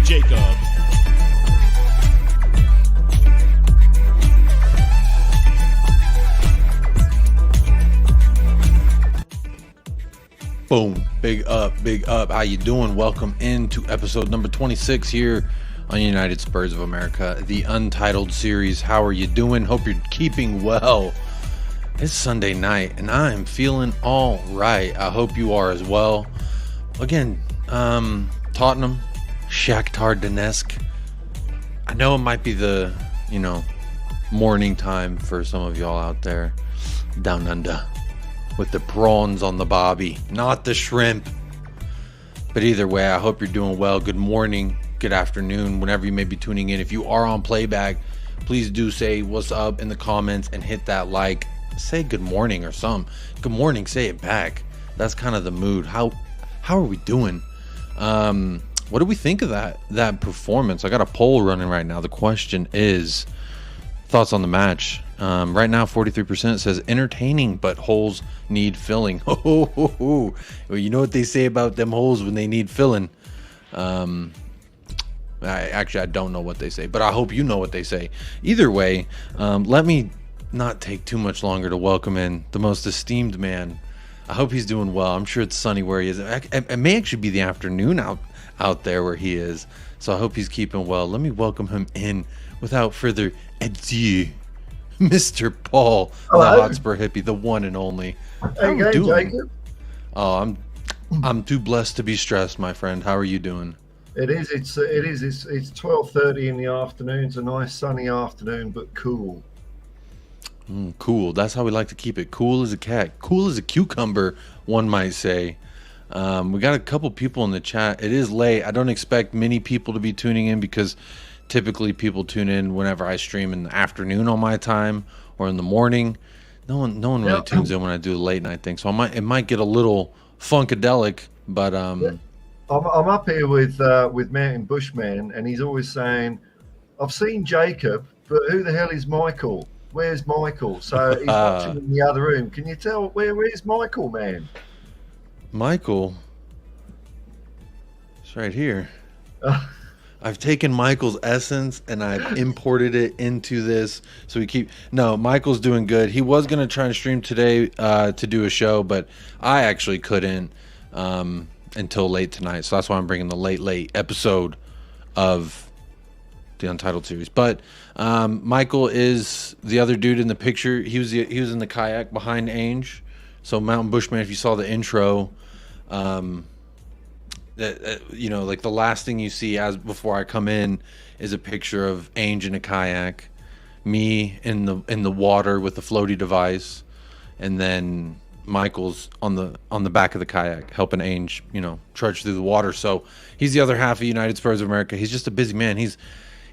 Jacob. Boom. Big up, big up. How you doing? Welcome into episode number 26 here on United Spurs of America, the Untitled series. How are you doing? Hope you're keeping well. It's Sunday night and I am feeling all right. I hope you are as well. Again, Tottenham, Shakhtar Donetsk. I know it might be the, morning time for some of y'all out there down under with the prawns on the bobby, not the shrimp. But either way, I hope you're doing well. Good morning, good afternoon, whenever you may be tuning in. If you are on playback, please do say what's up in the comments and hit that like. Say good morning or something. Good morning, say it back. That's kind of the mood. How are we doing? What do we think of that performance? I got a poll running right now. The question is thoughts on the match. Right now 43% says entertaining, but holes need filling. Well, you know what they say about them holes when they need filling. I don't know what they say, but I hope you know what they say. Either way, let me not take too much longer to welcome in the most esteemed man. I hope he's doing well. I'm sure it's sunny where he is. It may actually be the afternoon out there where he is, so I hope he's keeping well. Let me welcome him in without further ado, Mr. Paul, the Hotspur hippie, the one and only. How you doing, Jacob? Oh, I'm too blessed to be stressed, my friend. How are you doing? It is. It's 12:30 in the afternoon. It's a nice sunny afternoon, but cool. Cool. That's how we like to keep it. Cool as a cat. Cool as a cucumber, one might say. We got a couple people in the chat. It is late. I don't expect many people to be tuning in because typically people tune in whenever I stream in the afternoon on my time or in the morning. No one really tunes in when I do the late night thing. So it might get a little funkadelic, but I'm up here with Mountain Bushman, and he's always saying, "I've seen Jacob, but who the hell is Michael? Where's Michael?" So he's watching in the other room. Can you tell where is Michael, man? Michael, it's right here. I've taken Michael's essence and I've imported it into this. So Michael's doing good. He was going to try and stream today to do a show, but I actually couldn't until late tonight. So that's why I'm bringing the late episode of the Untitled series. But Michael is the other dude in the picture. He was in the kayak behind Ainge. So Mountain Bushman, if you saw the intro, like the last thing you see before I come in is a picture of Ainge in a kayak, me in the water with the floaty device, and then Michael's on the back of the kayak helping Ainge, trudge through the water. So he's the other half of United Spurs of America. He's just a busy man. He's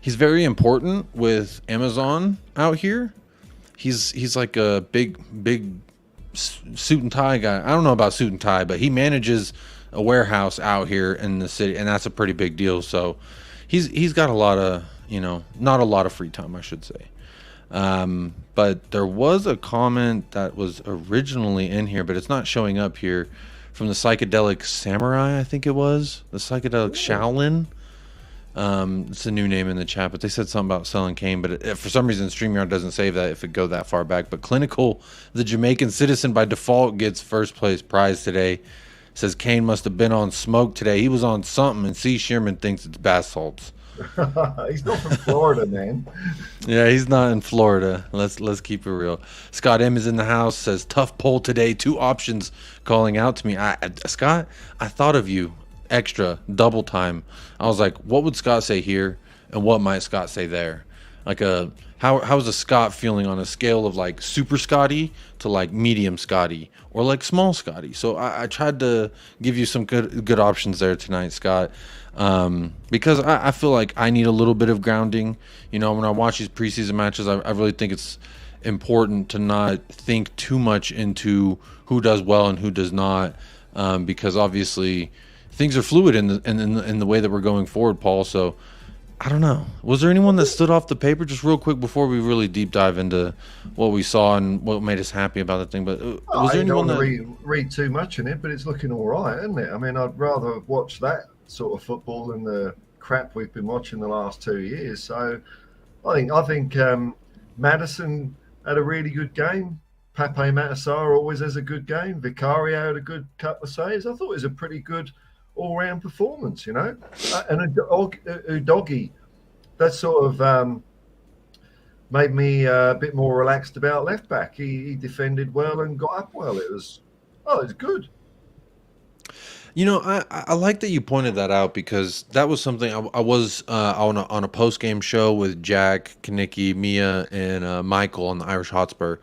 very important with Amazon out here. He's like a big suit and tie guy. I don't know about suit and tie, but he manages a warehouse out here in the city, and that's a pretty big deal. So he's got a lot of, not a lot of free time, I should say. But there was a comment that was originally in here, but it's not showing up here, from the Psychedelic Samurai, I think it was. The Psychedelic Shaolin. It's a new name in the chat, but they said something about selling Kane, but for some reason StreamYard doesn't save that if it go that far back. But Clinical, the Jamaican citizen by default, gets first place prize today. Says Kane must have been on smoke today. He was on something, and C. Shearman thinks it's bath salts. He's not from Florida, man. Yeah, he's not in Florida. Let's keep it real. Scott M is in the house. Says tough poll today. 2 options calling out to me. Scott, I thought of you extra double time. I was like, what would Scott say here, and what might Scott say there? Like how's a Scott feeling on a scale of like super Scotty to like medium Scotty or like small Scotty? So I tried to give you some good options there tonight, Scott, because I feel like I need a little bit of grounding. When I watch these preseason matches, I really think it's important to not think too much into who does well and who does not, because obviously things are fluid in the way that we're going forward, Paul. So I don't know. Was there anyone that stood off the paper, just real quick before we really deep dive into what we saw and what made us happy about the thing? But was there anyone that read too much in it? But it's looking all right, isn't it? I mean, I'd rather watch that sort of football and the crap we've been watching the last 2 years. So I think Maddison had a really good game. Pape Matar always has a good game. Vicario had a good couple of saves. I thought it was a pretty good all-round performance, and Udogie, that sort of made me a bit more relaxed about left back. He defended well and got up well. It was good. I like that you pointed that out because that was something I was on a post game show with Jack, Kanicki, Mia, and Michael on the Irish Hotspur,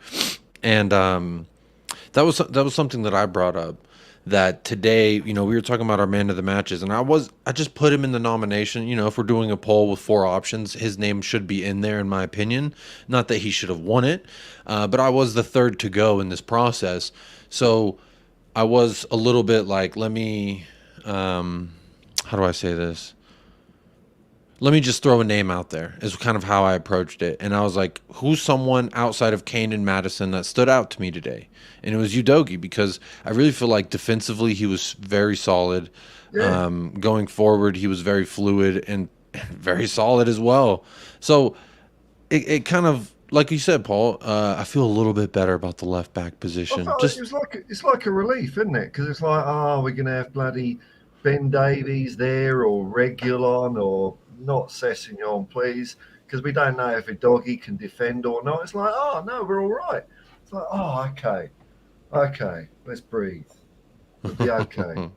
and that was something that I brought up. That today, we were talking about our man of the matches, and I just put him in the nomination. If we're doing a poll with 4 options, his name should be in there, in my opinion. Not that he should have won it, but I was the third to go in this process, so I was a little bit like, let me, how do I say this? Let me just throw a name out there, is kind of how I approached it. And I was like, who's someone outside of Kane and Maddison that stood out to me today? And it was Udogie, because I really feel like defensively he was very solid. Yeah. Going forward, he was very fluid and very solid as well. So it kind of, like you said, Paul, I feel a little bit better about the left back position. It's like a relief, isn't it? Because it's like, we're going to have bloody Ben Davies there, or Reguilon, or not Sessegnon, please, because we don't know if Udogie can defend or not. It's like, no, we're all right. It's like, okay, let's breathe. We'll be okay.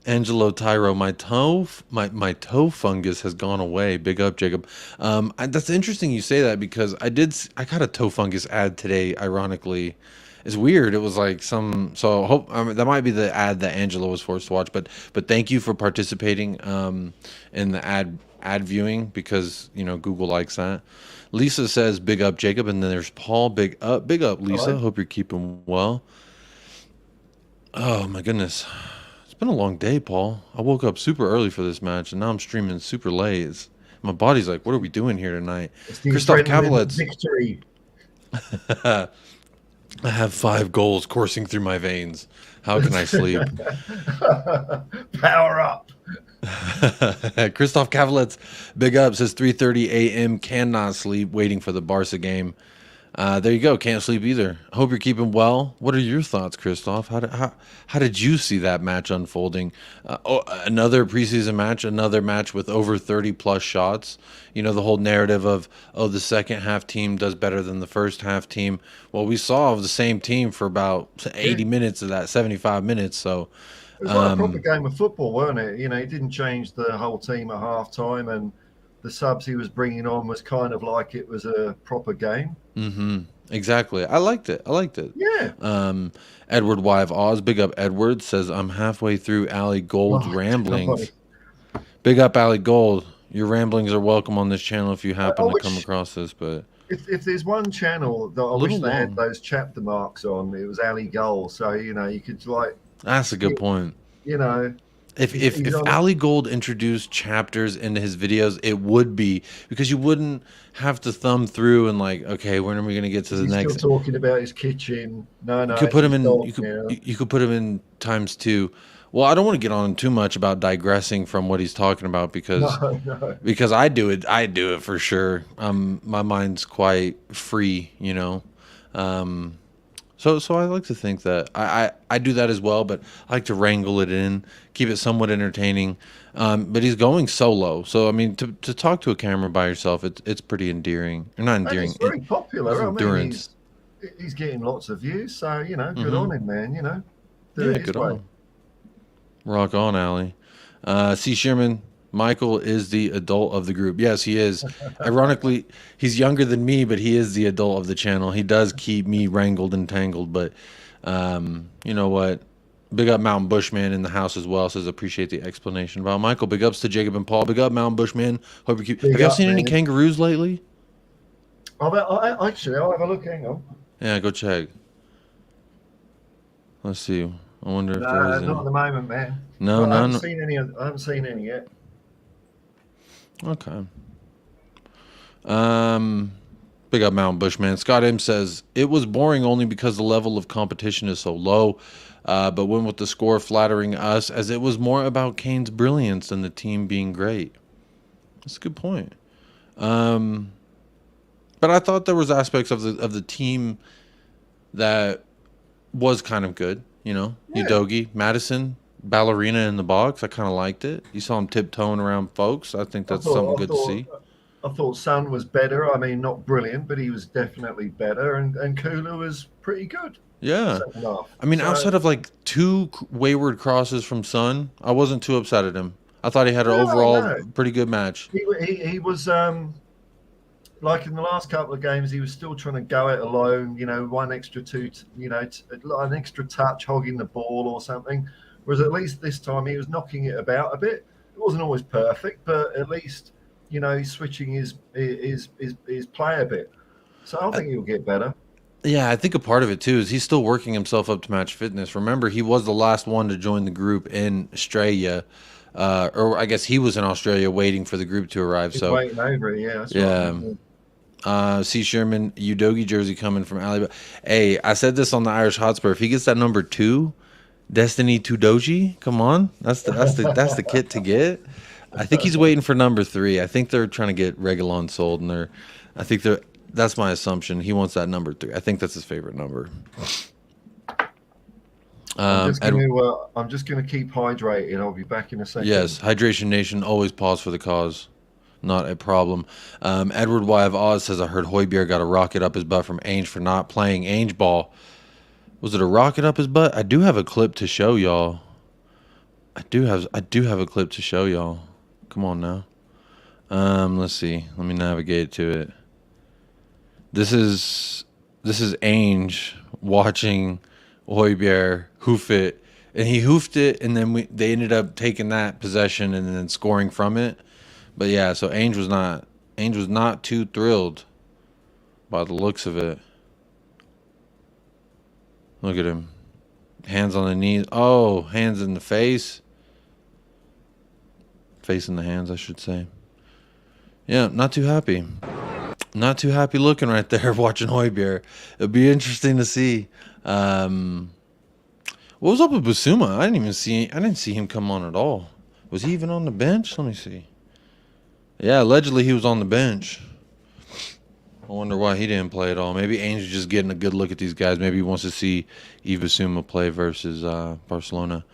Angelo Tyro, my toe fungus has gone away. Big up, Jacob. That's interesting you say that, because I got a toe fungus ad today. Ironically, it's weird. It was like that might be the ad that Angelo was forced to watch. But thank you for participating in the ad viewing, because Google likes that. Lisa says big up, Jacob, and then there's Paul. Big up, Lisa. Right. Hope you're keeping well. Oh my goodness. It's been a long day, Paul. I woke up super early for this match, and now I'm streaming super late. My body's like, what are we doing here tonight? It's the Christoph adrenaline Kavalets. victory. I have 5 goals coursing through my veins. How can I sleep? Power up. Christoph Kavalets, big up, says 3:30 a.m. cannot sleep, waiting for the Barca game. There you go. Can't sleep either. Hope you're keeping well. What are your thoughts, Christoph? How did you see that match unfolding? Another preseason match, another match with over 30 plus shots. The whole narrative of, the second half team does better than the first half team. Well, we saw the same team for about 80 minutes of that, 75 minutes. So it was like a proper game of football, weren't it? He didn't change the whole team at half time, and the subs he was bringing on was kind of like it was a proper game. Mm-hmm. Exactly. I liked it. Yeah. Edward Wive Oz, big up Edward, says, I'm halfway through Ali Gold's ramblings. God. Big up Ali Gold. Your ramblings are welcome on this channel if you happen to come across this. But if there's one channel that I wish they had those chapter marks on, it was Ali Gold. So you could that's a good point. If Ali Gold introduced chapters into his videos, it would be, because you wouldn't have to thumb through and like, okay, when are we going to get to the next? Still talking about his kitchen. No, you could put him in. You could put him in times 2. Well, I don't want to get on too much about digressing from what he's talking about, because because I do it for sure. My mind's quite free, So I like to think that I do that as well, but I like to wrangle it in, keep it somewhat entertaining. But he's going solo, so I mean, to talk to a camera by yourself, it's pretty endearing. Or not endearing. It's very popular. Endurance. He's getting lots of views, so good on him, man. Good on. Rock on, Ali. C. Sherman. Michael is the adult of the group. Yes, he is. Ironically, he's younger than me, but he is the adult of the channel. He does keep me wrangled and tangled, but you know what? Big up Mountain Bushman in the house as well. Says appreciate the explanation about Michael. Big ups to Jacob and Paul. Big up Mountain Bushman. Hope you keep. Have y'all seen any kangaroos lately? Actually, I'll have a look. Hang on. Yeah, go check. Let's see. I wonder if there is not at the moment, man. No, I haven't seen any yet. Okay. Big up Mountain Bushman. Scott M says, it was boring only because the level of competition is so low, but went with the score flattering us as it was more about Kane's brilliance than the team being great. That's a good point. But I thought there was aspects of the team that was kind of good. You know, Udogie, Madison, ballerina in the box. I kind of liked it. You saw him tiptoeing around folks. I think that's something good to see. I thought Son was better. I mean, not brilliant, but he was definitely better. And Kula was pretty good. Yeah. I mean, outside of like 2 wayward crosses from Son, I wasn't too upset at him. I thought he had an overall pretty good match. He was like in the last couple of games, he was still trying to go it alone. You know, an extra touch, hogging the ball or something. Whereas at least this time he was knocking it about a bit. It wasn't always perfect, but at least he's switching his play a bit. So I think he'll get better. Yeah, I think a part of it too is he's still working himself up to match fitness. Remember, he was the last one to join the group in Australia, or I guess he was in Australia waiting for the group to arrive. He's waiting over it, yeah. C. Sherman, Udogie jersey coming from Alabama. Hey, I said this on the Irish Hotspur. If he gets that number 2, Destiny to Doji, come on, that's the kit to get. I think he's waiting for number 3. I think they're trying to get Reguilon sold, and that's my assumption. He wants that number 3. I think that's his favorite number. I'm just gonna keep hydrating. I'll be back in a second. Yes, Hydration Nation, always pause for the cause. Not a problem. Edward Y of Oz says, I heard Højbjerg got a rocket up his butt from Ainge for not playing Ainge ball. Was it a rocket up his butt? I do have a clip to show y'all. I do have a clip to show y'all. Come on now. Let's see. Let me navigate to it. This is Ainge watching Højbjerg hoof it, and he hoofed it, and then they ended up taking that possession and then scoring from it. But yeah, so Ainge was not too thrilled by the looks of it. Look at him. Hands on the knees. Oh, hands in the face. Face in the hands, I should say. Yeah, not too happy. Not too happy looking right there watching Højbjerg. It'll be interesting to see. What was up with Basuma? I didn't see him come on at all. Was he even on the bench? Let me see. Yeah, allegedly he was on the bench. I wonder why he didn't play at all. Maybe Ainge is just getting a good look at these guys. Maybe he wants to see Yves Bissouma play versus Barcelona.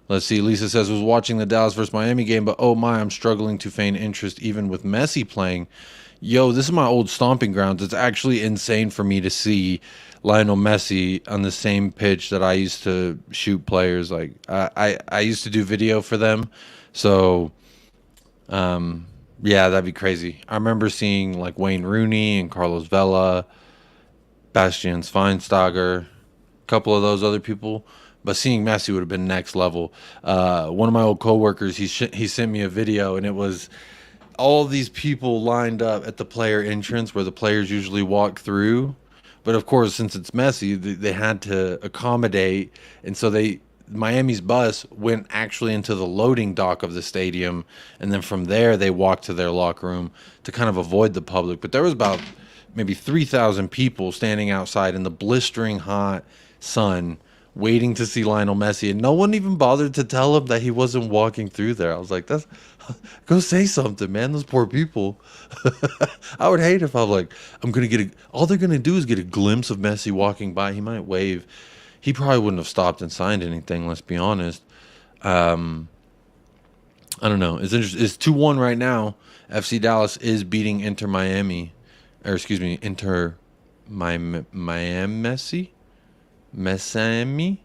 Let's see. Lisa says, was watching the Dallas versus Miami game, but oh my, I'm struggling to feign interest even with Messi playing. Yo, this is my old stomping grounds. It's actually insane for me to see Lionel Messi on the same pitch that I used to shoot players. Like I used to do video for them. So, yeah, that'd be crazy. I remember seeing like Wayne Rooney and Carlos Vela, Bastian Schweinsteiger, a couple of those other people. But seeing Messi would have been next level. One of my old coworkers, he sent me a video, and it was all these people lined up at the player entrance where the players usually walk through. But of course, since it's Messi, they had to accommodate, and so Miami's bus went actually into the loading dock of the stadium, and then from there they walked to their locker room to kind of avoid the public. But there was about maybe 3,000 people standing outside in the blistering hot sun waiting to see Lionel Messi, and no one even bothered to tell him that he wasn't walking through there. I was like, go say something, man. Those poor people. I would hate if I'm like, all they're going to do is get a glimpse of Messi walking by. He might wave. He probably wouldn't have stopped and signed anything, let's be honest. I don't know. It's interesting. It's 2-1 right now. FC Dallas is beating Inter Miami. Inter Miami Messi? Messami?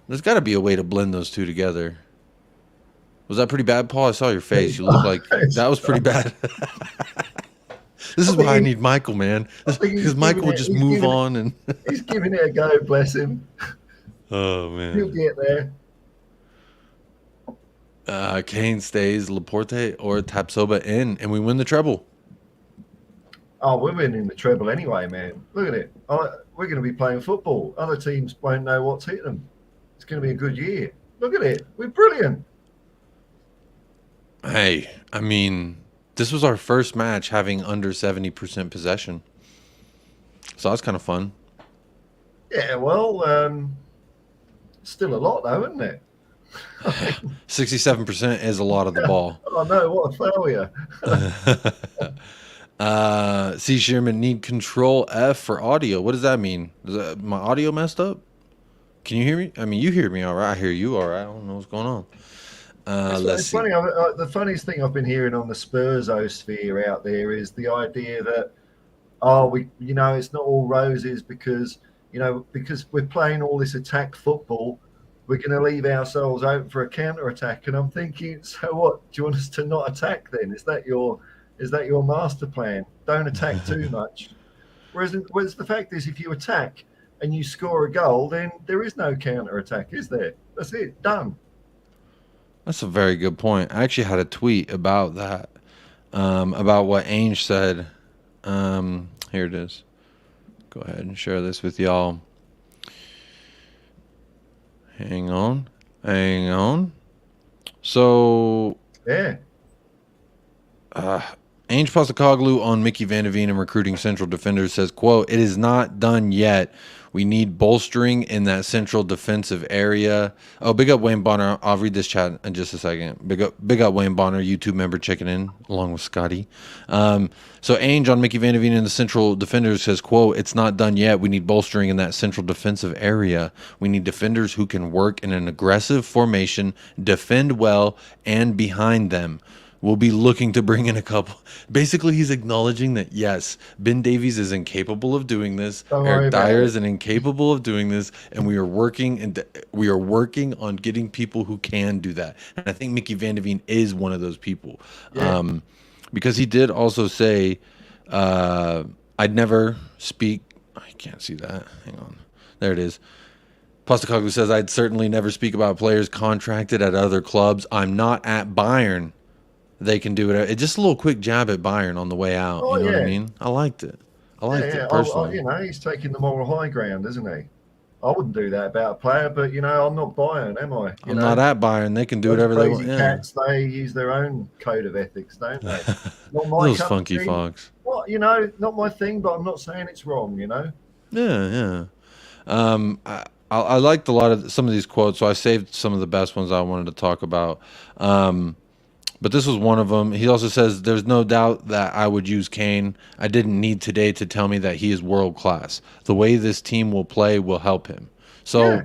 There's got to be a way to blend those two together. Was that pretty bad, Paul? I saw your face. You look like that was pretty bad. This is why I need Michael, man. Because Michael would just move on. And he's giving it a go, bless him. Oh, man. He'll get there. Kane stays, Laporte or Tapsoba in, and we win the treble. Oh, we're winning the treble anyway, man. Look at it. We're going to be playing football. Other teams won't know what's hit them. It's going to be a good year. Look at it. We're brilliant. Hey, I mean, this was our first match having under 70% possession. So that's kind of fun. Yeah, well, still a lot though, isn't it? I mean, 67% is a lot of the ball. oh no, what a failure. C. Sherman, need control F for audio. What does that mean? Is that my audio messed up? Can you hear me? I mean, you hear me all right. I hear you all right. I don't know what's going on. Let's It's see. funny. The funniest thing I've been hearing on the Spursosphere out there is the idea that, oh, it's not all roses because, because we're playing all this attack football, we're going to leave ourselves open for a counter attack. And I'm thinking, so what? Do you want us to not attack then? Is that your master plan? Don't attack too much. Whereas the fact is, if you attack and you score a goal, then there is no counter attack, is there? That's it, done. That's a very good point. I actually had a tweet about that, about what Ainge said. Here it is. Go ahead and share this with y'all. Hang on. So, Yeah. Ainge Postecoglou on Mickey Van de Veen and recruiting central defenders says, quote, "It is not done yet. We need bolstering in that central defensive area." Oh, big up Wayne Bonner. I'll read this chat in just a second. Big up Wayne Bonner, YouTube member checking in along with Scotty. So Ainge on Mickey Van de Veen and the central defenders says, quote, "It's not done yet. We need bolstering in that central defensive area. We need defenders who can work in an aggressive formation, defend well, and behind them. We'll be looking to bring in a couple." Basically, he's acknowledging that, yes, Ben Davies is incapable of doing this. Don't worry Eric about Dyer it. is incapable of doing this, and we are working on getting people who can do that. And I think Mickey Van de Veen is one of those people, Yeah. because he did also say, "I'd never speak." I can't see that. Hang on, there it is. Postecoglou says, "I'd certainly never speak about players contracted at other clubs. I'm not at Bayern. They can do it." It's just a little quick jab at Bayern on the way out. Oh You know what I yeah. mean? I liked it. I Yeah, liked yeah. it personally. He's taking the moral high ground, isn't he? I wouldn't do that about a player, but I'm not buying, am I? I'm not at Bayern. They can do Those whatever they want. crazy Yeah. cats, they use their own code of ethics, don't they? Not my Those cup of funky tea. fox. Well, not my thing, but I'm not saying it's wrong, Yeah. I liked a lot of some of these quotes, so I saved some of the best ones I wanted to talk about. But this was one of them. He also says, "There's no doubt that I would use Kane. I didn't need today to tell me that he is world class. The way this team will play will help him." So Yeah.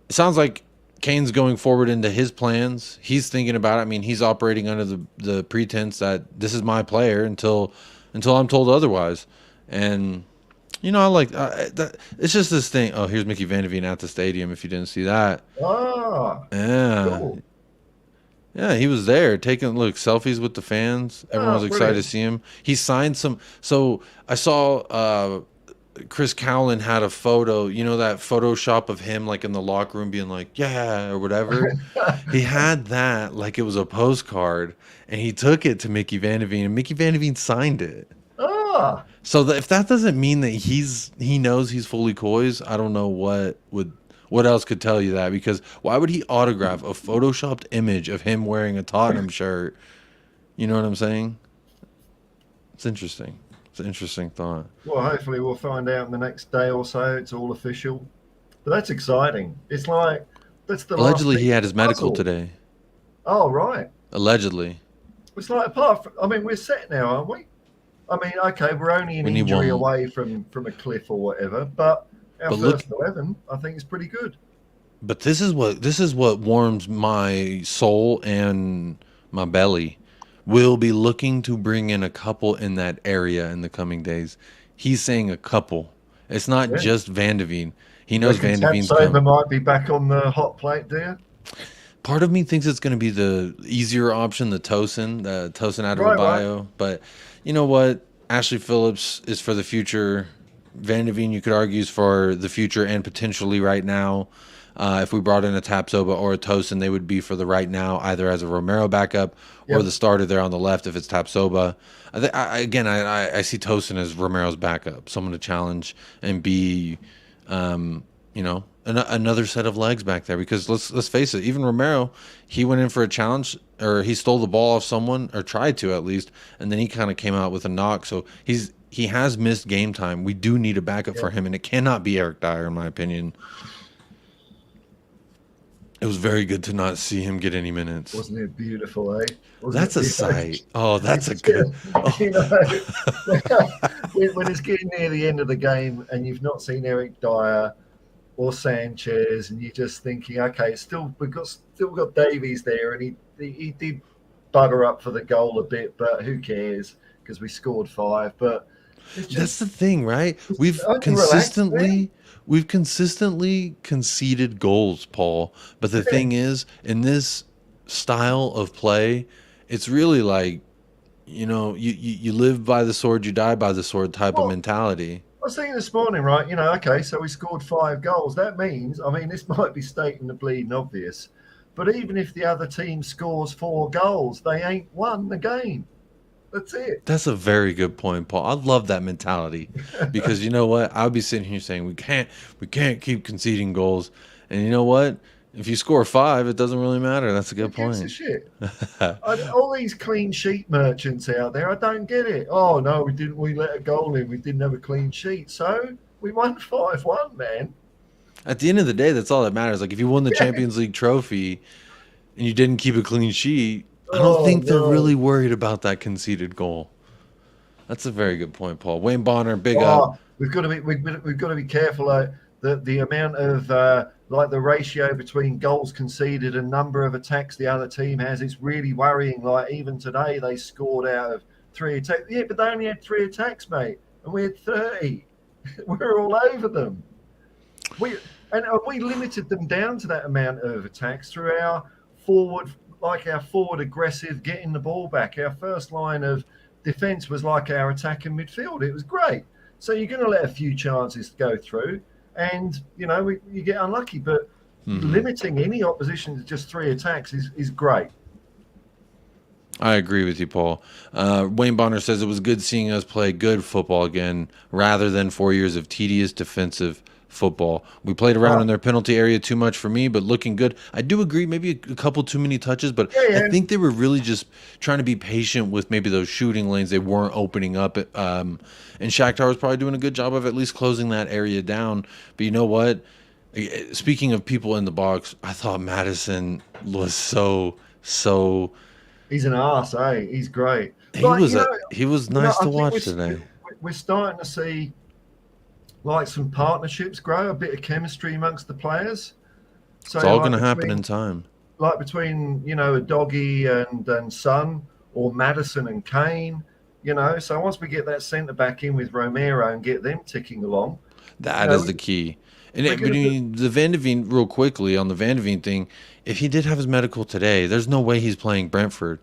it sounds like Kane's going forward into his plans. He's thinking about it. I mean, he's operating under the pretense that this is my player until I'm told otherwise. And I like that. It's just this thing. Oh, here's Mickey Van de Veen at the stadium. If you didn't see that, Ah, yeah. cool. Yeah, he was there taking selfies with the fans. Everyone was excited to Brilliant. see him. He signed some. So I saw Chris Cowlin had a photo. You know that Photoshop of him like in the locker room being like, "Yeah," or whatever. He had that like it was a postcard, and he took it to Mickey Van de Veen, and Mickey Van de Veen signed it. Ah, So if that doesn't mean that he knows he's fully coys, I don't know what else could tell you that, because why would he autograph a photoshopped image of him wearing a Tottenham shirt? You know what I'm saying? It's interesting. It's an interesting thought. well, hopefully we'll find out in the next day or so. It's all official. But that's exciting. It's like, that's the last Allegedly, piece he of had his the medical puzzle. today. Oh, right. Allegedly. It's like, we're set now, aren't we? I mean, okay, we're only an We need injury one. away from a cliff or whatever, but our But look, first 11, I think, is pretty good. but this is what warms my soul and my belly. We'll be looking to bring in a couple in that area in the coming days. He's saying a couple. It's not Yeah. just Van de Veen. He knows Reckon Van de Veen's Tapsoba coming. might be back on the hot plate, do you? Part of me thinks it's going to be the easier option, the Tosin out of Right. bio. But you know what? Ashley Phillips is for the future. Van de Veen, you could argue, is for the future and potentially right now. If we brought in a Tapsoba or a Tosin, they would be for the right now, either as a Romero backup or Yep. the starter there on the left if it's Tapsoba. I see Tosin as Romero's backup, someone to challenge and be, another set of legs back there. Because let's face it, even Romero, he went in for a challenge, or he stole the ball off someone, or tried to at least, and then he kind of came out with a knock. So he he has missed game time. We do need a backup for him, and it cannot be Eric Dyer, in my opinion. It was very good to not see him get any minutes. Wasn't it beautiful, eh? Wasn't That's it a beautiful? sight. Oh, that's a good. Oh. You know, when it's getting near the end of the game and you've not seen Eric Dyer or Sanchez, and you're just thinking, okay, we've still got Davies there, and he did bugger up for the goal a bit, but who cares because we scored 5. But that's the thing, right? We've consistently conceded goals, Paul. But the thing is, in this style of play, it's really like, you live by the sword, you die by the sword type of mentality. I was thinking this morning, right? Okay, so we scored 5 goals. That means, this might be stating the bleeding obvious, but even if the other team scores 4 goals, they ain't won the game. That's it. That's a very good point, Paul. I love that mentality because you know what? I'll be sitting here saying we can't keep conceding goals, and you know what? If you score 5, it doesn't really matter. That's a good point. Who gives a shit? All these clean sheet merchants out there, I don't get it. Oh no, we didn't. We let a goal in. We didn't have a clean sheet, so we won 5-1, man. At the end of the day, that's all that matters. Like if you won the Champions League trophy and you didn't keep a clean sheet, I don't think they're really worried about that conceded goal. That's a very good point, Paul. Wayne Bonner, big up. We've got to be careful. The amount of the ratio between goals conceded and number of attacks the other team has, it's really worrying. Like even today, they scored out of 3 attacks. Yeah, but they only had 3 attacks, mate, and we had 30. We're all over them. We limited them down to that amount of attacks through our forward aggressive, getting the ball back. Our first line of defence was like our attack in midfield. It was great. So you're going to let a few chances go through, and you get unlucky. But limiting any opposition to just 3 attacks is great. I agree with you, Paul. Wayne Bonner says it was good seeing us play good football again, rather than 4 years of tedious defensive football. We played around in their penalty area too much for me, but looking good. I do agree, maybe a couple too many touches, but I think they were really just trying to be patient with maybe those shooting lanes. They weren't opening up. And Shakhtar was probably doing a good job of at least closing that area down. But you know what? Speaking of people in the box, I thought Madison was so. He's an arse, eh? He's great. He was nice to watch today. We're starting to see some partnerships grow, a bit of chemistry amongst the players. So it's all going to happen in time. Like between, a Doggy and Son, or Madison and Kane, So once we get that centre back in with Romero and get them ticking along. That is the key. And the Van de Veen, real quickly on the Van de Veen thing, if he did have his medical today, there's no way he's playing Brentford.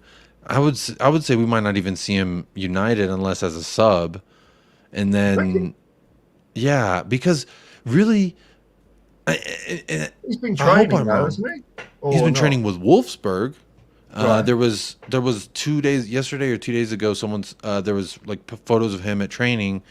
I would say we might not even see him United unless as a sub. And then... Yeah, because really, he's been training now, hasn't he? He's been training with Wolfsburg. Right. There was 2 days, yesterday or 2 days ago, there was photos of him at training,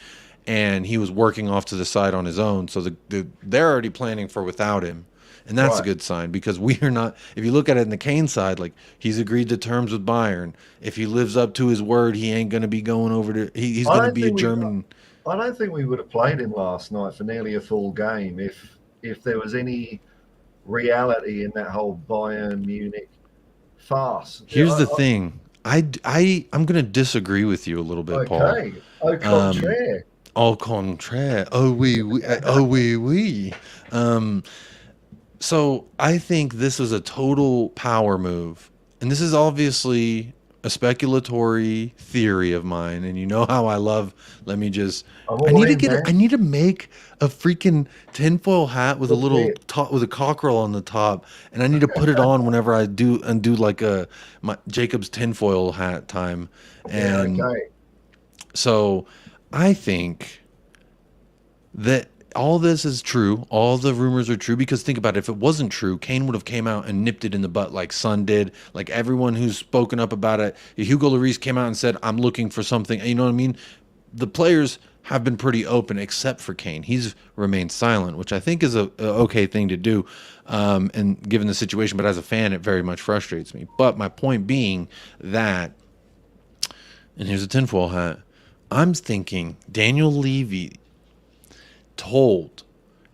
and he was working off to the side on his own. So they're already planning for without him, and that's a good sign because we are not. If you look at it in the Kane side, he's agreed to terms with Bayern. If he lives up to his word, he ain't going to be going over to. He's going to be a German. I don't think we would have played him last night for nearly a full game if there was any reality in that whole Bayern Munich farce. Here's the thing. I'm going to disagree with you a little bit, Paul. Okay. Au contraire. Au contraire. Oh, oui. So I think this was a total power move. And this is obviously a speculatory theory of mine, and you know how I love. I need to make a freaking tinfoil hat with with a cockerel on the top, and I need to put it on whenever I do my Jacob's tinfoil hat time. And so I think that all this is true. All the rumors are true because think about it. If it wasn't true, Kane would have came out and nipped it in the butt like Son did. Like everyone who's spoken up about it. Hugo Lloris came out and said, I'm looking for something. You know what I mean? The players have been pretty open except for Kane. He's remained silent, which I think is a okay thing to do and given the situation. But as a fan, it very much frustrates me. But my point being that, and here's a tinfoil hat, I'm thinking Daniel Levy told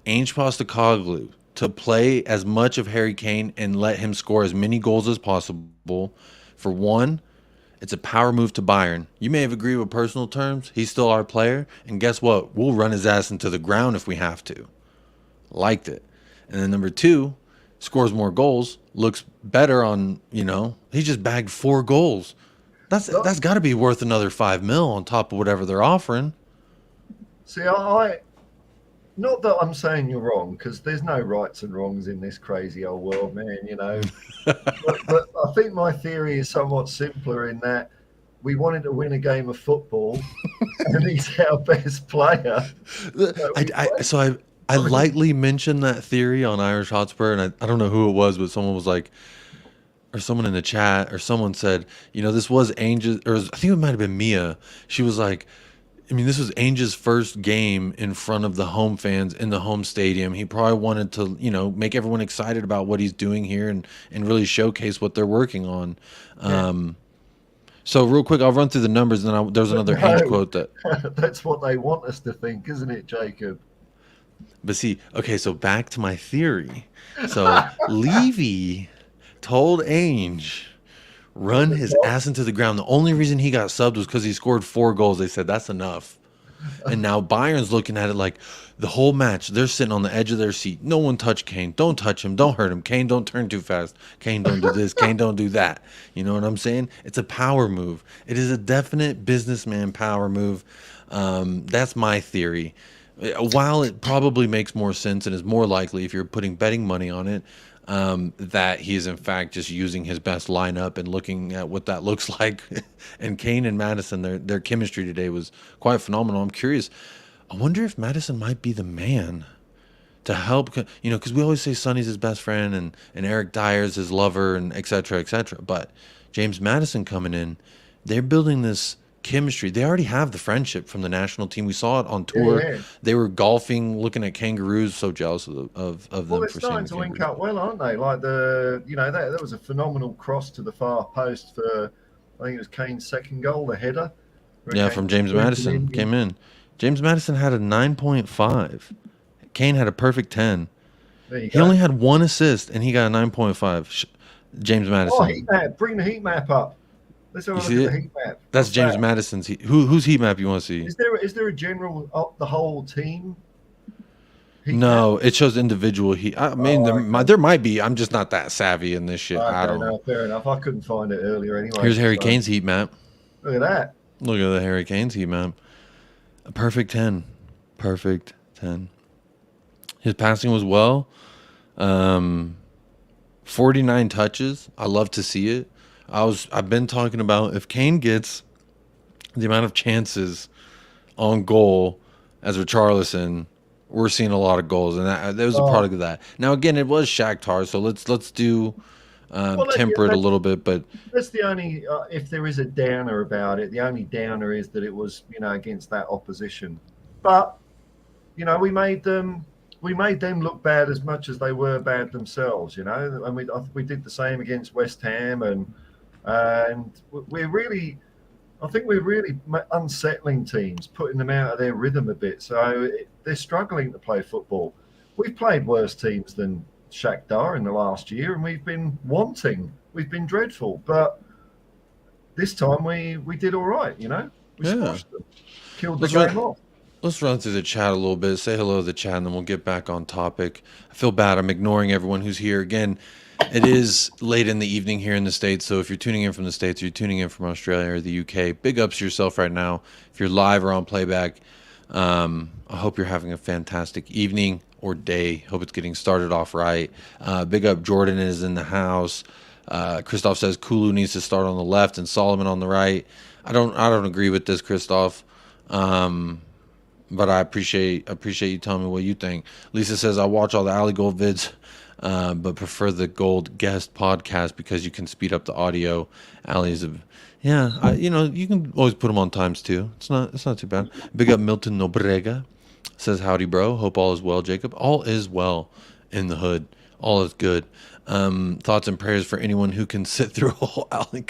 Ange Postecoglou to play as much of Harry Kane and let him score as many goals as possible. For one, it's a power move to Bayern. You may have agreed with personal terms. He's still our player. And guess what? We'll run his ass into the ground if we have to. Liked it. And then number two, scores more goals, looks better on, he just bagged 4 goals. That's got to be worth another 5 mil on top of whatever they're offering. See, I not that I'm saying you're wrong, because there's no rights and wrongs in this crazy old world, man, but I think my theory is somewhat simpler in that we wanted to win a game of football and he's our best player. I lightly mentioned that theory on Irish Hotspur, and I don't know who it was, but someone was like, or someone in the chat, or someone said, this was Ange's, or I think it might have been Mia. She was like, this was Ange's first game in front of the home fans in the home stadium. He probably wanted to, make everyone excited about what he's doing here and really showcase what they're working on. Yeah. So real quick, I'll run through the numbers, and then there's another Ange quote that... That's what they want us to think, isn't it, Jacob? But see, okay, so back to my theory. So Levy told Ange... run his ass into the ground. The only reason he got subbed was because he scored 4 goals. They said that's enough. And now Bayern's looking at it like the whole match, they're sitting on the edge of their seat. No one touch Kane. Don't touch him. Don't hurt him. Kane, don't turn too fast. Kane, don't do this. Kane, don't do that. You know what I'm saying? It's a power move. It is a definite businessman power move. That's my theory. While it probably makes more sense and is more likely if you're putting betting money on it, that he is in fact just using his best lineup and looking at what that looks like. And Kane and Madison, their chemistry today was quite phenomenal. I'm curious. I wonder if Madison might be the man to help, because we always say Sonny's his best friend and Eric Dyer's his lover and et cetera, et cetera. But James Madison coming in, they're building this chemistry. They already have the friendship from the national team. We saw it on tour. Yeah. They were golfing, looking at kangaroos. So jealous of them. Well, they're starting to link up well, aren't they? Like there was a phenomenal cross to the far post for, I think it was Kane's second goal, the header. Yeah, from James Madison came in. James Madison had a 9.5. Kane had a perfect 10. He only had 1 assist, and he got a 9.5. James Madison. Oh, heat map! Bring the heat map up. Let's have a look at the heat map. That's James Madison's. Whose heat map you want to see? Is there a general up the whole team? No, it shows individual heat. I mean, there might be. I'm just not that savvy in this shit. I don't know. Fair enough. I couldn't find it earlier anyway. Here's Harry Kane's heat map. Look at that. Look at the Harry Kane's heat map. A perfect 10. Perfect 10. His passing was well. 49 touches. I love to see it. I've been talking about if Kane gets the amount of chances on goal as Richarlison, we're seeing a lot of goals, and that was a product of that. Now again, it was Shakhtar, so let's do temper it a little bit. But that's the only if there is a downer about it, the only downer is that it was against that opposition. But we made them look bad as much as they were bad themselves. And we did the same against West Ham and we're really unsettling teams, putting them out of their rhythm a bit. So they're struggling to play football. We've played worse teams than Shakhtar in the last year, and we've been wanting. We've been dreadful. But this time we did all right, We squashed them, killed the game off. Let's run through the chat a little bit, say hello to the chat, and then we'll get back on topic. I feel bad. I'm ignoring everyone who's here. Again, it is late in the evening here in the States, so if you're tuning in from the States or you're tuning in from Australia or the UK, big ups to yourself right now. If you're live or on playback, I hope you're having a fantastic evening or day. Hope it's getting started off right. Big up Jordan is in the house. Christoph says Kulu needs to start on the left and Solomon on the right. I don't agree with this, Christoph. But I appreciate you telling me what you think. Lisa says, I watch all the Alley Gold vids, but prefer the Gold Guest podcast because you can speed up the audio. Alley's you can always put them on times too. It's not too bad. Big up Milton Nobrega says, howdy bro. Hope all is well, Jacob. All is well in the hood. All is good. Thoughts and prayers for anyone who can sit through a whole alley.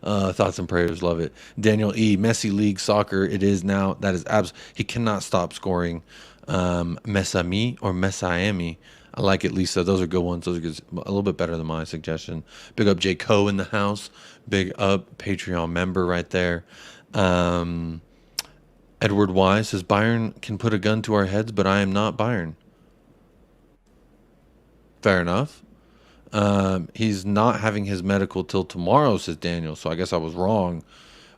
Thoughts and prayers, love it. Daniel E. Messi League Soccer. It is now. That is he cannot stop scoring. Mesami or Messiami. I like it, Lisa. Those are good ones. Those are good, a little bit better than my suggestion. Big up J. Co in the house. Big up Patreon member right there. Edward Y says Bayern can put a gun to our heads, but I am not Bayern. Fair enough. He's not having his medical till tomorrow, says Daniel. So I guess I was wrong.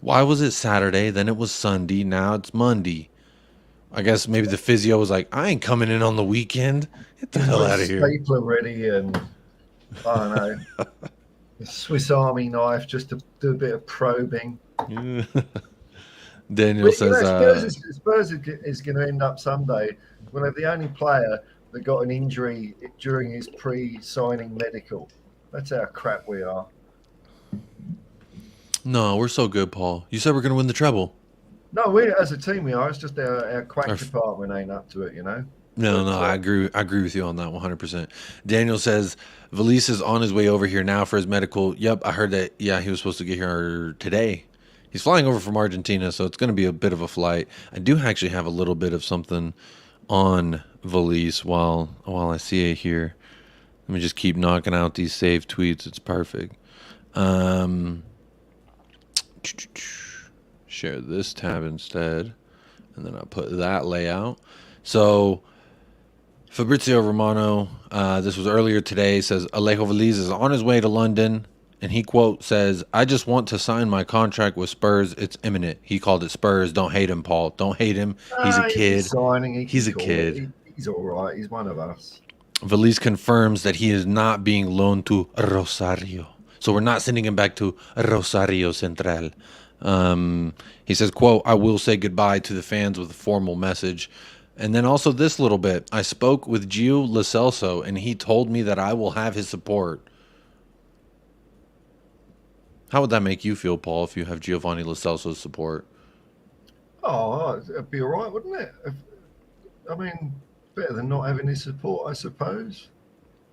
Why was it Saturday? Then it was Sunday. Now it's Monday. I guess maybe the physio was like, I ain't coming in on the weekend. Get the hell out of here. Stapler ready and, I don't know, a Swiss Army knife just to do a bit of probing. Daniel says... Spurs is going to end up someday when they're the only player that got an injury during his pre-signing medical. That's how crap we are. No, we're so good, Paul. You said we're going to win the treble. No, we as a team we are. It's just our quack department ain't up to it, you know. No, I agree. I agree with you on that 100%. Daniel says Valise is on his way over here now for his medical. Yep, I heard that. Yeah, he was supposed to get here today. He's flying over from Argentina, so it's going to be a bit of a flight. I do actually have a little bit of something on Valise while I see it here. Let me just keep knocking out these saved tweets. It's perfect. Share this tab instead, and then I'll put that layout. So Fabrizio Romano, this was earlier today, says Alejo Valise is on his way to London, and he quote says, I just want to sign my contract with Spurs. It's imminent. He called it Spurs. Don't hate him, Paul. Don't hate him. He's a kid. He's a kid. He's all right. He's one of us. Valise confirms that he is not being loaned to Rosario. So we're not sending him back to Rosario Central. He says, quote, I will say goodbye to the fans with a formal message. And then also this little bit. I spoke with Gio Lo Celso, and he told me that I will have his support. How would that make you feel, Paul, if you have Giovanni Lo Celso's support? Oh, it'd be all right, wouldn't it? I mean, better than not having his support, I suppose.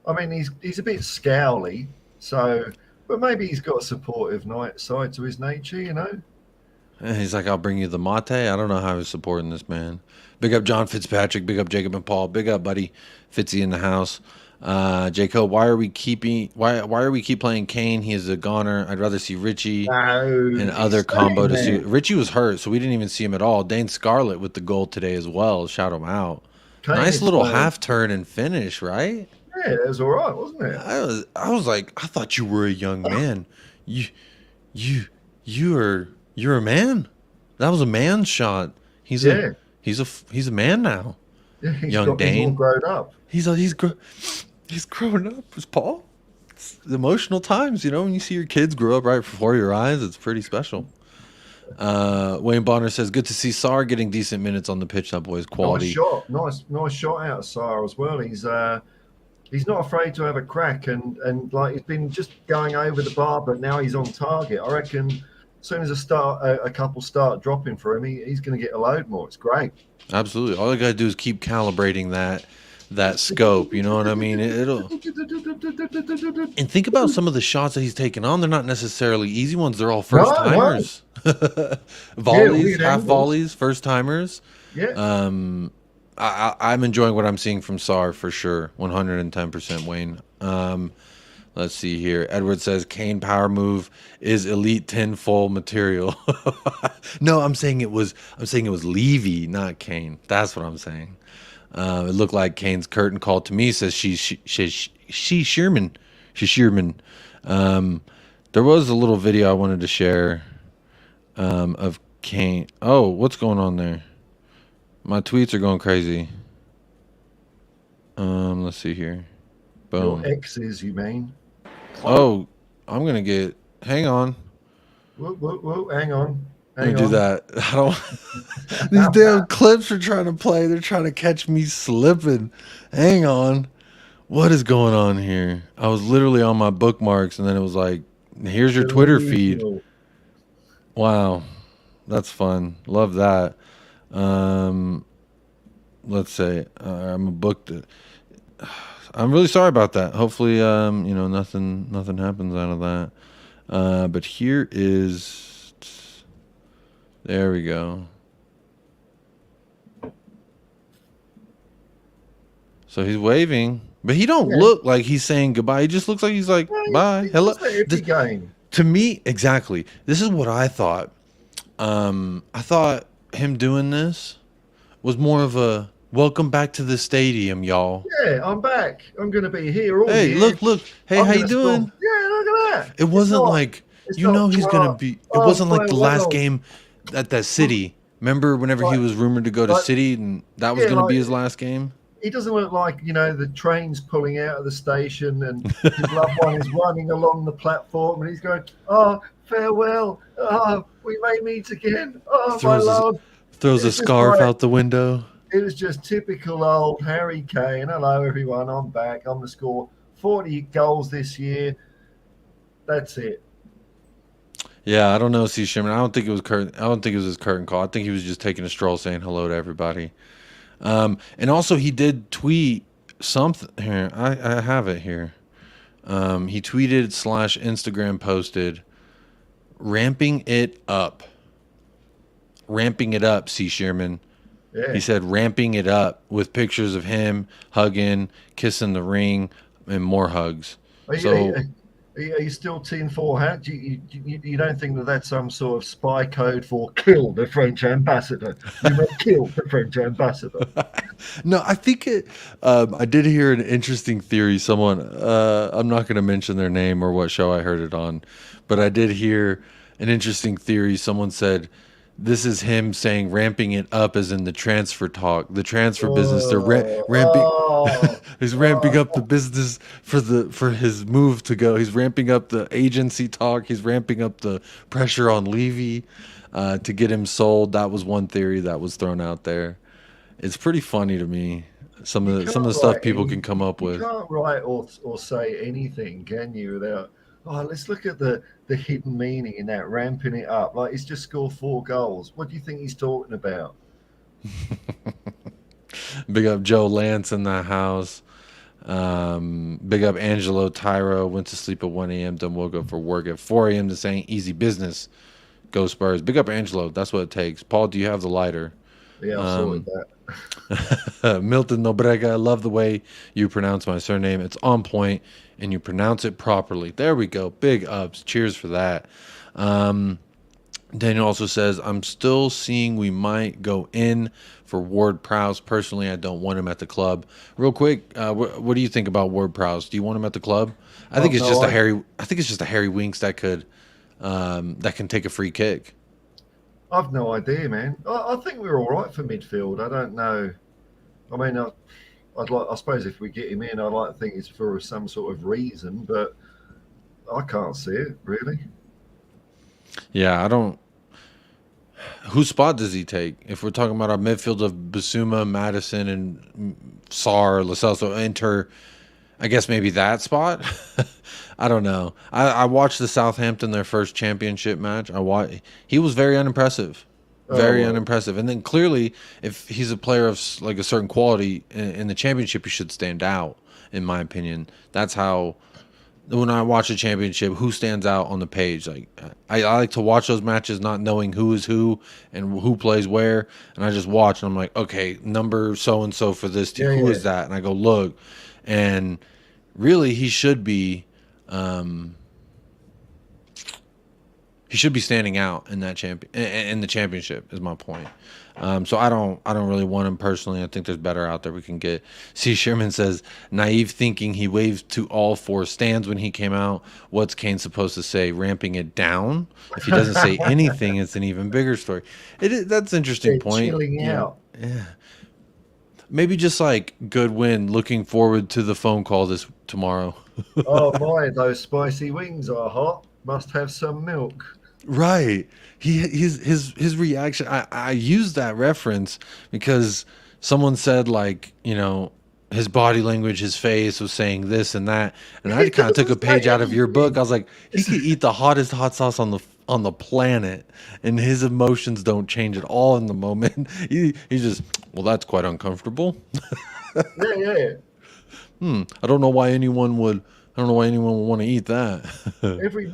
I mean, he's a bit scowly, so... But maybe he's got a supportive side to his nature, you know? He's like, I'll bring you the mate. I don't know how he's supporting this man. Big up John Fitzpatrick. Big up Jacob and Paul. Big up, buddy. Fitzy in the house. Jacob, why are we keep playing Kane? He is a goner. I'd rather see Richie and other combo to see. Richie was hurt, so we didn't even see him at all. Dane Scarlett with the goal today as well. Shout him out. Kane nice little half turn and finish, right? Yeah, it was all right, wasn't it? I was like, I thought you were a young man. You're a man. That was a man shot. He's a man now. Yeah, young Dane. He's grown up. He's grown up. It's Paul. It's emotional times, you know, when you see your kids grow up right before your eyes. It's pretty special. Wayne Bonner says, good to see Sarr getting decent minutes on the pitch. That boy's quality. Nice shot out of Sarr as well. He's not afraid to have a crack, and like he's been just going over the bar, but now he's on target. I reckon as soon as a couple start dropping for him, he's going to get a load more. It's great. Absolutely. All you got to do is keep calibrating that scope. You know what I mean? It'll. And think about some of the shots that he's taken on. They're not necessarily easy ones. They're all first timers. Volleys, half volleys, first timers. Yeah. I'm enjoying what I'm seeing from Sarr for sure. 110%, Wayne. Let's see here. Edward says Kane power move is elite 10 full material. No, I'm saying it was Levy, not Kane. That's what I'm saying. It looked like Kane's curtain call to me says she Shearman. There was a little video I wanted to share of Kane. Oh, what's going on there? My tweets are going crazy. Let's see here. Boom. Your exes, you mean? Oh, I'm going to get... Hang on. Whoa, hang on. Let me do that. I don't... These damn clips are trying to play. They're trying to catch me slipping. Hang on. What is going on here? I was literally on my bookmarks, and then it was like, here's your Twitter feed. Wow. That's fun. Love that. Let's say I'm booked. I'm really sorry about that. Hopefully, nothing happens out of that. But here is, there we go. So he's waving, but he don't look like he's saying goodbye. He just looks like he's like, bye, hello. Every game. To me, exactly. This is what I thought. I thought him doing this was more of a welcome back to the stadium, y'all. Yeah, I'm back. I'm going to be here all Hey, year. look. Hey, how you doing? Yeah, look at that. It wasn't like, he's going to be. It wasn't like the last game at that City. Remember whenever he was rumored to go to City and that was going to be his last game? He doesn't look like, the train's pulling out of the station and his loved one is running along the platform and he's going, oh, farewell. Oh, we may meet again. Oh, my lord. Throws a scarf out the window. It was just typical old Harry Kane. Hello, everyone. I'm back. I'm going to score 40 goals this year. That's it. Yeah, I don't know, C. Sherman. I don't think it was his curtain call. I think he was just taking a stroll saying hello to everybody. And also he did tweet something here. I have it here. He tweeted / Instagram posted ramping it up, C. Sherman. Yeah. He said ramping it up with pictures of him hugging, kissing the ring, and more hugs. Are you still Team 4 hat? You don't think that that's some sort of spy code for kill the French ambassador? You may kill the French ambassador. No, I think it. I did hear an interesting theory. Someone, I'm not going to mention their name or what show I heard it on, but I did hear an interesting theory. Someone said this is him saying ramping it up as in the transfer talk, the transfer business. They're ramping. He's ramping up the business for his move to go. He's ramping up the agency talk. He's ramping up the pressure on Levy to get him sold. That was one theory that was thrown out there. It's pretty funny to me. Some of the stuff people can come up with. You can't write or say anything, can you? Without let's look at the hidden meaning in that, ramping it up. Like he's just scored 4 goals. What do you think he's talking about? Big up Joe Lance in the house. Big up Angelo Tyro. Went to sleep at 1 a.m. Then woke up for work at 4 a.m. to saying easy business. Go Spurs. Big up Angelo. That's what it takes. Paul, do you have the lighter? Yeah, I saw that. Milton Nobrega, I love the way you pronounce my surname. It's on point, and you pronounce it properly. There we go. Big ups. Cheers for that. Daniel also says, I'm still seeing we might go in for Ward-Prowse. Personally, I don't want him at the club. Real quick, what do you think about Ward-Prowse? Do you want him at the club? I think it's just a Harry Winks that can take a free kick. I've no idea, man. I think we're all right for midfield. I don't know. I mean, I suppose if we get him in, I'd like to think it's for some sort of reason, but I can't see it, really. Yeah, I don't. Whose spot does he take? If we're talking about our midfield of Basuma, Madison, and Sarr, Lo Celso, enter, I guess maybe that spot? I don't know. I watched the Southampton, their first championship match. He was very unimpressive. Unimpressive. And then clearly, if he's a player of like a certain quality in the championship, he should stand out, in my opinion. That's how, when I watch a championship, who stands out on the page. Like I like to watch those matches not knowing who is who and who plays where. And I just watch and I'm like, okay, number so-and-so for this team. Who is that? And I go look. And really, he should be standing out in that in the championship is my point. So I don't really want him personally. I think there's better out there we can get. C. Sherman says, naive thinking he waved to all 4 stands when he came out. What's Kane supposed to say? Ramping it down? If he doesn't say anything, it's an even bigger story. That's an interesting point. Chilling out. Yeah. Maybe just like good win, looking forward to the phone call tomorrow. Oh my, those spicy wings are hot. Must have some milk. Right. His reaction. I used that reference because someone said like, his body language, his face was saying this and that, and I kind of took a page out of your book. I was like, he could eat the hottest hot sauce on the planet, and his emotions don't change at all in the moment. He's just, well, that's quite uncomfortable. Yeah. I don't know why anyone would. I don't know why anyone would want to eat that.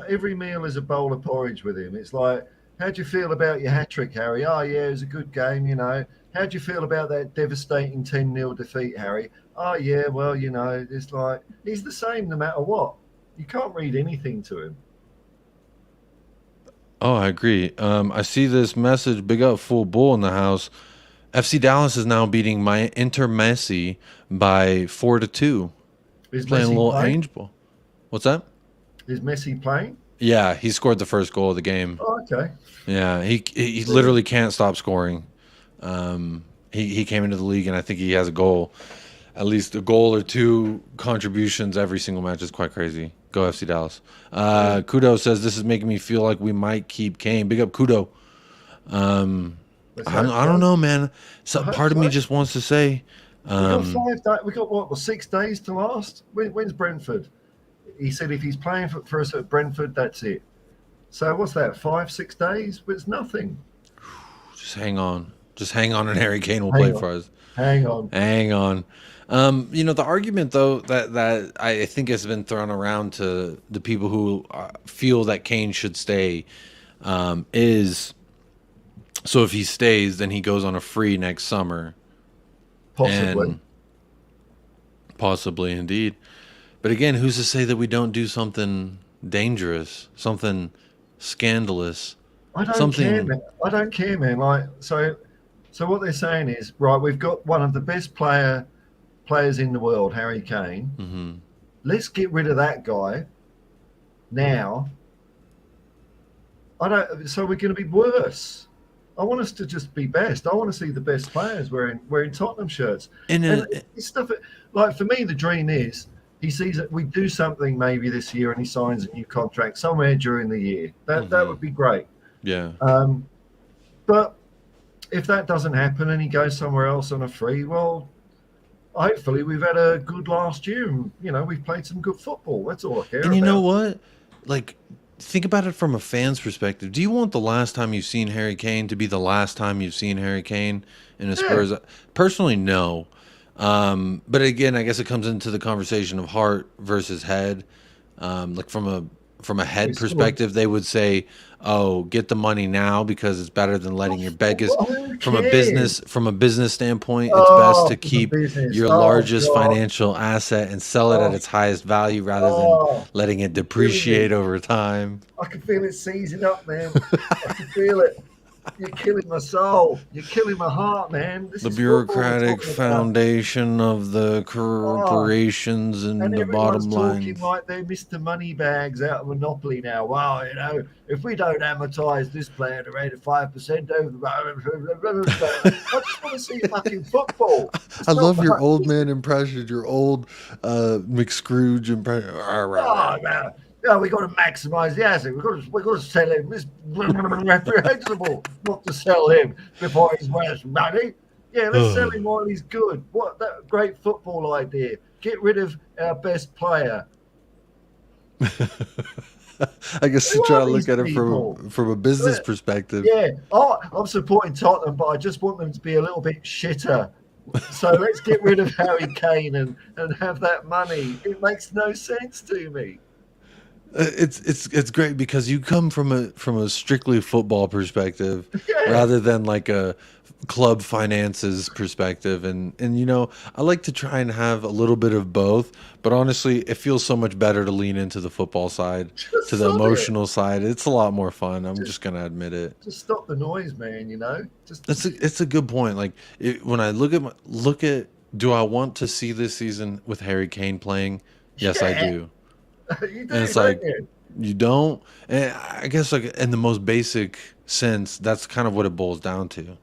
Every meal is a bowl of porridge with him. It's like, how do you feel about your hat trick, Harry? Oh yeah, it was a good game, you know. How do you feel about that devastating 10-0 defeat, Harry? Oh yeah, well, you know, it's like he's the same no matter what. You can't read anything to him. Oh, I agree. I see this message. Big up, full bull in the house. FC Dallas is now beating my Inter Messi by 4-2. Is Playing a Messi little playing? Angel. What's that? Is Messi playing? Yeah, he scored the first goal of the game. Oh, okay. Yeah, he literally can't stop scoring. He came into the league and I think he has a goal, at least a goal or two contributions every single match. Is quite crazy. Go FC Dallas. Kudo says this is making me feel like we might keep Kane. Big up Kudo. I don't know, man. So part of me just wants to say. We got 5 days. We got what? 6 days to last. When's Brentford? He said if he's playing for us at Brentford, that's it. So what's that? 5, 6 days? It's nothing. Just hang on. Just hang on, and Harry Kane will play for us. Hang on. Hang on. You know, the argument though that I think has been thrown around to the people who feel that Kane should stay is, so if he stays, then he goes on a free next summer. Possibly. Possibly, indeed. But again, who's to say that we don't do something dangerous, something scandalous? I don't care, man. I don't care, man. Like, so what they're saying is, right, we've got one of the best players in the world, Harry Kane. Mm-hmm. Let's get rid of that guy now. So we're going to be worse. I want us to just be best. I want to see the best players wearing Tottenham shirts. And it's stuff like, for me, the dream is he sees that we do something maybe this year and he signs a new contract somewhere during the year. That would be great. Yeah. But if that doesn't happen and he goes somewhere else on a free, well, hopefully we've had a good last year and, you know, we've played some good football. That's all I care about. And you know what? Like, think about it from a fan's perspective. Do you want the last time you've seen Harry Kane to be the last time you've seen Harry Kane in a Spurs? Personally, no. But again, I guess it comes into the conversation of heart versus head. Like from a head perspective, they would say, "Oh, get the money now because it's better than letting your beggars." From a business standpoint, it's best to keep your largest financial asset and sell it at its highest value rather than letting it depreciate over time. I can feel it seizing up, man. I can feel it. You're killing my soul. You're killing my heart, man. The bureaucratic foundation of the corporations and the bottom line. Talking like they're Mr. Moneybags out of Monopoly now. Wow, you know, if we don't amortize this player at a rate of 5% over the I just want to see fucking football. I love your old man impression, your old McScrooge impression. Oh, man. Yeah, we got to maximise the asset. We got to sell him. It's reprehensible not to sell him before he's worth money. Yeah, let's sell him while he's good. What that great football idea? Get rid of our best player. I guess to try to look at it from a business perspective. Yeah, I'm supporting Tottenham, but I just want them to be a little bit shitter. So let's get rid of Harry Kane and have that money. It makes no sense to me. It's great because you come from a strictly football perspective rather than like a club finances perspective, and you know, I like to try and have a little bit of both, but honestly it feels so much better to lean into the football side, to the emotional side. It's a lot more fun. I'm just gonna admit it. Just stop the noise, man. You know, it's a good point. Like when I look at do I want to see this season with Harry Kane playing? Yes, I do. You do, and it's like you don't, and I guess like in the most basic sense, that's kind of what it boils down to.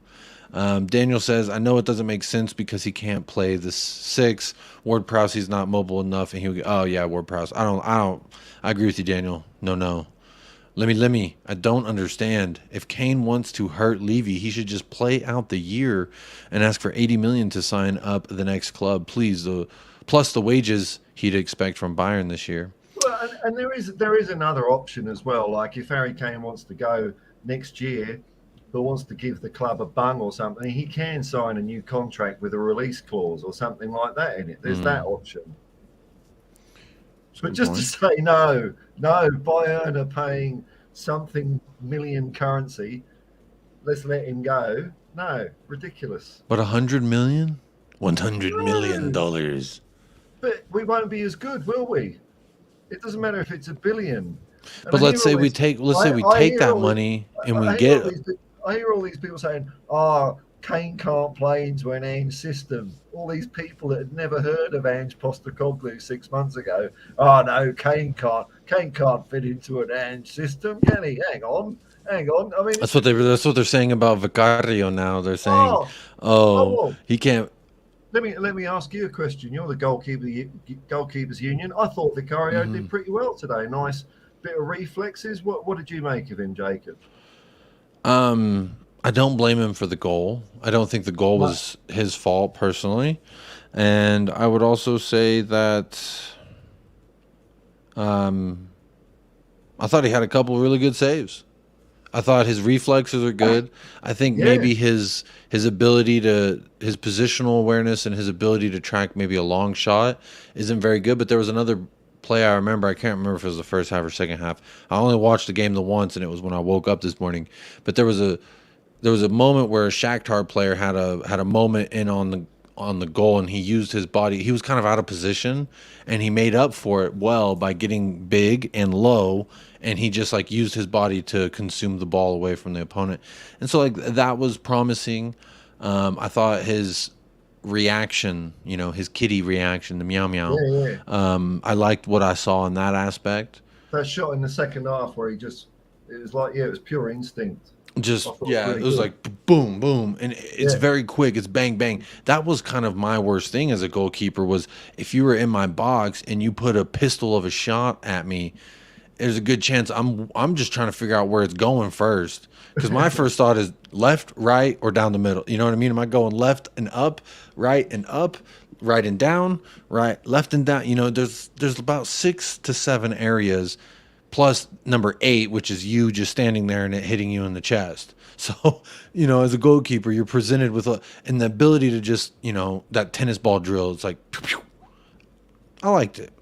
Daniel says, I know it doesn't make sense because he can't play the 6. Ward-Prowse's not mobile enough, and he'll go, oh yeah, Ward-Prowse. I agree with you, Daniel. No. Let me. I don't understand. If Kane wants to hurt Levy, he should just play out the year and ask for 80 million to sign up the next club, please. Plus the wages he'd expect from Bayern this year. Well, and there is another option as well. Like if Harry Kane wants to go next year, but wants to give the club a bung or something, he can sign a new contract with a release clause or something like that in it. There's that option. But just to say no, Bayern are paying something million currency. Let's let him go. No, ridiculous. But $100 million? $100 million. But we won't be as good, will we? It doesn't matter if it's a billion. And But let's say we take that money and we get. I hear all these people saying, "Oh, Kane can't play into an Ange system." All these people that had never heard of Ange Postecoglou 6 months ago. Oh no, Kane can't fit into an Ange system, can he? Hang on. I mean, that's what they're saying about Vicario now. They're saying, he can't. Let me ask you a question. You're the goalkeepers union. I thought Vicario did pretty well today. Nice bit of reflexes. What did you make of him, Jacob? I don't blame him for the goal. I don't think the goal was his fault personally, and I would also say that I thought he had a couple of really good saves. I thought his reflexes are good. I think maybe his ability to his positional awareness and his ability to track maybe a long shot isn't very good. But there was another play I remember. I can't remember if it was the first half or second half. I only watched the game the once, and it was when I woke up this morning. But there was a moment where a Shakhtar player had a moment in on the goal, and he used his body. He was kind of out of position, and he made up for it well by getting big and low, and he just like used his body to consume the ball away from the opponent. And so like that was promising. I thought his reaction, his kitty reaction, the meow meow. I liked what I saw in that aspect. That shot in the second half where it was pure instinct. It was like boom, boom, and it's very quick. It's bang, bang. That was kind of my worst thing as a goalkeeper was if you were in my box and you put a pistol of a shot at me, there's a good chance I'm just trying to figure out where it's going first. Because my first thought is left, right, or down the middle. You know what I mean? Am I going left and up, right and down, right, left and down? There's about 6 to 7 areas. Plus number 8, which is you just standing there and it hitting you in the chest. So, as a goalkeeper, you're presented with and the ability to just, that tennis ball drill. It's like, pew, pew. I liked it.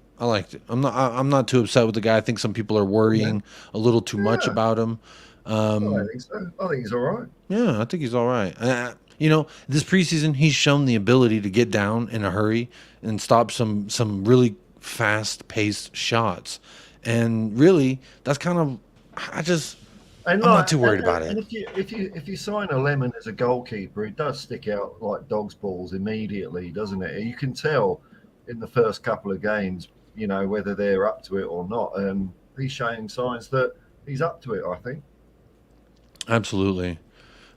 I'm not too upset with the guy. I think some people are worrying a little too much about him. I think so. I think he's all right. Yeah, I think he's all right. This preseason, he's shown the ability to get down in a hurry and stop some really fast-paced shots. And really, that's kind of I'm not too worried about it. And if you sign a Lemon as a goalkeeper, it does stick out like dog's balls immediately, doesn't it? You can tell in the first couple of games, whether they're up to it or not. And he's showing signs that he's up to it, I think. Absolutely.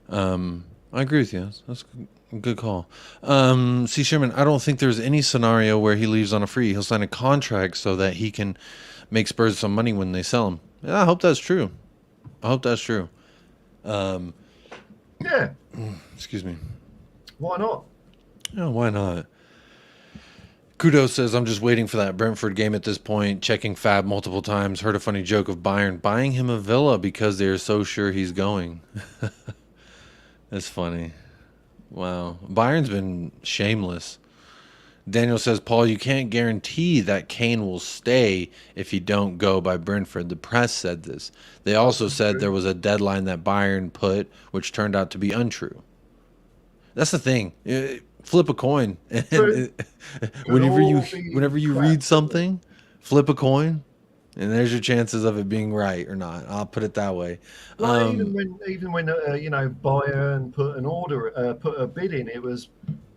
I agree with you. That's a good call. C. Sherman, I don't think there's any scenario where he leaves on a free. He'll sign a contract so that he can make Spurs some money when they sell him. Yeah, I hope that's true. Excuse me. Why not? Yeah, why not? Kudos says, I'm just waiting for that Brentford game at this point, checking Fab multiple times. Heard a funny joke of Bayern buying him a villa because they're so sure he's going. That's funny. Wow. Bayern's been shameless. Daniel says, Paul, you can't guarantee that Kane will stay if he don't go by Brentford. The press said this. They also said there was a deadline that Bayern put, which turned out to be untrue. That's the thing. Flip a coin. Whenever you read something, flip a coin, and there's your chances of it being right or not. I'll put it that way. Well, even when Bayern put a bid in, it was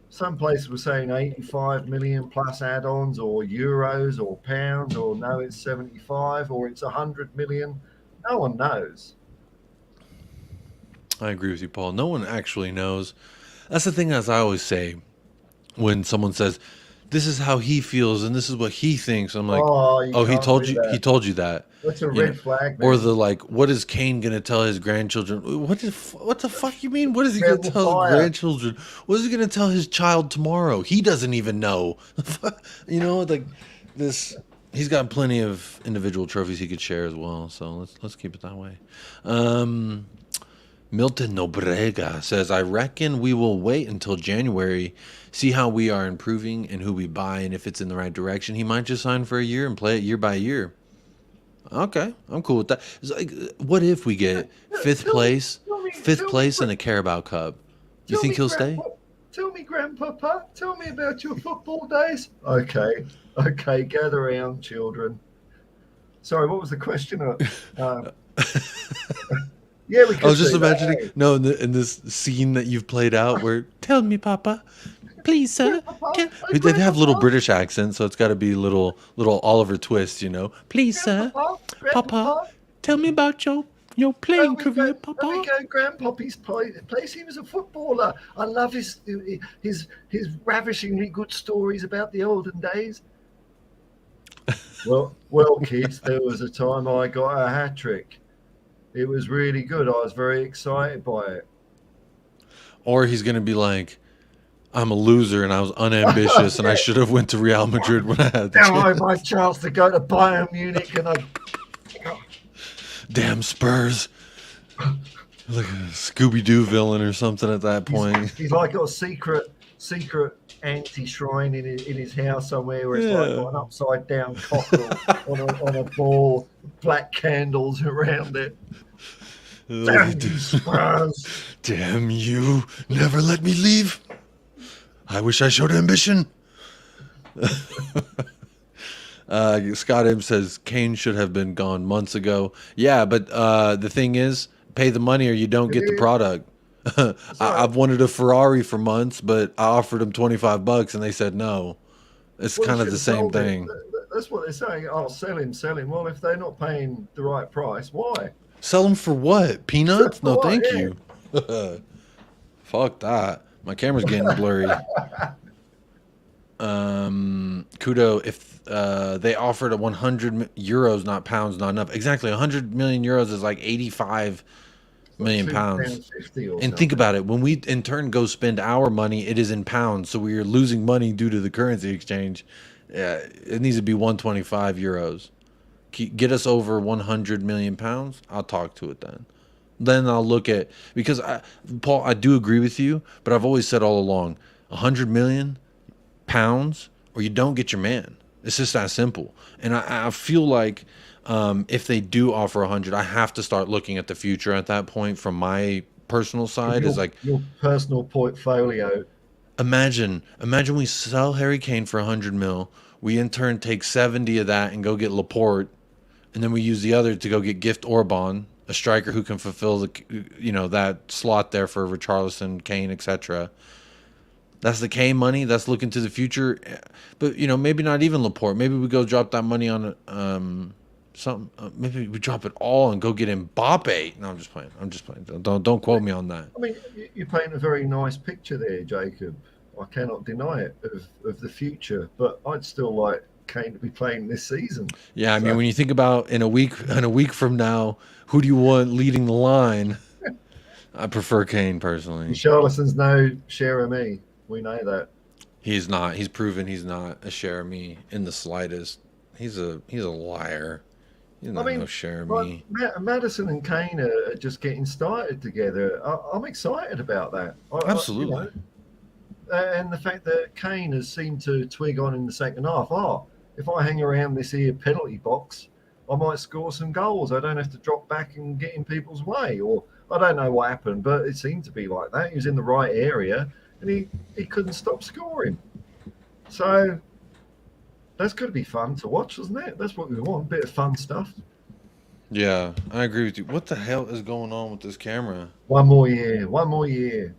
some places were saying 85 million plus add-ons or euros or pounds, or no, it's 75 or it's 100 million. No one knows. I agree with you, Paul. No one actually knows. That's the thing, as I always say, when someone says, this is how he feels and this is what he thinks. I'm like, he told you that. That's a red flag, man. Or the what is Kane going to tell his grandchildren? What the fuck you mean? What is he going to tell his grandchildren? What is he going to tell his child tomorrow? He doesn't even know. This. He's got plenty of individual trophies he could share as well. So let's keep it that way. Milton Nobrega says, I reckon we will wait until January, see how we are improving and who we buy and if it's in the right direction. He might just sign for a year and play it year by year. Okay, I'm cool with that. It's like, what if we get fifth place in a Carabao Cup? You think he'll stay? Tell me, Grandpapa, tell me about your football days. Okay, gather around, children. Sorry, what was the question? Yeah, we could. I was just imagining, no, in this scene that you've played out where, tell me, Papa, please, sir. They have little British accents, so it's got to be little Oliver Twist, you know. Please, sir, Papa, tell me about your playing career, Papa. Let me go Grandpappy's place. He was a footballer. I love his ravishingly good stories about the olden days. Well, kids, there was a time I got a hat trick. It was really good. I was very excited by it. Or he's going to be like, I'm a loser and I was unambitious and I should have went to Real Madrid when I had the chance. Now I had my chance to go to Bayern Munich and I... Damn Spurs. Like a Scooby-Doo villain or something at that point. He's like got a secret anti-shrine in his house somewhere where it's like got an upside down cockerel on a ball, black candles around it. Damn you, Spurs. Damn you, never let me leave. I wish I showed ambition. Scott M says Kane should have been gone months ago. Yeah, but the thing is, pay the money or you don't get the product. I've wanted a Ferrari for months, but I offered them $25 and they said no. It's kind of the same thing. That's what they're saying. Oh, sell him. Well, if they're not paying the right price, why? Sell them for what? Peanuts? No, thank you. Fuck that. My camera's getting blurry. Kudo, if they offered a 100 euros, not pounds, not enough. Exactly, 100 million euros is like 85 million pounds. And think about it, when we in turn go spend our money, it is in pounds, so we are losing money due to the currency exchange. It needs to be 125 euros. Get us over 100 million pounds, I'll talk to it then. Then I'll look at, because Paul, I do agree with you, but I've always said all along, 100 million pounds or you don't get your man. It's just that simple. And I feel like if they do offer 100, I have to start looking at the future at that point from my personal side. Is like your personal portfolio. Imagine we sell Harry Kane for 100 mil. We in turn take 70 of that and go get Laporte, and then we use the other to go get Gift Orban, a striker who can fulfill the that slot there for Richarlison, Kane, etc. That's the Kane money. That's looking to the future. But maybe not even Laporte. Maybe we go drop that money on something. Maybe we drop it all and go get Mbappe. No, I'm just playing. Don't quote me on that. I mean, you paint a very nice picture there, Jacob. I cannot deny it of the future, but I'd still like Kane to be playing this season. Yeah, I mean, when you think about in a week from now, who do you want leading the line? I prefer Kane personally. Richarlison's no share of me. We know that. He's not. He's proven he's not a share of me in the slightest. He's a liar. He's not no share of me. Maddison and Kane are just getting started together. I'm excited about that. Absolutely. And the fact that Kane has seemed to twig on in the second half. If I hang around this here penalty box, I might score some goals. I don't have to drop back and get in people's way. Or I don't know what happened, but it seemed to be like that. He was in the right area and he couldn't stop scoring. So that's going to be fun to watch, isn't it? That's what we want, a bit of fun stuff. Yeah, I agree with you. What the hell is going on with this camera? One more year.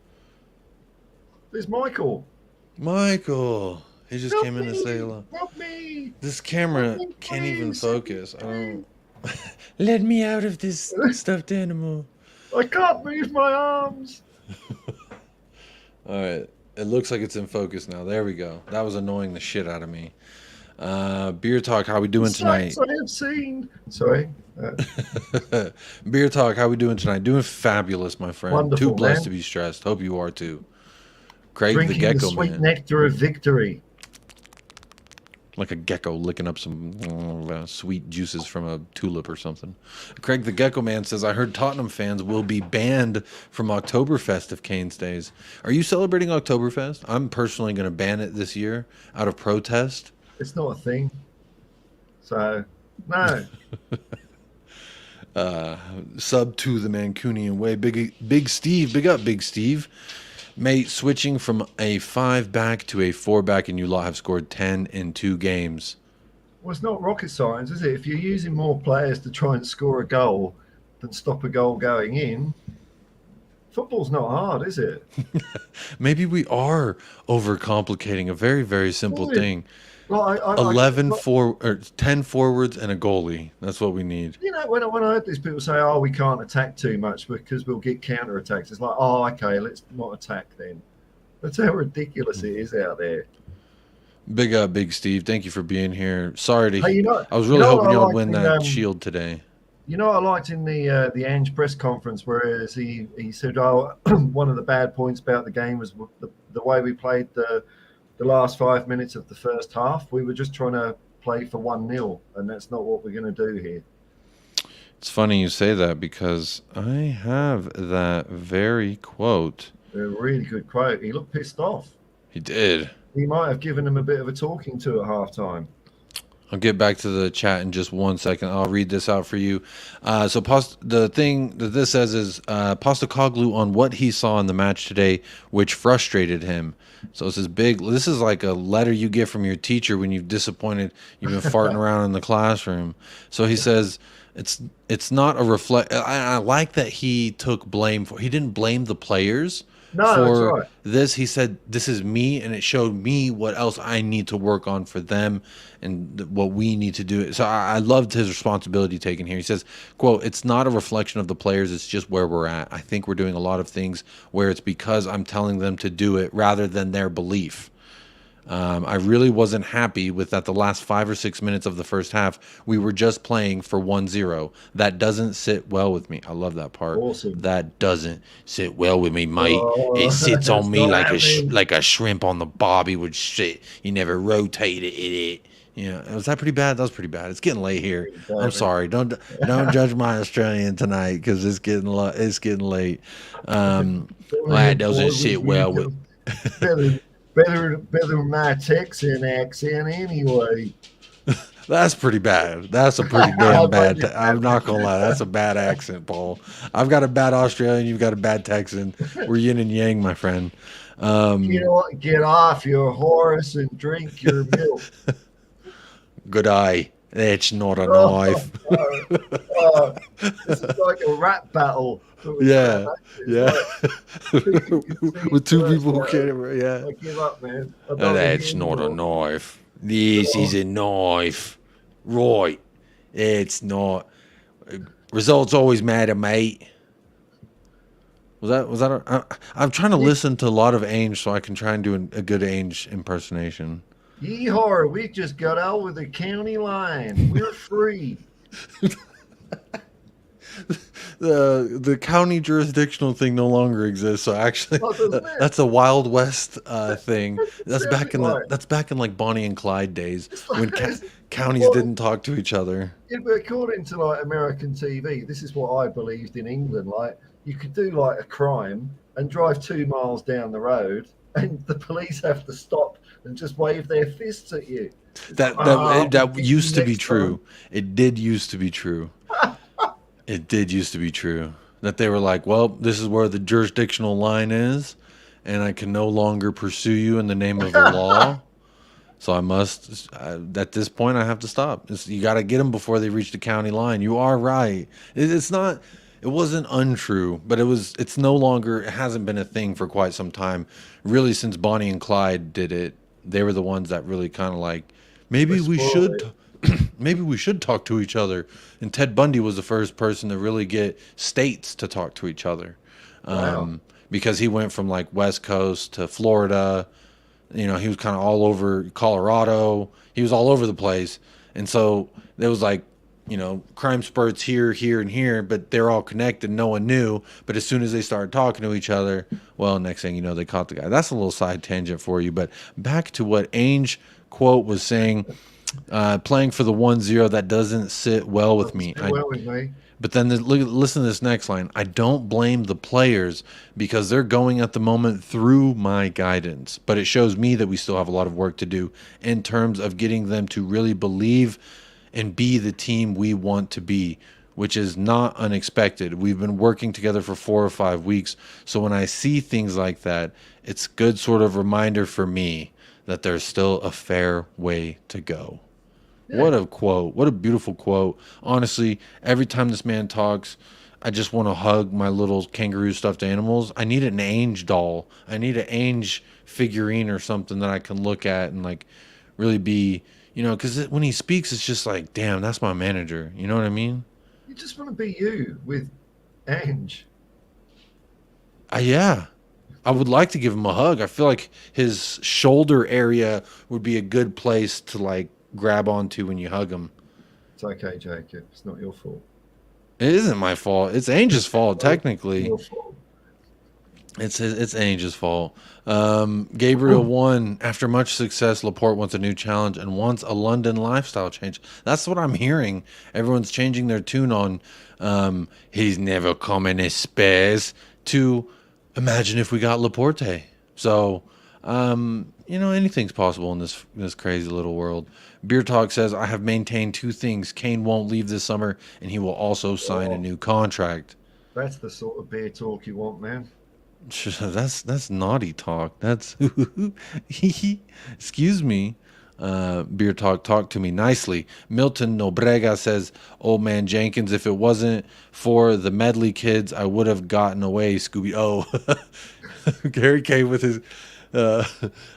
There's Michael. He just came in to say hello. Help me. This camera can't even focus. Let me out of this stuffed animal. I can't move my arms. All right. It looks like it's in focus now. There we go. That was annoying the shit out of me. Beer Talk, how we doing tonight? I have seen. Sorry. Beer Talk, how we doing tonight? Doing fabulous, my friend. Wonderful, Too blessed to be stressed. Hope you are too. Craig Drinking the Gecko, the sweet man. nectar of victory. like a gecko licking up some sweet juices from a tulip or something. Craig the Gecko Man says, I heard Tottenham fans will be banned from Oktoberfest if Kane stays. Are you celebrating Oktoberfest? I'm personally going to ban it this year out of protest. It's not a thing. So, no. Sub to the Mancunian way. Big Steve. Big up, Big Steve. Mate, switching from a 5-back to a 4-back, and you lot have scored 10 in 2 games. Well, it's not rocket science, is it? If you're using more players to try and score a goal than stop a goal going in, football's not hard, is it? Maybe we are overcomplicating a very, very simple thing. Well, 10 forwards and a goalie. That's what we need. You know, when I heard these people say, "Oh, we can't attack too much because we'll get counter attacks," it's like, "Oh, okay, let's not attack then." That's how ridiculous it is out there. Big up, Big Steve. Thank you for being here. Sorry to. Hey, I was really hoping y'all win that shield today. You know what I liked in the Ange press conference, whereas he said, "Oh, one of the bad points about the game was the way we played the last 5 minutes of the first half. We were just trying to play for 1-0, and that's not what we're going to do here." It's funny you say that because I have that very quote. A really good quote. He looked pissed off. He did. He might have given him a bit of a talking to at halftime. I'll get back to the chat in just 1 second. I'll read this out for you. The thing that this says is Postecoglou on what he saw in the match today, which frustrated him. So it's this is like a letter you get from your teacher when you've been farting around in the classroom. So he says, it's not a reflect. I like that he took blame he didn't blame the players. For this, he said, this is me, and it showed me what else I need to work on for them and what we need to do. So I loved his responsibility taken here. He says, quote, "It's not a reflection of the players. It's just where we're at. I think we're doing a lot of things where it's because I'm telling them to do it rather than their belief. I really wasn't happy with that the last 5 or 6 minutes of the first half, we were just playing for 1-0. That doesn't sit well with me." I love that part. Awesome. That doesn't sit well with me, mate. It sits on me like a shrimp on the bobby would sit. You never rotated it. Yeah, was that pretty bad? That was pretty bad. It's getting late here. I'm sorry. Don't judge my Australian tonight because it's getting late. That doesn't sit well with. Better my Texan accent anyway. That's pretty bad. That's a pretty damn bad. I'm not gonna lie. That's a bad accent, Paul. I've got a bad Australian. You've got a bad Texan. We're yin and yang, my friend. Get off your horse and drink your milk. Good eye. That's not a knife. This is like a rap battle. Yeah. With two people who can't. Yeah. I give up, man. That's not a knife. This is a knife. Right. It's not. Results always matter, mate. I'm trying to listen to a lot of Ainge so I can try and do a good Ainge impersonation. Yeehaw, we just got over the county line. We're free. The county jurisdictional thing no longer exists. So actually, that's a Wild West thing. That's back in like Bonnie and Clyde days when counties didn't talk to each other. Yeah, but according to like American TV, this is what I believed in England. Like you could do like a crime and drive 2 miles down the road, and the police have to stop and just wave their fists at you. That used to be true. It did used to be true. It did used to be true that they were like, well, this is where the jurisdictional line is, and I can no longer pursue you in the name of the law. So I must, at this point, I have to stop. You got to get them before they reach the county line. You are right. It wasn't untrue, but it's no longer, it hasn't been a thing for quite some time. Really, since Bonnie and Clyde did it, they were the ones that really kind of like, maybe we should talk to each other. And Ted Bundy was the first person to really get states to talk to each other. Wow. Because he went from like West Coast to Florida. He was kind of all over Colorado. He was all over the place. And so there was like, crime spurts here, and here, but they're all connected. No one knew. But as soon as they started talking to each other, well, next thing you know, they caught the guy. That's a little side tangent for you. But back to what Ainge, quote was saying, playing for the 1-0, that doesn't sit well with me. But then listen to this next line. I don't blame the players because they're going at the moment through my guidance. But it shows me that we still have a lot of work to do in terms of getting them to really believe and be the team we want to be, which is not unexpected. We've been working together for 4 or 5 weeks. So when I see things like that, it's a good sort of reminder for me that there's still a fair way to go. Yeah. What a quote. What a beautiful quote. Honestly, every time this man talks, I just want to hug my little kangaroo stuffed animals. I need an Ainge doll. I need an Ainge figurine or something that I can look at and like really be, you know, because when he speaks, it's just like, damn, that's my manager. You know what I mean? You just want to be you with Ainge. Yeah. I would like to give him a hug. I feel like his shoulder area would be a good place to like grab onto when you hug him. It's okay, Jacob. It's not your fault. It isn't my fault. It's Ainge's fault, technically. Your fault. It's Ainge's fault. Gabriel won. After much success, Laporte wants a new challenge and wants a London lifestyle change. That's what I'm hearing. Everyone's changing their tune on he's never coming as Spurs to imagine if we got Laporte. So, you know, anything's possible in this crazy little world. Beer Talk says, I have maintained 2 things. Kane won't leave this summer, and he will also sign a new contract. That's the sort of beer talk you want, man. That's naughty talk. That's excuse me. Beer Talk to me nicely. Milton Nobrega says, old man Jenkins, if it wasn't for the Medley kids, I would have gotten away, Scooby. Oh, Gary K with his I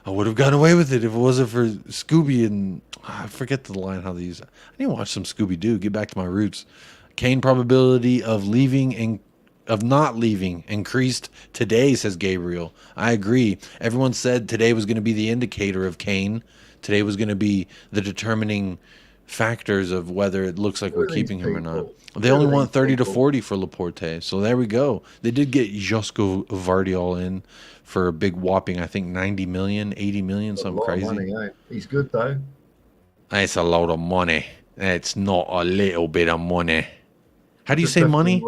would have gotten away with it if it wasn't for Scooby and I forget the line how they use it. I need to watch some Scooby-Doo, get back to my roots. Kane probability of not leaving increased today, says Gabriel. I agree. Everyone said today was going to be the indicator of Kane. Today was going to be the determining factors of whether it looks like we're keeping him or not. They only want 30 to 40 for Laporte. So there we go. They did get Josko Vardiol in for a big whopping, I think 90 million, 80 million, something crazy. Money, eh? He's good though. It's a lot of money. It's not a little bit of money. How do you say money?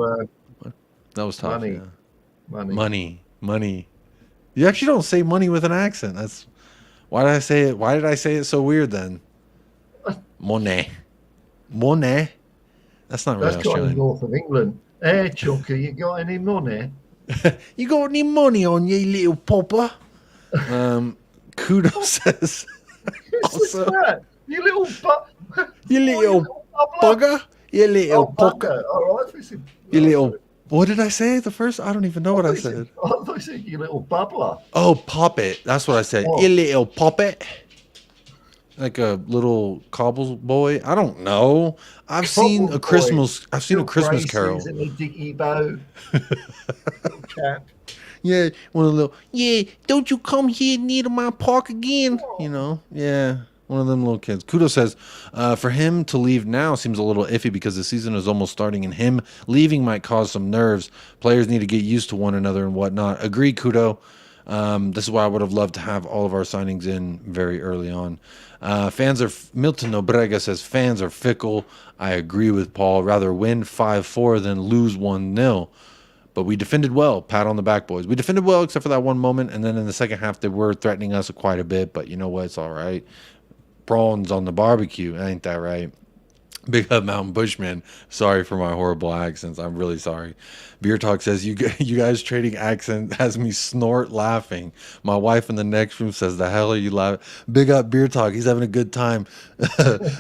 That was tough. Money. Yeah. Money. You actually don't say money with an accent. That's why did I say it? Why did I say it so weird then? Money. That's not really Australian. That's kind of north of England. Hey, Chucker, you got any money? You got any money on you, little popper? Kudo says. Also, that? You little bugger. You little pocker. All right, you little. What did I say? The first? I don't even know what I said. I thought you said you little bubbler. Oh, poppet. That's what I said. Oh. You little poppet. Like a little cobble boy. I don't know. I've seen a Christmas Carol. And a dicky bow. Little chap. Yeah, one of the little. Yeah, don't you come here near my park again? Oh. You know. Yeah. One of them little kids. Kudo says, for him to leave now seems a little iffy because the season is almost starting and him leaving might cause some nerves. Players need to get used to one another and whatnot. Agreed, Kudo. This is why I would have loved to have all of our signings in very early on. Milton Nobrega says, fans are fickle. I agree with Paul. Rather win 5-4 than lose 1-0. But we defended well. Pat on the back, boys. We defended well except for that one moment. And then in the second half, they were threatening us quite a bit. But you know what? It's all right. Prawns on the barbecue. Ain't that right? Big up Mountain Bushman. Sorry for my horrible accents. I'm really sorry. Beer Talk says, you guys trading accent has me snort laughing. My wife in the next room says, the hell are you laughing? Big up Beer Talk. He's having a good time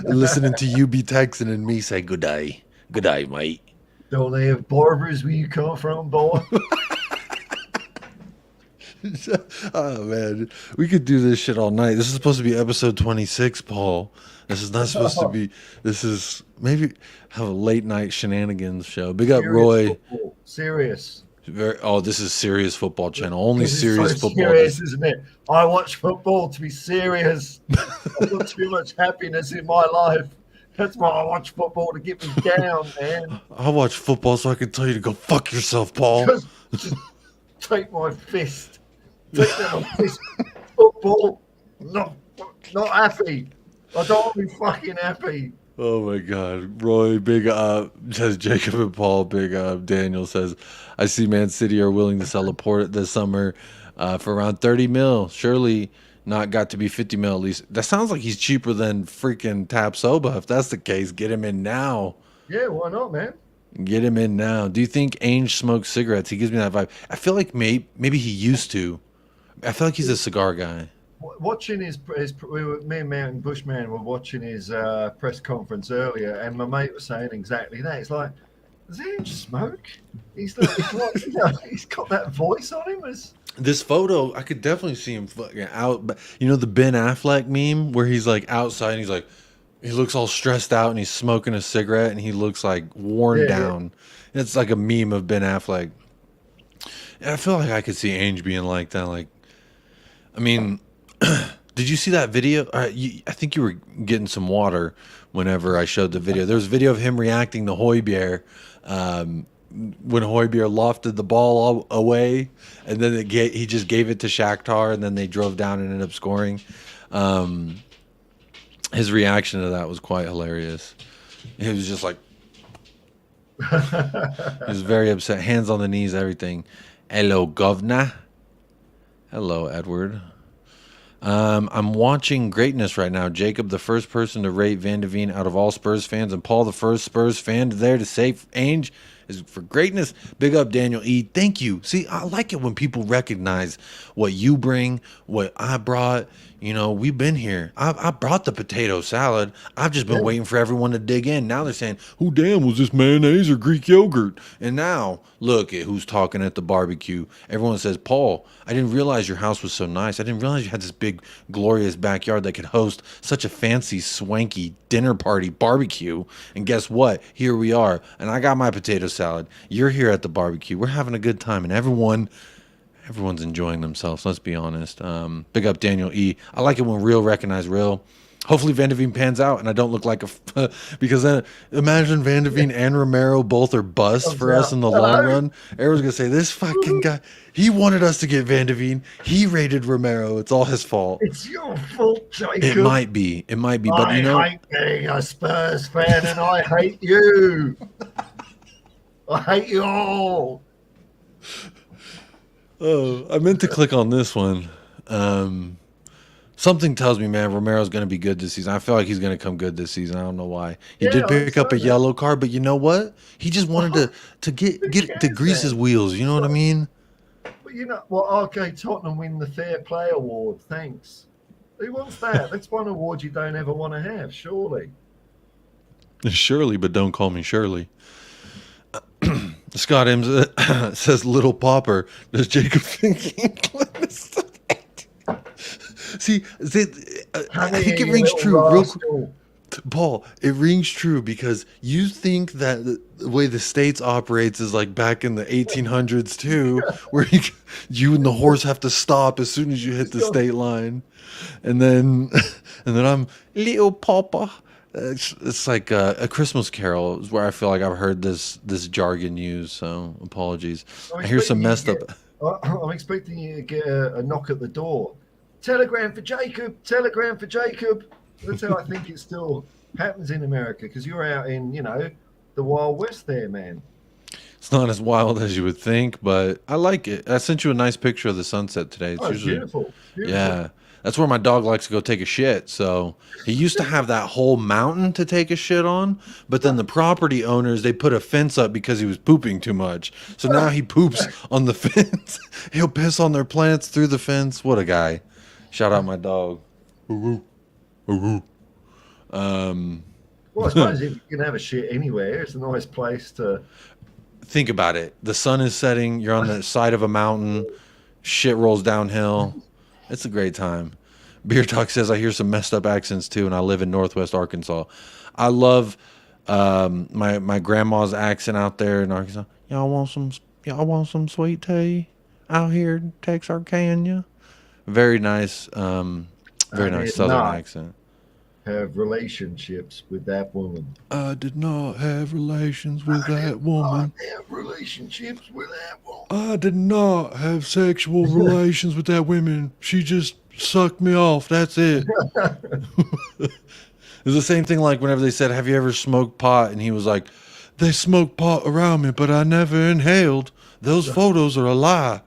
listening to you be texting and me say, good day. Good day, mate. Don't they have barbers where you come from, boy? Oh man, we could do this shit all night. This is supposed to be episode 26, Paul. This is not supposed to be. This is maybe have a late night shenanigans show. Big up Roy. Football. Serious. This is serious football channel. Only serious football. Serious, isn't it? I watch football to be serious. I've got too much happiness in my life. That's why I watch football, to get me down, man. I watch football so I can tell you to go fuck yourself, Paul. Just take my fist. Take my fist. Football. No. Not happy. I don't want to be fucking happy. Oh my God, Roy, big up, says Jacob and Paul, big up. Daniel says, I see Man City are willing to sell Laporte this summer for around 30 mil. Surely not got to be 50 mil at least. That sounds like he's cheaper than freaking Tapsoba. If that's the case, get him in now. Yeah, why not, man? Get him in now. Do you think Ainge smokes cigarettes? He gives me that vibe. I feel like maybe he used to. I feel like he's a cigar guy. Watching me and Mountain Bushman were watching his press conference earlier, and my mate was saying exactly that. It's like, does he smoke? He's like he's got that voice on him. This photo, I could definitely see him fucking out. But you know the Ben Affleck meme where he's like outside and he's like, he looks all stressed out and he's smoking a cigarette and he looks like worn down. Yeah. It's like a meme of Ben Affleck. And I feel like I could see Ainge being like that. Like, I mean, did you see that video? I think you were getting some water whenever I showed the video. There was a video of him reacting to Højbjerg when Højbjerg lofted the ball away, and then he just gave it to Shakhtar, and then they drove down and ended up scoring. His reaction to that was quite hilarious. He was just like, he was very upset, hands on the knees, everything. Hello, governor. Hello, Edward. I'm watching greatness right now. Jacob, the first person to rate Van de Ven out of all Spurs fans, and Paul, the first Spurs fan there to say Ainge is for greatness. Big up, Daniel E. Thank you. See, I like it when people recognize what you bring, what I brought. You know, we've been here. I brought the potato salad. I've just been waiting for everyone to dig in. Now they're saying, who damn was this mayonnaise or Greek yogurt? And now, look at who's talking at the barbecue. Everyone says, Paul, I didn't realize your house was so nice. I didn't realize you had this big, glorious backyard that could host such a fancy, swanky dinner party barbecue. And guess what? Here we are. And I got my potato salad. You're here at the barbecue. We're having a good time. And everyone's enjoying themselves. Let's be honest. Big up Daniel E. I like it when real recognize real. Hopefully Van de Ven pans out and I don't look like a because then imagine Van de Ven and Romero both are busts for us in the long run. Everyone's gonna say this fucking guy. He wanted us to get Van de Ven. He rated Romero. It's all his fault. It's your fault, Jacob. It might be. But you know, I hate being a Spurs fan, and I hate you. I hate you all. Oh, I meant to click on this one. Something tells me, man, Romero's going to be good this season. I feel like he's going to come good this season. I don't know why. He did pick up a yellow card, but you know what? He just wanted to get to grease his wheels. You know what I mean? But you know, well, okay, Tottenham win the Fair Play Award. Thanks. Who wants that? That's one award you don't ever want to have, surely. Surely, but don't call me Shirley. Scott M says, "Little Popper." Does Jacob think England is? See, I think it rings true. Paul, it rings true because you think that the way the States operates is like back in the 1800s too, where you and the horse have to stop as soon as you hit the state line, and then I'm little Papa. It's like a Christmas Carol is where I feel like I've heard this jargon used. So apologies. I hear some messed up. I'm expecting you to get a knock at the door. Telegram for Jacob. Telegram for Jacob. That's how I think it still happens in America because you're out in, the Wild West there, man. It's not as wild as you would think, but I like it. I sent you a nice picture of the sunset today. It's usually beautiful. Yeah. That's where my dog likes to go take a shit. So he used to have that whole mountain to take a shit on, but then the property owners, they put a fence up because he was pooping too much. So now he poops on the fence. He'll piss on their plants through the fence. What a guy. Shout out my dog. Well, I suppose if you can have a shit anywhere, it's a nice place to... Think about it. The sun is setting. You're on the side of a mountain. Shit rolls downhill. It's a great time. Beer Talk says, I hear some messed up accents too, and I live in Northwest Arkansas. I love my grandma's accent out there in Arkansas. Y'all want some sweet tea out here in Texarkana? Very nice, southern accent. Have relationships with that woman. I did not have relations with that woman. I have relationships with that woman. I did not have sexual relations with that woman. She just suck me off. That's it. It's the same thing like whenever they said, have you ever smoked pot? And he was like, they smoked pot around me, but I never inhaled. Those photos are a lie.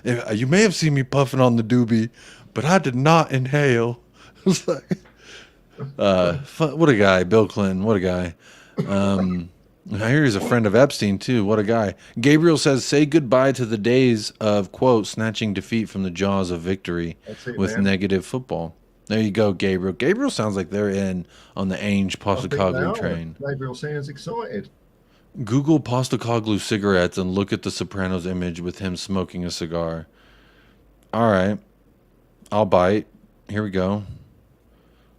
You may have seen me puffing on the doobie, but I did not inhale. It's like, what a guy. Bill Clinton, what a guy. I hear he's a friend of Epstein, too. What a guy. Gabriel says, say goodbye to the days of, quote, snatching defeat from the jaws of victory with negative football. There you go, Gabriel. Gabriel sounds like they're in on the Ainge Postacoglu train. Gabriel sounds excited. Google Postacoglu cigarettes and look at the Sopranos image with him smoking a cigar. All right. I'll bite. Here we go.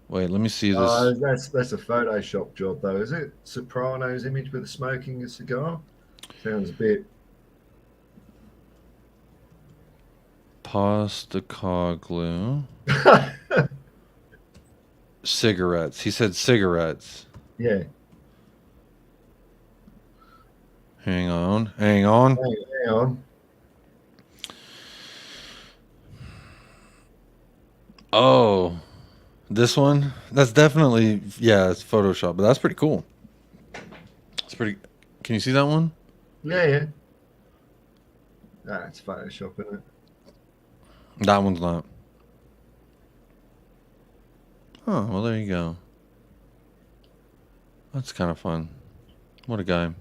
Wait, let me see this. That's a Photoshop job, though, is it? Sopranos image with smoking a cigar? Sounds a bit... Postacoglu. Cigarettes. He said cigarettes. Yeah. Hang on. Hang on. Oh, this one? That's definitely, yeah, it's Photoshop, but that's pretty cool. It's pretty, can you see that one? Yeah. It's Photoshop, isn't it? That one's not. Oh, well, there you go. That's kind of fun. What a guy.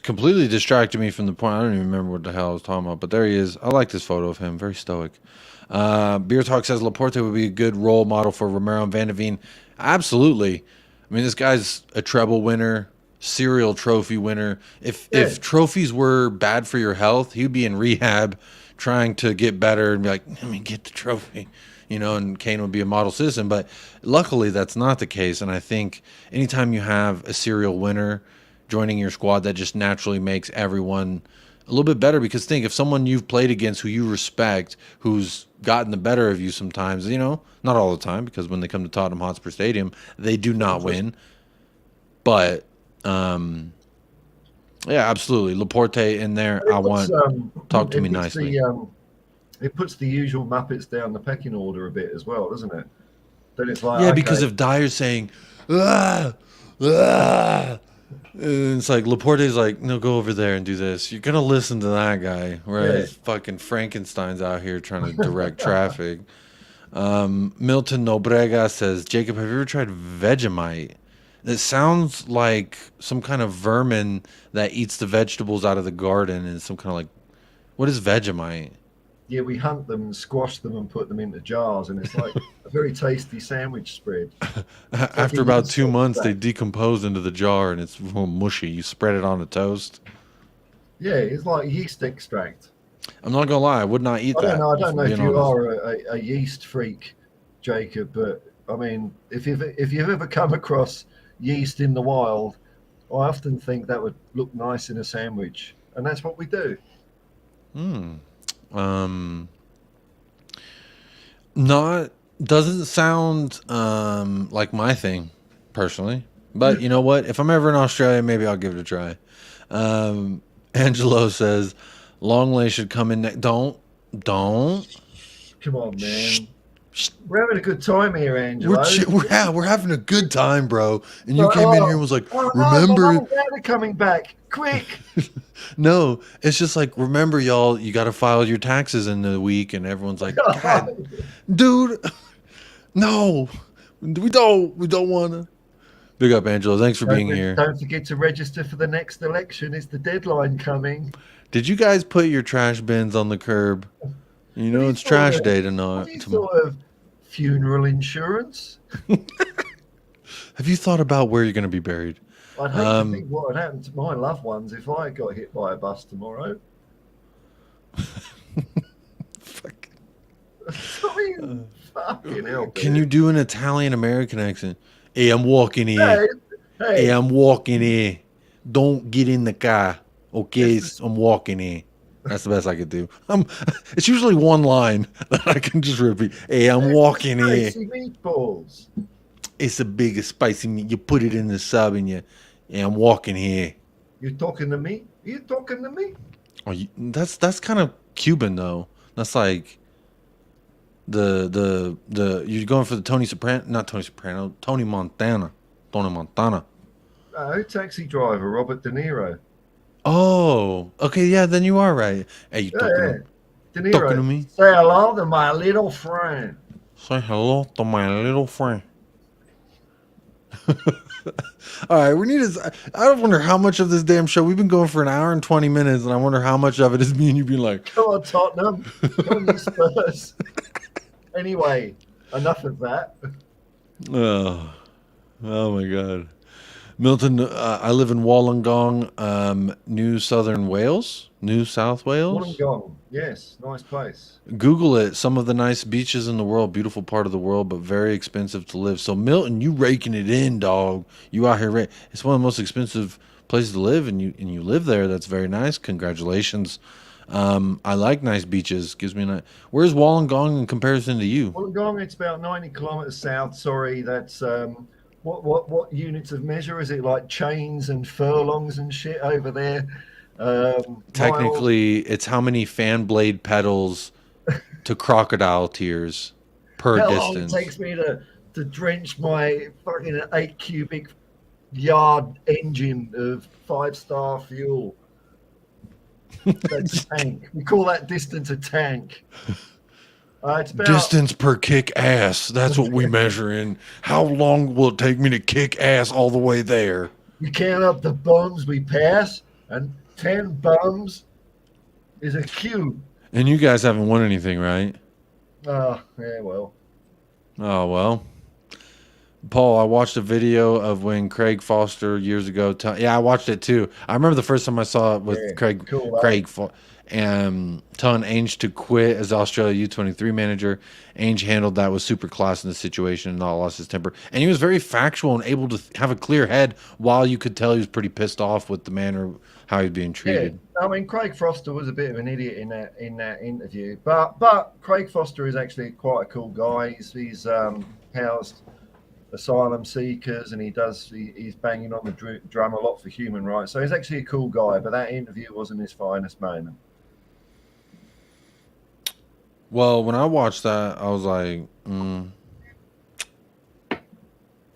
Completely distracted me from the point. I don't even remember what the hell I was talking about, but there he is. I like this photo of him. Very stoic. Beer Talk says Laporte would be a good role model for Romero and Van de Veen. Absolutely. I mean, this guy's a treble winner, serial trophy winner. If trophies were bad for your health, he'd be in rehab trying to get better and be like, let me get the trophy. You know, and Kane would be a model citizen. But luckily, that's not the case. And I think anytime you have a serial winner joining your squad, that just naturally makes everyone a little bit better. Because think, if someone you've played against who you respect, who's gotten the better of you sometimes, you know, not all the time, because when they come to Tottenham Hotspur Stadium, they do not win. But, yeah, absolutely. Laporte in there, talk to me nicely. It puts the usual Muppets down the pecking order a bit as well, doesn't it? Then it's like, yeah, because if Dyer's saying, and it's like Laporte's like, no, go over there and do this. You're gonna listen to that guy, whereas fucking Frankenstein's out here trying to direct traffic. Milton Nobrega says, Jacob, have you ever tried Vegemite? It sounds like some kind of vermin that eats the vegetables out of the garden, and some kind of like, what is Vegemite? Yeah, we hunt them, squash them, and put them into jars, and it's like a very tasty sandwich spread. After about 2 months, they decompose into the jar, and it's mushy. You spread it on a toast. Yeah, it's like yeast extract. I'm not gonna lie, I would not eat that. I don't know if you are a yeast freak, Jacob, but I mean, if you've ever come across yeast in the wild, I often think that would look nice in a sandwich, and that's what we do. Doesn't sound like my thing personally, but you know what, if I'm ever in Australia, maybe I'll give it a try. Angelo says Longley should come in don't come on, man. We're having a good time here, Angelo. We're having a good time, bro. And you came in here and was like, remember, my mom and dad are coming back, quick. No, it's just like, remember, y'all, you got to file your taxes in the week, and everyone's like, God, dude, no, we don't want to. Big up, Angelo. Thanks for being here. Don't forget to register for the next election. It's the deadline coming. Did you guys put your trash bins on the curb? You know it's trash day tonight. Any sort of funeral insurance? Have you thought about where you're going to be buried? I'd hate to think what would happen to my loved ones if I got hit by a bus tomorrow. Fucking hell. Can you do an Italian American accent? Hey, I'm walking here. Hey, I'm walking here. Don't get in the car. Okay, I'm walking here. That's the best I could do. It's usually one line that I can just repeat. Hey, I'm walking here. Spicy meatballs. It's a big spicy meat. You put it in the sub and I'm walking here. You talking to me? Are you talking to me? That's kind of Cuban though. That's like the you're going for the Tony Soprano, not Tony Soprano, Tony Montana, Tony Montana. Taxi Driver, Robert De Niro. Oh, okay, yeah, then you are right. Hey, you Yeah, De talking to Niro. me? Say hello to my little friend. Say hello to my little friend. All right, we need to. I wonder how much of this damn show we've been going for an hour and 20 minutes, and I wonder how much of it is me and you being like, Come on, Tottenham. Come on, you Spurs. Anyway, enough of that. oh, oh my god. Milton, I live in Wollongong, New South Wales. Wollongong. Yes, nice place. Google it. Some of the nice beaches in the world, beautiful part of the world, but very expensive to live. So Milton, you raking it in, dog. You out here, it's one of the most expensive places to live, and you live there. That's very nice. Congratulations. I like nice beaches. Gives me a nice. Where's Wollongong in comparison to you? Wollongong, it's about 90 kilometers south. Sorry, that's what units of measure is it? Like chains and furlongs and shit over there. Technically, it's how many fan blade pedals to crocodile tears per How distance. long it takes me to drench my fucking 8 cubic yard engine of 5-star fuel. That's a tank. We call that distance a tank. It's about, distance per kick ass. That's what we measure in. How long will it take me to kick ass all the way there? we count up the bums we pass, and 10 bums is a cube. And you guys haven't won anything, right? Yeah, well. Oh, well. Paul, I watched a video of when Craig Foster years ago. Yeah, I watched it too. I remember the first time I saw it with Craig. Cool, and telling Ainge to quit as Australia U23 manager. Ainge handled that with super class in the situation and not lost his temper. And he was very factual and able to have a clear head while you could tell he was pretty pissed off with the manner how he was being treated. Yeah, I mean, Craig Foster was a bit of an idiot in that interview, but Craig Foster is actually quite a cool guy. He's housed asylum seekers, and he's banging on the drum a lot for human rights. So he's actually a cool guy, but that interview wasn't his finest moment. Well, when I watched that, I was like,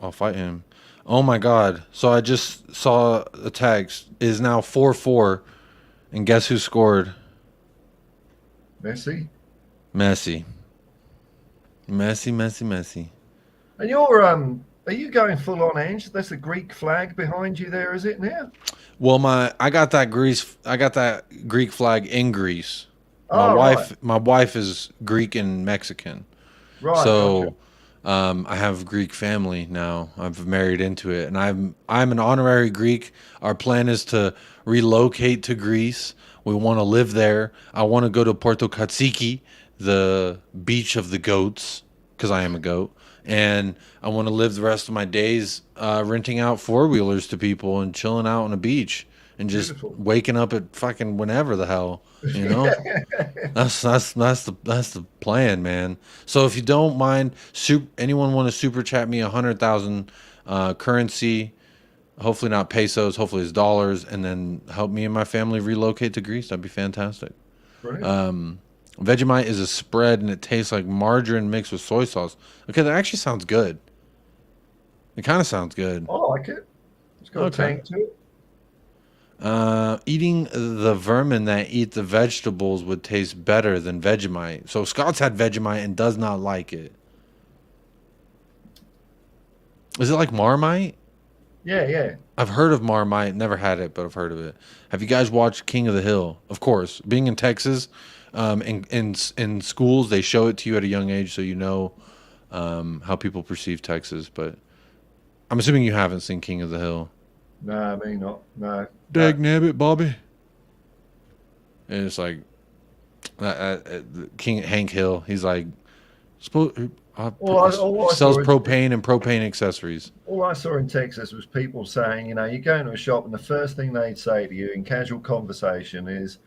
I'll fight him. Oh my God. So I just saw a text. It is now 4-4. And guess who scored? Messi. Messi. And are you going full on, Ange? That's a Greek flag behind you there, is it now? Well, I got that Greek flag in Greece. My wife is Greek and Mexican. Right. So I have Greek family now. I've married into it, and I'm an honorary Greek. Our plan is to relocate to Greece. We want to live there. I want to go to Porto Katsiki, the beach of the goats, because I am a goat. And I want to live the rest of my days renting out 4-wheelers to people and chilling out on a beach and just waking up at fucking whenever the hell, you know. that's the plan, man. So if you don't mind, anyone want to super chat me 100,000 currency, hopefully not pesos, hopefully it's dollars, and then help me and my family relocate to Greece. That'd be fantastic. Vegemite is a spread, and it tastes like margarine mixed with soy sauce. Okay, that actually sounds good. It kind of sounds good. I like it. It's got a tank to it. Eating the vermin that eat the vegetables would taste better than Vegemite. So Scott's had Vegemite and does not like it. Is it like Marmite? Yeah. I've heard of Marmite, never had it, but I've heard of it. Have you guys watched King of the Hill? Of course. Being in Texas, in schools, they show it to you at a young age so you know how people perceive Texas. But I'm assuming you haven't seen King of the Hill. No, me not. No. Dag nabbit, Bobby. And it's like King Hank Hill. He's like, sells propane and propane accessories. All I saw in Texas was people saying, you go into a shop and the first thing they'd say to you in casual conversation is,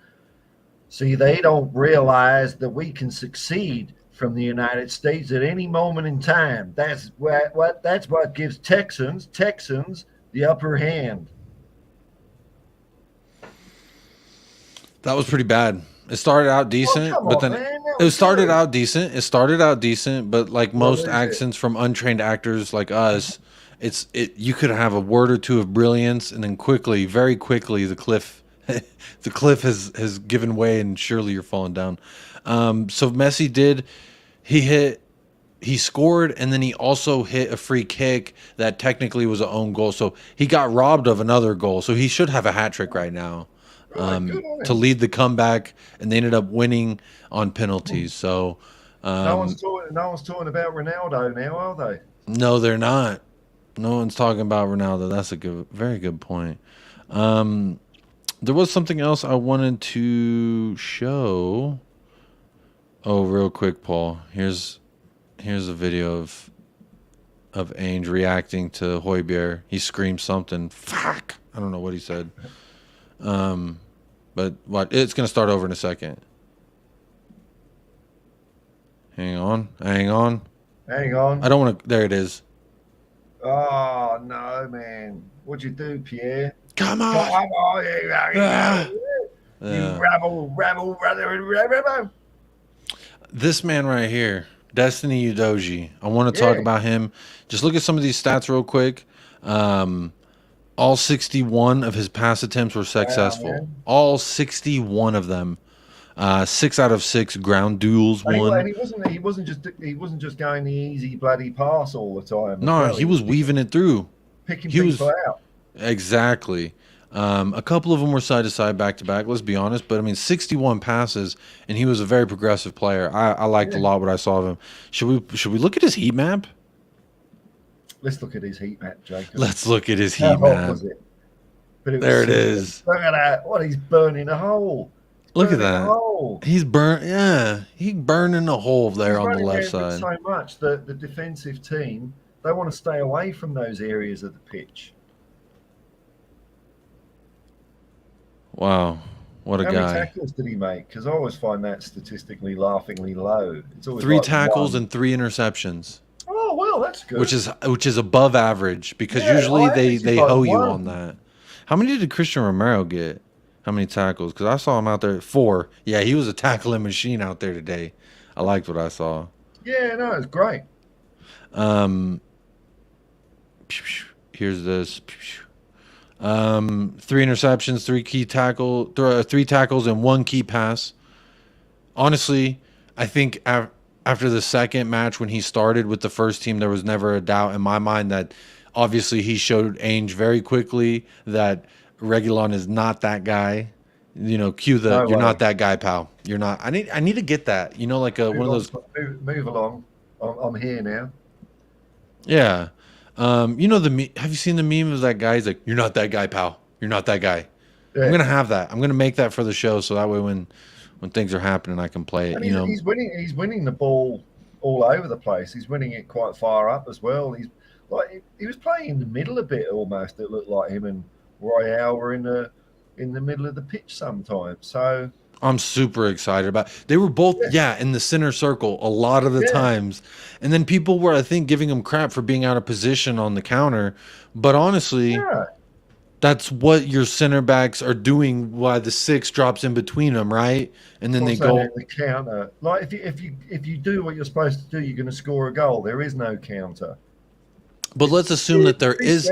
see, they don't realize that we can succeed from the United States at any moment in time. That's what gives Texans the upper hand. That was pretty bad. It started out decent, but then It started out decent. It started out decent, but like most accents from untrained actors like us, you could have a word or two of brilliance, and then quickly, very quickly, the cliff, the cliff has given way, and surely you're falling down. So Messi did, he scored, and then he also hit a free kick that technically was an own goal. So he got robbed of another goal. So he should have a hat trick right now to lead the comeback, and they ended up winning on penalties. So no one's talking about Ronaldo now, are they? No, they're not. No one's talking about Ronaldo. That's a very good point. There was something else I wanted to show. Oh, real quick, Paul. Here's a video of Ainge reacting to Højbjerg. He screamed something. Fuck. I don't know what he said. But what? It's gonna start over in a second. Hang on. Hang on. I don't want to. There it is. Oh no, man! What'd you do, Pierre? Come on! You rabble. This man right here, Destiny Udoji. I want to talk about him. Just look at some of these stats real quick. All 61 of his pass attempts were successful. All 61 of them. 6 out of 6 ground duels won. And he wasn't just going the easy bloody pass all the time. No, he was weaving it through. Picking people out. Exactly. A couple of them were side to side, back to back. Let's be honest, but I mean, 61 passes, and he was a very progressive player. I liked a lot what I saw of him. Should we look at his heat map? Let's look at his heat map, Jacob. Let's look at his heat map. Was it? There it is. Look at that. What, he's burning a hole. Look at that. He's he's burning a hole there on the left side. So much that the defensive team, they want to stay away from those areas of the pitch. Wow. What a guy. How many tackles did he make? Because I always find that statistically laughingly low. It's always 3 tackles and 3 interceptions. Oh, well, that's good. Which is above average, because usually they hoe you on that. How many did Christian Romero get? How many tackles? Because I saw him out there 4. Yeah, he was a tackling machine out there today. I liked what I saw. Yeah, no, it's great. Here's this. 3 interceptions, 3 tackles, and 1 key pass. Honestly, I think after the second match when he started with the first team, there was never a doubt in my mind that obviously he showed Ainge very quickly that Reguilon is not that guy. You know, you're not that guy, pal. You're not. I need to get that. You know, like one of those. Move along. I'm here now. Yeah. You know have you seen the meme of that guy? He's like, "You're not that guy, pal. You're not that guy." Yeah. I'm gonna have that. I'm gonna make that for the show, so that way when things are happening, I can play it. And he's winning the ball all over the place. He's winning it quite far up as well. He was playing in the middle a bit almost. It looked like him and Royale were in the middle of the pitch sometimes. So I'm super excited about it. They were both in the center circle a lot of the times, and then people were, I think, giving him crap for being out of position on the counter, but honestly that's what your center backs are doing. Why the 6 drops in between them, right? And then they go the counter. Like if you do what you're supposed to do, you're going to score a goal. There is no counter. But let's assume that there is.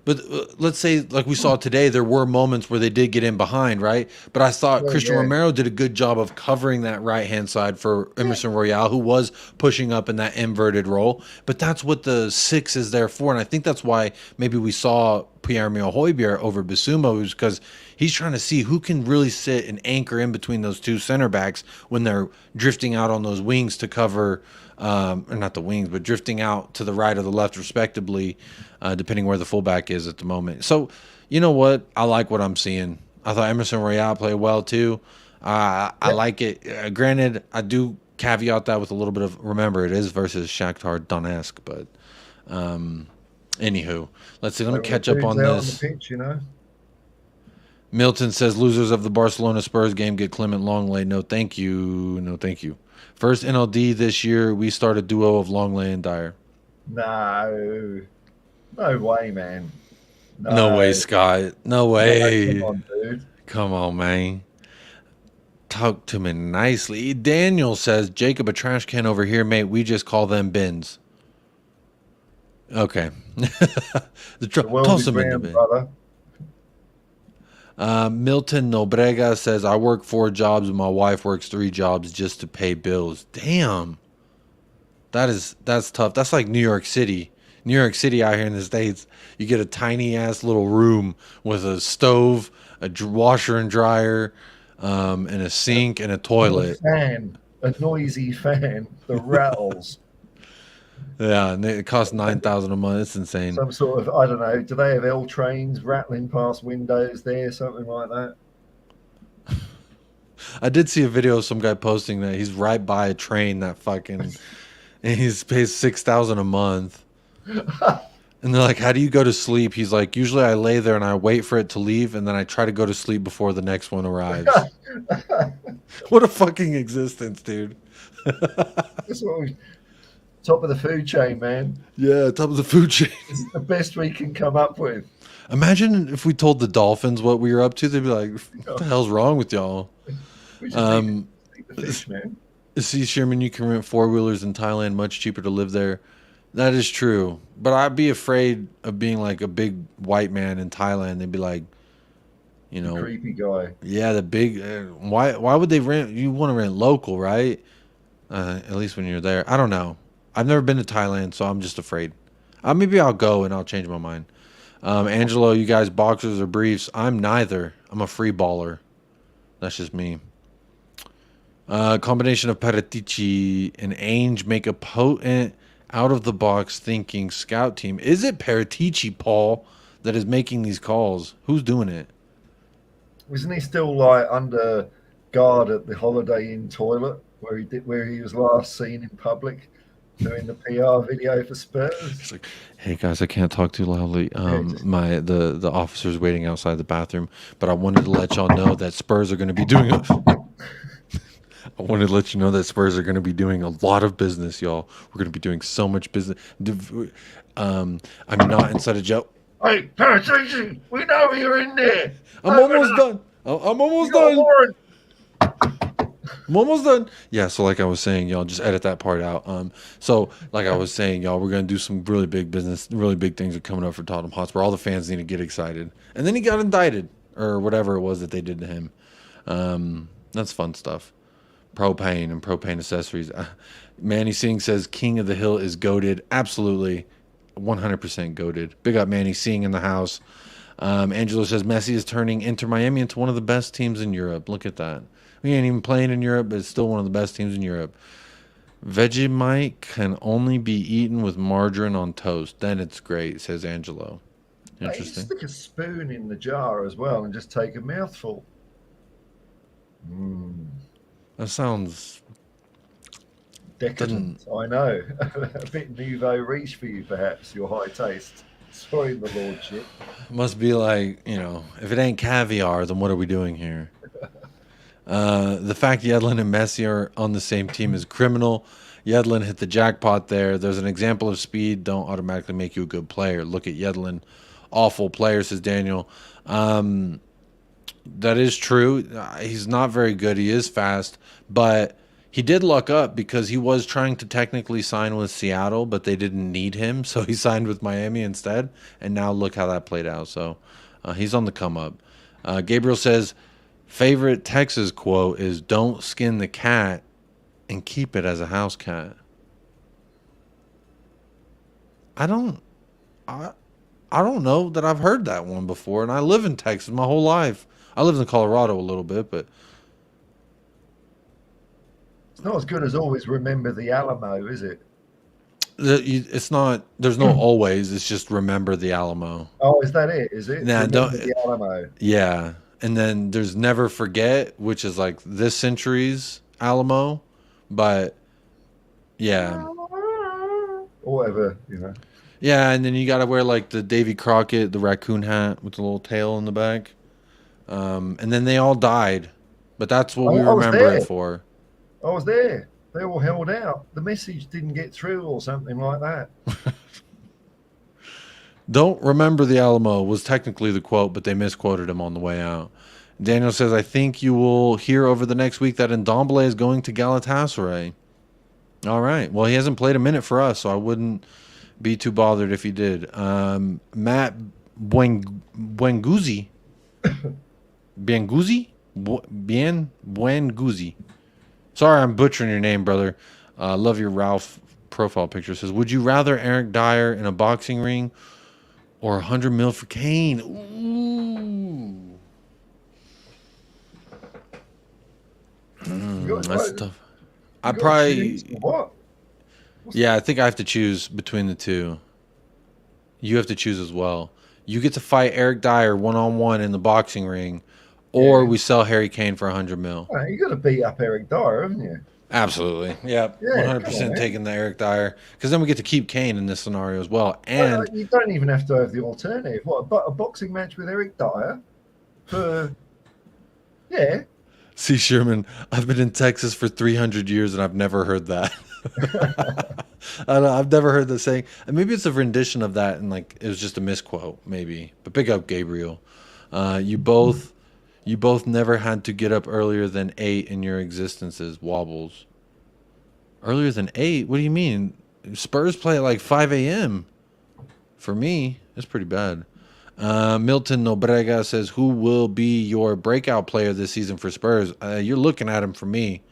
But let's say, like we saw today, there were moments where they did get in behind, right? But I thought Christian Romero did a good job of covering that right-hand side for Emerson Royale, who was pushing up in that inverted role. But that's what the 6 is there for, and I think that's why maybe we saw Pierre-Emile Højbjerg over Bissouma, because he's trying to see who can really sit and anchor in between those 2 center backs when they're drifting out on those wings to cover, or not the wings, but drifting out to the right or the left, respectively, depending where the fullback is at the moment. So, you know what? I like what I'm seeing. I thought Emerson Royale played well, too. I like it. Granted, I do caveat that with a little bit of, remember, it is versus Shakhtar Donetsk, but anywho, let's see. Let me catch up on this. On the pitch, you know? Milton says, losers of the Barcelona Spurs game get Clement Longley. No, thank you. No, thank you. First NLD this year, we start a duo of Longley and Dyer. No way, man. No way, Scott. No way. Come on, dude. Come on, man. Talk to me nicely. Daniel says, Jacob, a trash can over here, mate. We just call them bins. Okay. The world Toss is them in the round, bin. brother. Milton Nobrega says, I work 4 jobs and my wife works 3 jobs just to pay bills. Damn. That's tough. That's like New York City. New York City out here in the States, you get a tiny ass little room with a stove, a washer and dryer, and a sink and a toilet. A noisy fan that rattles. Yeah, and it costs $9,000 a month. It's insane. Some sort of, I don't know, do they have L trains rattling past windows there, something like that? I did see a video of some guy posting that he's right by a train that fucking, and he's pays $6,000 a month. And they're like, how do you go to sleep? He's like, usually I lay there and I wait for it to leave, and then I try to go to sleep before the next one arrives. What a fucking existence, dude. That's what top of the food chain, man. Yeah, top of the food chain. It's the best we can come up with. Imagine if we told the Dolphins what we were up to. They'd be like, what the hell's wrong with y'all? We should eat the fish, man. See, Sherman, you can rent 4-wheelers in Thailand, much cheaper to live there. That is true. But I'd be afraid of being like a big white man in Thailand. They'd be like, you know, the creepy guy. Yeah, the big. Why would they rent? You want to rent local, right? At least when you're there. I don't know. I've never been to Thailand, so I'm just afraid. Maybe I'll go and I'll change my mind. Angelo, you guys boxers or briefs? I'm neither. I'm a free baller. That's just me. Combination of Paratici and Ainge make a potent out-of-the-box thinking scout team. Is it Paratici, Paul, that is making these calls? Who's doing it? Wasn't he still like under guard at the Holiday Inn toilet where he was last seen in public doing the PR video for Spurs? It's like, hey guys, I can't talk too loudly. The officer's waiting outside the bathroom, but I wanted to let y'all know that Spurs are going to be doing I wanted to let you know that Spurs are going to be doing a lot of business, y'all. We're going to be doing so much business. I'm not inside a jail. Hey, Paratici, we know you're in there. I'm almost done. I'm almost done. I'm almost done. Yeah, so like I was saying, y'all, just edit that part out. So like I was saying, y'all, we're gonna do some really big business, really big things are coming up for Tottenham Hotspur. All the fans need to get excited. And then he got indicted, or whatever it was that they did to him. That's fun stuff. Propane and propane accessories. Manny Singh says King of the Hill is goated. Absolutely, 100% goated. Big up Manny Singh in the house. Angelo says Messi is turning Inter Miami into one of the best teams in Europe. Look at that. We ain't even playing in Europe, but it's still one of the best teams in Europe. Vegemite can only be eaten with margarine on toast. Then it's great, says Angelo. Interesting. Hey, stick a spoon in the jar as well and just take a mouthful. That sounds decadent. I know. A bit nouveau riche for you, perhaps, your high taste. Sorry, the lordship. Must be like, if it ain't caviar, then what are we doing here? The fact Yedlin and Messi are on the same team is criminal. Yedlin hit the jackpot there. There's an example of speed. Don't automatically make you a good player. Look at Yedlin. Awful player, says Daniel. That is true. He's not very good. He is fast, but he did luck up because he was trying to technically sign with Seattle, but they didn't need him, so he signed with Miami instead, and now look how that played out. So he's on the come up. Gabriel says, favorite Texas quote is, don't skin the cat and keep it as a house cat. I don't know that I've heard that one before, and I live in Texas my whole life. I lived in Colorado a little bit, but it's not as good as always remember the Alamo, is it? It's not. There's no always. It's just remember the Alamo. Oh, is that it? Is it? Nah, remember the Alamo. Yeah, and then there's never forget, which is like this century's Alamo, but yeah, or whatever, Yeah, and then you got to wear like the Davy Crockett, the raccoon hat with the little tail in the back. And then they all died, but that's what we remember it for. I was there. They all held out. The message didn't get through or something like that. Don't remember the Alamo was technically the quote, but they misquoted him on the way out. Daniel says, I think you will hear over the next week that Ndombele is going to Galatasaray. All right. Well, he hasn't played a minute for us, so I wouldn't be too bothered if he did. Matt Buenguzi. Buenguzi? Buenguzi. Sorry, I'm butchering your name, brother. Love your Ralph profile picture. Says, would you rather Eric Dyer in a boxing ring or 100 mil for Kane? Ooh. That's tough. I probably. What? Yeah, I think I have to choose between the two. You have to choose as well. You get to fight Eric Dyer one-on-one in the boxing ring, or we sell Harry Kane for 100 mil. Right, you got to beat up Eric Dyer, haven't you? Absolutely. Yeah, 100% taking the Eric Dyer. Because then we get to keep Kane in this scenario as well. And you don't even have to have the alternative. What, a boxing match with Eric Dyer for... Yeah. See, Sherman, I've been in Texas for 300 years and I've never heard that. I don't know, I've never heard the saying. And maybe it's a rendition of that and like it was just a misquote, maybe. But big up, Gabriel. You both never had to get up earlier than 8 in your existences. Wobbles. Earlier than 8? What do you mean? Spurs play at like 5 a.m. For me, it's pretty bad. Milton Nobrega says, who will be your breakout player this season for Spurs? You're looking at him for me.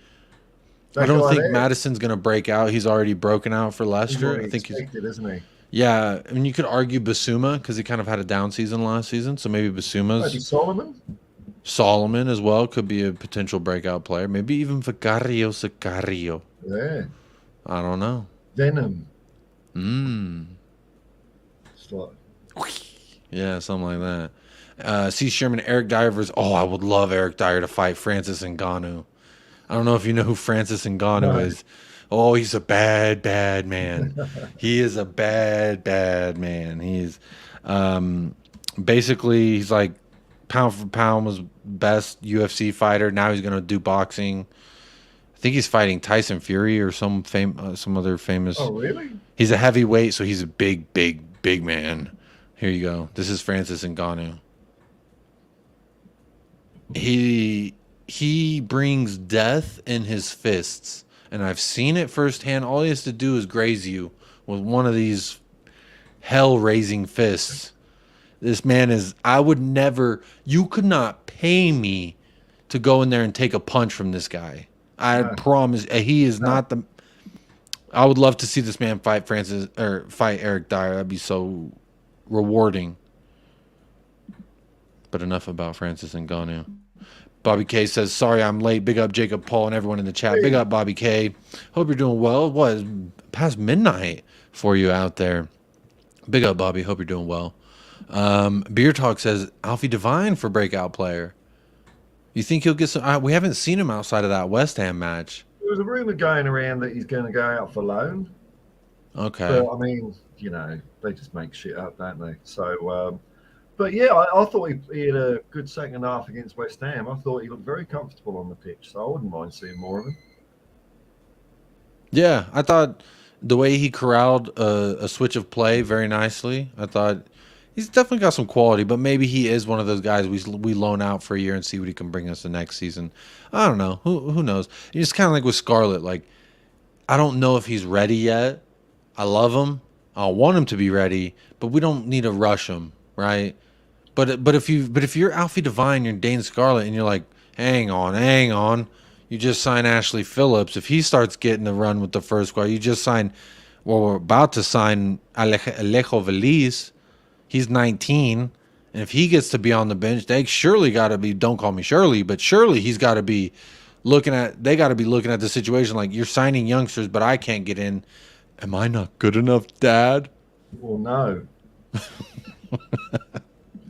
I don't think Madison's going to break out. He's already broken out for Leicester. I think he's, isn't he? Yeah, I mean, you could argue Basuma because he kind of had a down season last season. So maybe Basuma's. Maybe Solomon? Solomon as well could be a potential breakout player. Maybe even Vicario Sicario. Yeah. I don't know. Venom. Yeah, something like that. C. Sherman, Eric Dyer versus... Oh, I would love Eric Dyer to fight Francis Ngannou. I don't know if you know who Francis Ngannou is. Oh, he's a bad, bad man. He is a bad, bad man. He's basically, he's like pound for pound was best UFC fighter. Now he's going to do boxing. I think he's fighting Tyson Fury or some other famous... Oh, really? He's a heavyweight, so he's a big, big, big man. Here you go. This is Francis Ngannou. He brings death in his fists, and I've seen it firsthand. All he has to do is graze you with one of these hell-raising fists. This man is... I would never... You could not pay me to go in there and take a punch from this guy. I promise. He is not the... I would love to see this man fight fight Eric Dyer. That'd be so rewarding. But enough about Francis Ngannou. Bobby K says, sorry I'm late. Big up Jacob Paul and everyone in the chat. Big up Bobby K. Hope you're doing well. It was past midnight for you out there. Big up, Bobby. Hope you're doing well. Beer Talk says, Alfie Devine for breakout player. You think he'll get some... we haven't seen him outside of that West Ham match. There was a rumor going around that he's going to go out for loan. Okay. But, I mean, you know, they just make shit up, don't they? So... But yeah, I thought he had a good second half against West Ham. I thought he looked very comfortable on the pitch, so I wouldn't mind seeing more of him. Yeah, I thought the way he corralled a switch of play very nicely. I thought he's definitely got some quality, but maybe he is one of those guys we loan out for a year and see what he can bring us the next season. I don't know. Who knows? It's kind of like with Scarlett. Like, I don't know if he's ready yet. I love him. I want him to be ready, but we don't need to rush him, right? But if you're Alfie Devine, you're Dane Scarlett, and you're like, hang on, you just signed Ashley Phillips. If he starts getting the run with the first squad, you just signed. Well, we're about to sign Alejo Veliz. He's 19, and if he gets to be on the bench, they surely got to be. Don't call me Shirley, but surely he's got to be looking at. They got to be looking at the situation like you're signing youngsters, but I can't get in. Am I not good enough, Dad? Well, no.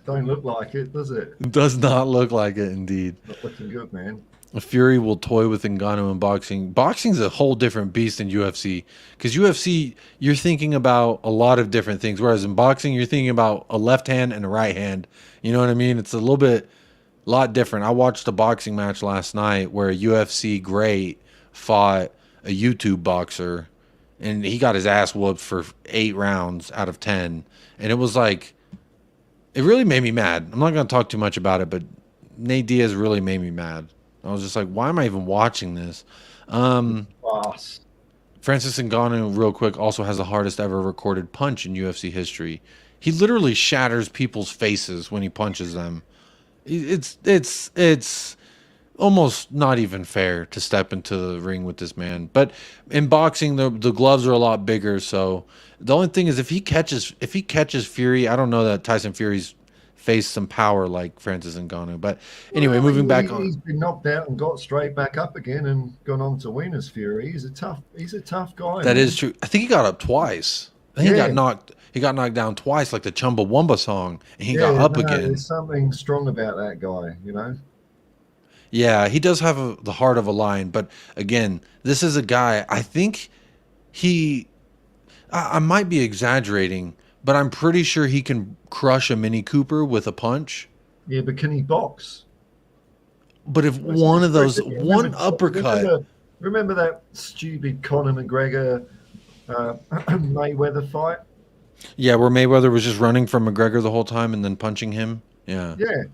Don't look like it, does it? It does not look like it, indeed. Not looking good, man. Fury will toy with Ngannou in boxing. Boxing's a whole different beast than UFC. Because UFC, you're thinking about a lot of different things. Whereas in boxing, you're thinking about a left hand and a right hand. You know what I mean? It's a lot different. I watched a boxing match last night where a UFC great fought a YouTube boxer. And he got his ass whooped for 8 rounds out of 10. And it was like... It really made me mad. I'm not going to talk too much about it, but Nate Diaz really made me mad. I was just like, why am I even watching this? Boss. Francis Ngannou, real quick, also has the hardest ever recorded punch in UFC history. He literally shatters people's faces when he punches them. It's almost not even fair to step into the ring with this man. But in boxing, the gloves are a lot bigger. So the only thing is, if he catches Fury, I don't know that Tyson Fury's faced some power like Francis Ngannou. But anyway, Well, moving back on. he's been knocked out and got straight back up again and gone on to win as Fury. He's a tough guy. That man. is true. I think he got up twice. I think he got knocked down twice, like the Chumbawamba song, and he got up again. There's something strong about that guy, you know. Yeah, he does have the heart of a lion, but again, this is a guy. I think I might be exaggerating, but I'm pretty sure he can crush a Mini Cooper with a punch. Yeah, but can he box? But if one of those, one uppercut. Remember that stupid Conor McGregor Mayweather fight? Yeah, where Mayweather was just running from McGregor the whole time and then punching him. Yeah. Yeah.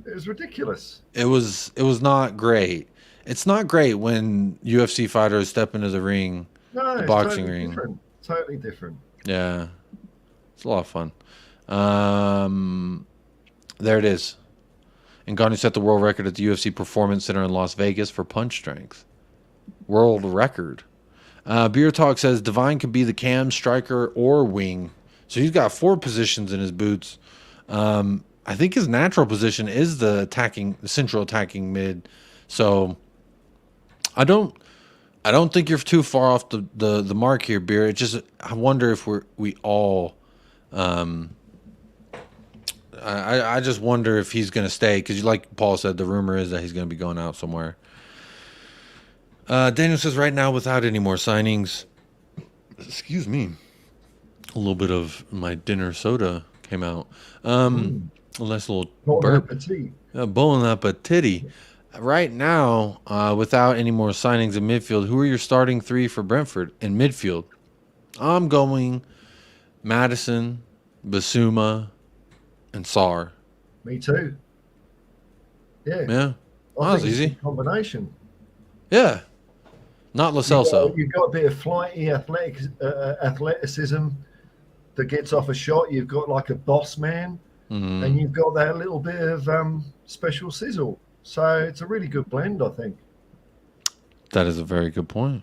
It was ridiculous. It was not great. It's not great when UFC fighters step into the ring, the boxing ring. Different. Totally different. Yeah. It's a lot of fun. There it is. Ngannou set the world record at the UFC Performance Center in Las Vegas for punch strength. World record. Beer Talk says Divine could be the cam, striker, or wing. So he's got 4 positions in his boots. I think his natural position is the central attacking mid. So I don't think you're too far off the mark here, Beer. It just, I wonder if we all I just wonder if he's going to stay, because like Paul said, the rumor is that he's going to be going out somewhere. Daniel says right now, without any more signings, excuse me, a little bit of my dinner soda came out. A nice little burp. Bon appetit. Right now, without any more signings in midfield, who are your starting 3 for Brentford in midfield? I'm going Madison, Basuma, and Sarr. Me too. Yeah. Yeah. I That's think easy. it's a combination. Yeah. Not Lo Celso. You've got a bit of flighty athleticism that gets off a shot. You've got like a boss man, and you've got that little bit of special sizzle. So it's a really good blend, I think. That is a very good point.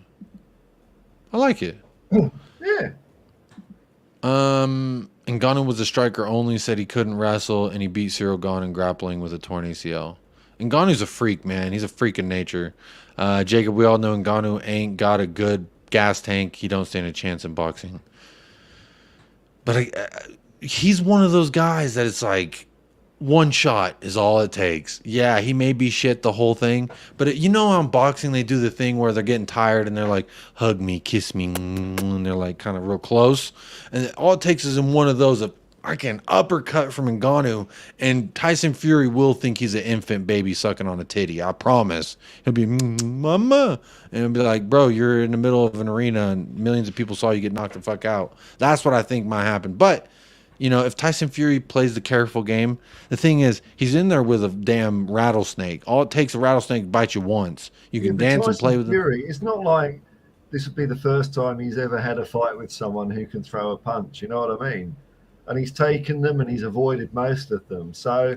I like it. Yeah. Ngannou was a striker only, said he couldn't wrestle, and he beat Cyril Gane in grappling with a torn ACL. Ngannou's a freak, man. He's a freak in nature. Jacob, we all know Ngannou ain't got a good gas tank. He don't stand a chance in boxing. But he's one of those guys that it's like, one shot is all it takes. Yeah, he may be shit the whole thing, but you know how in boxing they do the thing where they're getting tired and they're like, hug me, kiss me, and they're like kind of real close. And all it takes is in one of those, I can uppercut from Ngannou, and Tyson Fury will think he's an infant baby sucking on a titty. I promise. He'll be, mama. And he'll be like, bro, you're in the middle of an arena and millions of people saw you get knocked the fuck out. That's what I think might happen. But you know, if Tyson Fury plays the careful game, the thing is, he's in there with a damn rattlesnake. All it takes, a rattlesnake to bite you once. You can dance and play with Fury, it's not like this would be the first time he's ever had a fight with someone who can throw a punch. You know what I mean? And he's taken them and he's avoided most of them. So,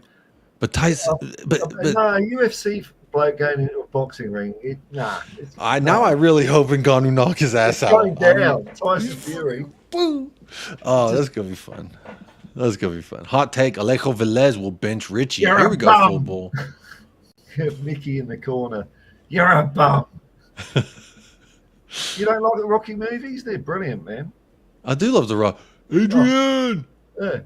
but Tyson, but no, UFC bloke going into a boxing ring, now I really hope Ngannou knock his ass out. Going down, Tyson Fury. Oh, that's gonna be fun. That's gonna be fun. Hot take: Alejo Velez will bench Richie. You're Here we go, full bull. Mickey in the corner. You're a bum. You don't like the Rocky movies? They're brilliant, man. I do love the Rock. Adrian. Yeah.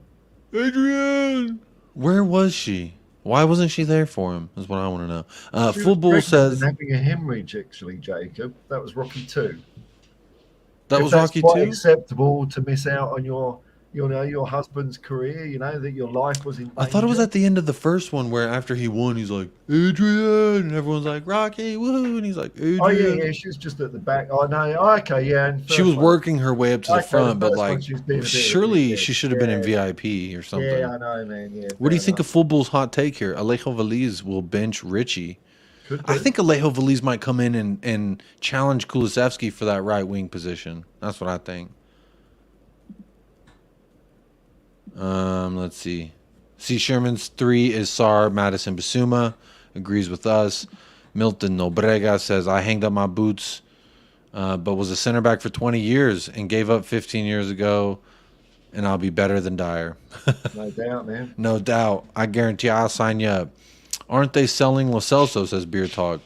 Adrian. Where was she? Why wasn't she there for him? Is what I want to know. Full bull says having a hemorrhage. Actually, Jacob, that was Rocky 2. That was Rocky 2. Acceptable to miss out on your your husband's career, that your life was in I thought it was danger. at the end of the first one where after he won, he's like, Adrian, and everyone's like, Rocky, woohoo, and he's like, Oh yeah, Adrian. yeah, she was just at the back. Oh no, oh, okay, yeah, and She first was one. working her way up to the Okay, the front, but first one like, she was being a bit of a surely dickhead. she should have been in Yeah, VIP or yeah, something. I know, man. Yeah, What do fair you think enough. of Football's hot take here? Alejo Veliz will bench Richie. Could I do. think Alejo Veliz might come in and challenge Kulusevski for that right wing position. That's what I think. Let's see. C. Sherman's 3 is Sar Madison Basuma. Agrees with us. Milton Nobrega says, I hanged up my boots, but was a center back for 20 years and gave up 15 years ago, and I'll be better than Dyer. No doubt, man. No doubt. I guarantee I'll sign you up. Aren't they selling Lo Celso, says Beer Talk.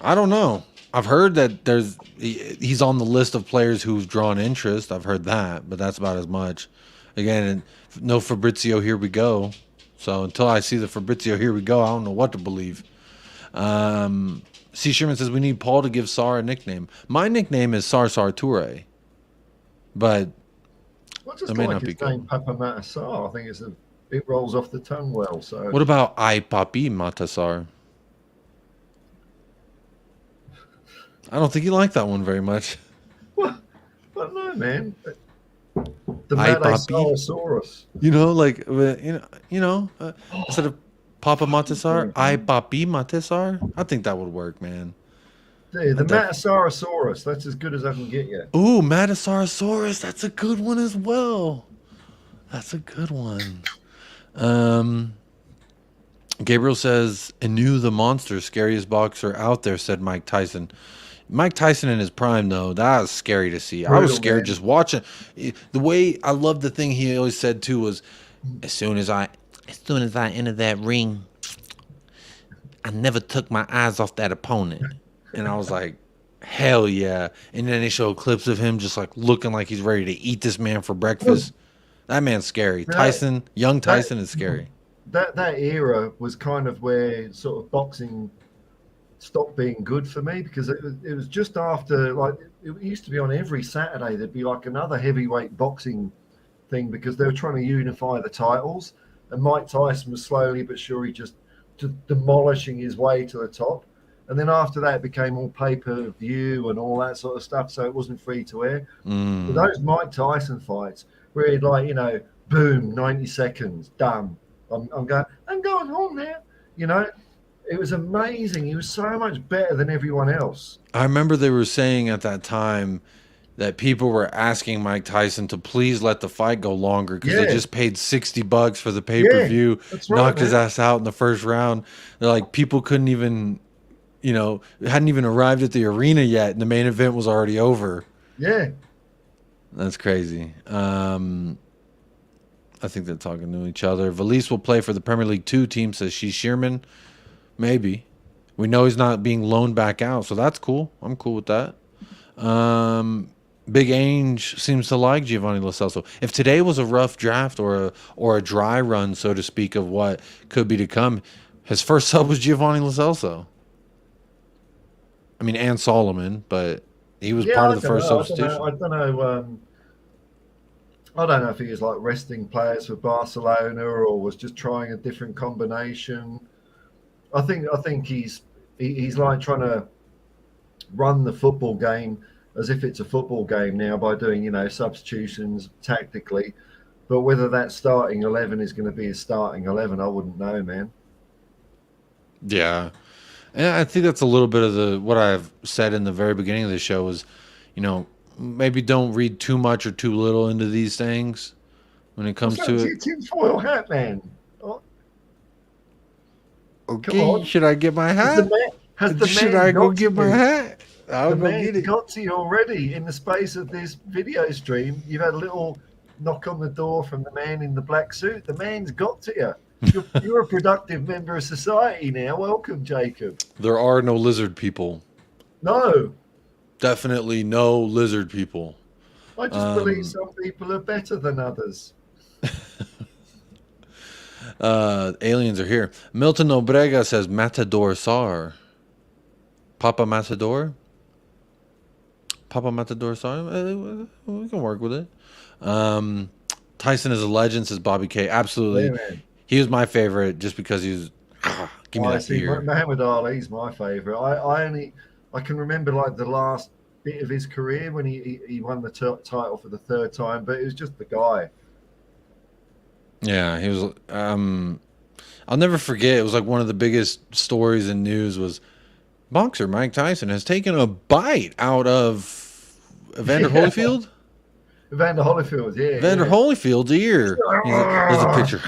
I don't know. I've heard that he's on the list of players who've drawn interest. I've heard that, but that's about as much. Again, no Fabrizio, here we go. So until I see the Fabrizio, here we go, I don't know what to believe. C. Sherman says we need Paul to give Sar a nickname. My nickname is Sar Toure, but Well, just that may like not be his good. name, Papa Matassar. I think it rolls off the tongue well. So What about I Papi Matasar? I don't think you like that one very much. well, I don't know, man. The I Papi, Matasaurus. like instead of Papa Matasar, I Papi Matasar. I think that would work, man. The Matasaurus. That's as good as I can get you. Ooh, Matasaurus. That's a good one as well. That's a good one. Gabriel says, Inu the monster, scariest boxer out there, said Mike Tyson. Mike Tyson in his prime, though, that was scary to see. I was Brutal, scared man. just watching. The way I love the thing he always said too was, as soon as I entered that ring, I never took my eyes off that opponent. And I was like, hell yeah. And then they show clips of him just like looking like he's ready to eat this man for breakfast. That man's scary. Tyson, young Tyson is scary. That era was kind of where sort of boxing stopped being good for me, because it was just after, like, it used to be on every Saturday. There'd be like another heavyweight boxing thing because they were trying to unify the titles, and Mike Tyson was slowly but surely just demolishing his way to the top. And then after that, it became all pay-per-view and all that sort of stuff, so it wasn't free to air. But those Mike Tyson fights where he'd, like, boom, 90 seconds, done. I'm going home now. It was amazing. He was so much better than everyone else. I remember they were saying at that time that people were asking Mike Tyson to please let the fight go longer because they just paid $60 for the pay-per-view, that's right, knocked his man. ass out in the first round. They're like, people couldn't even, hadn't even arrived at the arena yet, and the main event was already over. Yeah. That's crazy. I think they're talking to each other. Valise will play for the Premier League 2 team, says Sheerman. Maybe. We know he's not being loaned back out, so that's cool. I'm cool with that. Big Ange seems to like Giovanni Lo Celso. If today was a rough draft or a dry run, so to speak, of what could be to come, his first sub was Giovanni Lo Celso. I mean, and Solomon, but he was part of the first substitution. I don't know. I don't know if he was like resting players for Barcelona or was just trying a different combination. I think he's like trying to run the football game as if it's a football game now by doing substitutions tactically. But whether that starting 11 is going to be his starting 11, I wouldn't know, man. Yeah. And I think that's a little bit of what I've said in the very beginning of the show is, maybe don't read too much or too little into these things when it comes to it. Tinfoil hat, man. Oh. Okay, should I get my hat? Should I go get my hat? I'll go get it. Got to you already in the space of this video stream. You've had a little knock on the door from the man in the black suit. The man's got to you. You're a productive member of society now. Welcome, Jacob. There are no lizard people. No. Definitely no lizard people. I just believe some people are better than others. Aliens are here. Milton Obrega says Matador Sar. Papa Matador? Papa Matador song. We can work with it. Tyson is a legend, says Bobby K. Absolutely. Yeah, man. He was my favorite just because he was. Give me I that see. ear. Muhammad Ali's my favourite. I can remember like the last bit of his career when he won the title for the third time, but it was just the guy. Yeah, he was. I'll never forget. It was like one of the biggest stories in news was boxer Mike Tyson has taken a bite out of Evander Yeah, Holyfield. Evander Holyfield. Yeah, Evander yeah. Holyfield's ear. There's a picture.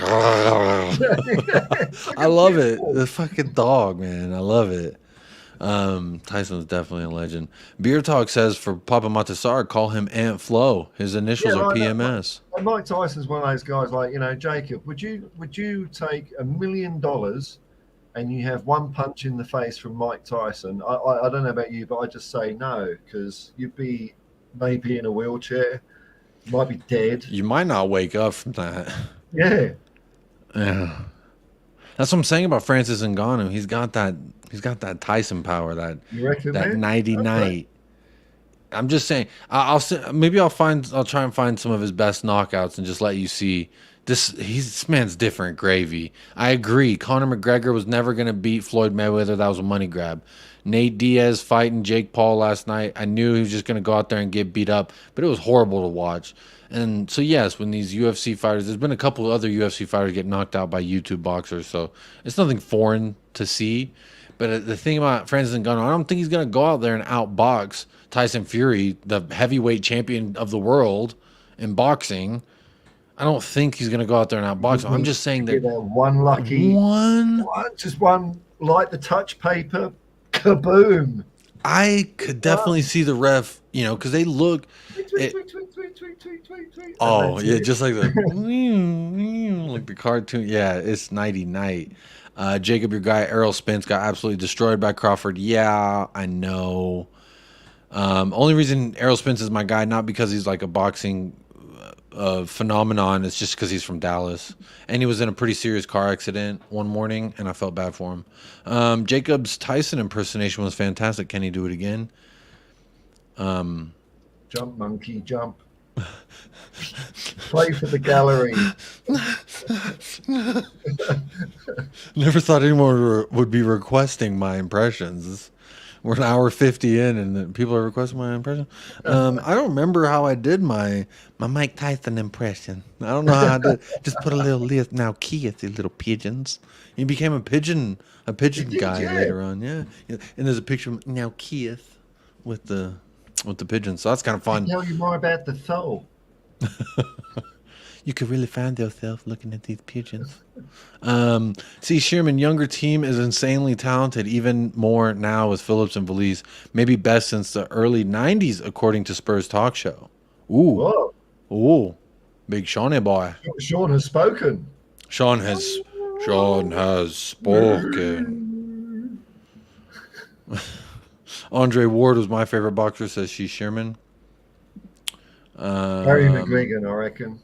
It's like I a love pit it. bull. The fucking dog, man. I love it. Tyson's definitely a legend. Beer Talk says for Papa Matasar, call him Ant Flo. His Yeah, initials are like that. PMS. And Mike Tyson's one of those guys. Like, Jacob, would you take $1 million and you have one punch in the face from Mike Tyson? I don't know about you, but I just say no, because you'd be maybe in a wheelchair, you might be dead. You might not wake up from that. Yeah. Yeah. That's what I'm saying about Francis Ngannou. He's got that Tyson power, You reckon, that man? nighty Okay. night. I'm just saying. I'll try and find some of his best knockouts and just let you see this man's different gravy. I agree. Conor McGregor was never gonna beat Floyd Mayweather. That was a money grab. Nate Diaz fighting Jake Paul last night. I knew he was just gonna go out there and get beat up, but it was horrible to watch. And so yes, when these UFC fighters, there's been a couple of other UFC fighters get knocked out by YouTube boxers, so it's nothing foreign to see. But the thing about Francis Ngannou, I don't think he's gonna go out there and outbox Tyson Fury, the heavyweight champion of the world in boxing. I don't think he's going to go out there and outbox him. I'm just saying that one lucky just one light the touch paper, kaboom. I could definitely see the ref, because they look. Oh yeah, just like the like the cartoon. Yeah, it's nighty night. Jacob, your guy Errol Spence got absolutely destroyed by Crawford. Yeah, I know. Only reason Errol Spence is my guy, not because he's like a boxing phenomenon, it's just because he's from Dallas and he was in a pretty serious car accident one morning and I felt bad for him. Jacob's Tyson impersonation was fantastic. Can he do it again? Jump, monkey, jump. Play for the gallery. Never thought anyone would be requesting my impressions. We're an hour 50 in, and people are requesting my impression. I don't remember how I did my Mike Tyson impression. I don't know how I did. Just put a little list. Now, Keith, you little pigeons. He became a pigeon guy later on. Yeah. And there's a picture of now Keith with the pigeons. So that's kind of fun. I tell you more about the soul. You could really find yourself looking at these pigeons. See, Sherman, younger team is insanely talented, even more now with Phillips and Valise. Maybe best since the early 90s, according to Spurs Talk Show. Ooh. Whoa. Ooh. Big Shawnee boy. Sean has spoken. Sean has spoken. Andre Ward was my favorite boxer, says she, Sherman. Harry McGregor, I reckon.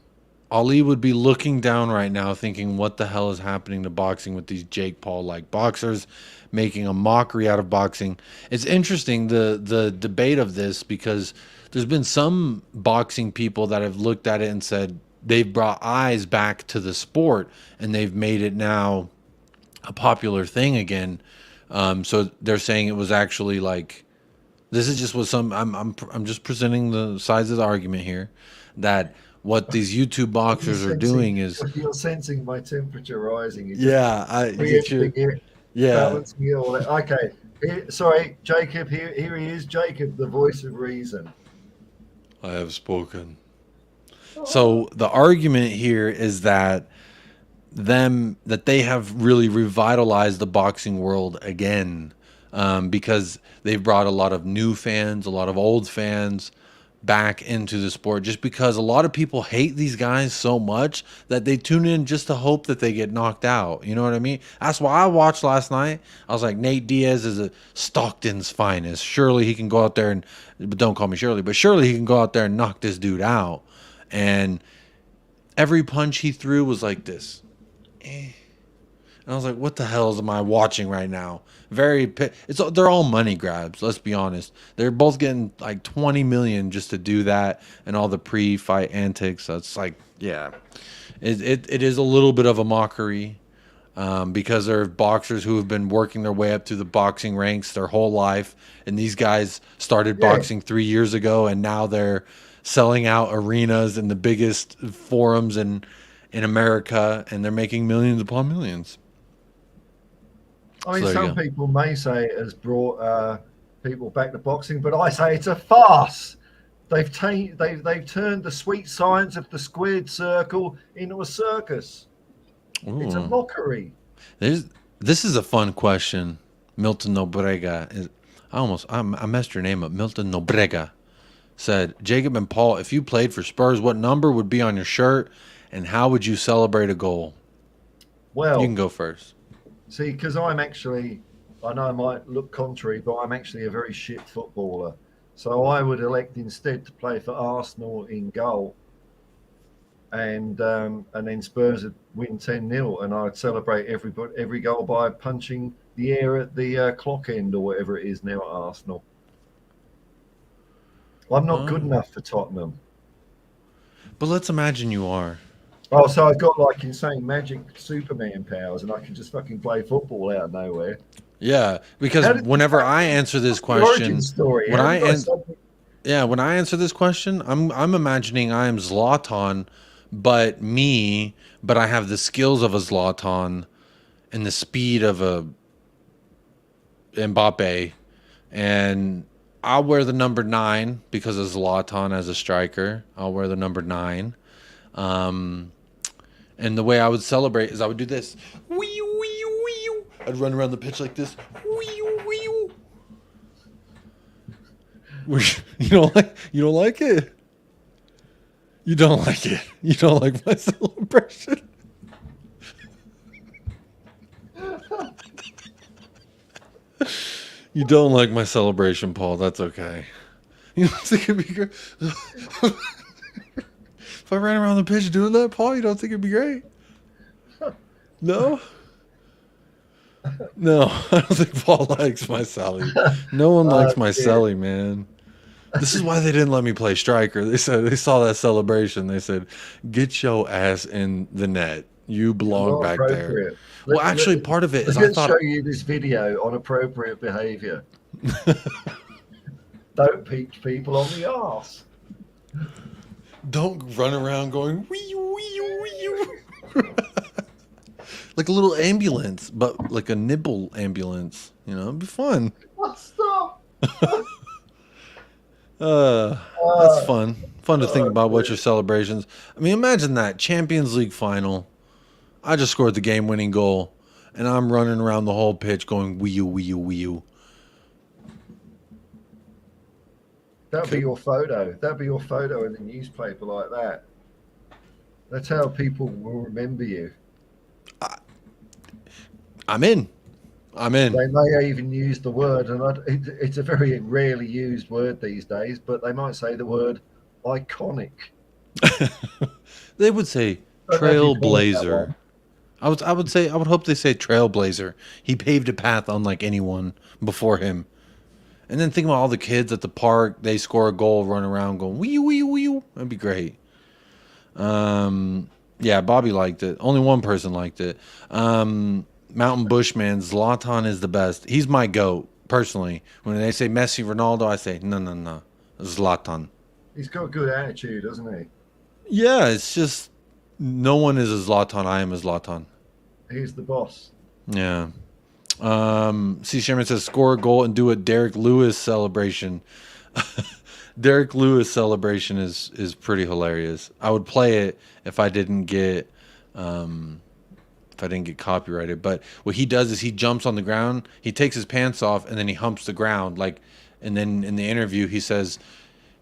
Ali would be looking down right now thinking, what the hell is happening to boxing with these Jake Paul-like boxers, making a mockery out of boxing. It's interesting, the debate of this, because there's been some boxing people that have looked at it and said they've brought eyes back to the sport and they've made it now a popular thing again. So they're saying it was actually like, this is just what I'm just presenting the sides of the argument here, that what these YouTube boxers are doing is... You're sensing my temperature rising. Yeah, balancing it all out. Okay, sorry, Jacob, here he is. Jacob, the voice of reason. I have spoken. So the argument here is that they have really revitalized the boxing world again, because they've brought a lot of new fans, a lot of old fans back into the sport, just because a lot of people hate these guys so much that they tune in just to hope that they get knocked out. You know what I mean? That's why I watched last night. I was like, Nate Diaz is a Stockton's finest. Surely he can go out there and, but don't call me Shirley, but surely he can go out there and knock this dude out. And every punch he threw was like this. And I was like, what the hell am I watching right now? They're all money grabs, let's be honest. They're both getting like 20 million just to do that and all the pre-fight antics. So it's like, yeah. It is a little bit of a mockery. Because there are boxers who have been working their way up through the boxing ranks their whole life, and these guys started boxing 3 years ago, and now they're selling out arenas in the biggest forums in America, and they're making millions upon millions. I mean, some people may say it has brought people back to boxing, but I say it's a farce. They've turned the sweet science of the squared circle into a circus. Ooh. It's a mockery. This is a fun question. Milton Nobrega I messed your name up. Milton Nobrega said, Jacob and Paul, if you played for Spurs, what number would be on your shirt, and how would you celebrate a goal? Well, you can go first. See, because I know I might look contrary, but I'm actually a very shit footballer. So I would elect instead to play for Arsenal in goal. And then Spurs would win 10-0, and I'd celebrate every goal by punching the air at the clock end or whatever it is now at Arsenal. I'm not good enough for Tottenham. But let's imagine you are. Oh, so I've got like insane magic Superman powers, and I can just fucking play football out of nowhere. Yeah, because whenever I answer this question, when I answer this question, I'm imagining I am Zlatan. But I have the skills of a Zlatan and the speed of a Mbappe, and I'll wear the number 9 because of Zlatan as a striker. I'll wear the number 9. And the way I would celebrate is I would do this. I'd run around the pitch like this. You don't like it? You don't like it. You don't like my celebration. You don't like my celebration, Paul. That's okay. You don't think it'd be great? If I ran around the pitch doing that, Paul, you don't think it'd be great? No? No, I don't think Paul likes my Sally. No one likes my Sally, man. This is why they didn't let me play striker. They said they saw that celebration. They said, "Get your ass in the net. You belong back there." Well, actually, part of it is I thought show you this video on appropriate behavior. Don't peach people on the arse. Don't run around going wee wee wee. Like a little ambulance, but like a nibble ambulance. You know, it'd be fun. Stop. That's fun. Fun to think about what your celebrations. I mean, imagine that Champions League final. I just scored the game-winning goal, and I'm running around the whole pitch going wee you, wee you, wee you. That'd be your photo. That'd be your photo in the newspaper like that. That's how people will remember you. I'm in. They may even use the word, and it's a very rarely used word these days, but they might say the word iconic. They would say trailblazer. I would hope they say trailblazer. He paved a path unlike anyone before him. And then think about all the kids at the park. They score a goal, run around going wee wee wee. That'd be great. Yeah, Bobby liked it. Only one person liked it. Mountain Bushman, Zlatan is the best. He's my GOAT, personally. When they say Messi, Ronaldo, I say, no. Zlatan. He's got a good attitude, doesn't he? Yeah, it's just no one is a Zlatan. I am a Zlatan. He's the boss. Yeah. C. Sherman says, score a goal and do a Derek Lewis celebration. Derek Lewis celebration is pretty hilarious. I would play it if I didn't get copyrighted. But what he does is he jumps on the ground, he takes his pants off, and then he humps the ground. And then in the interview he says,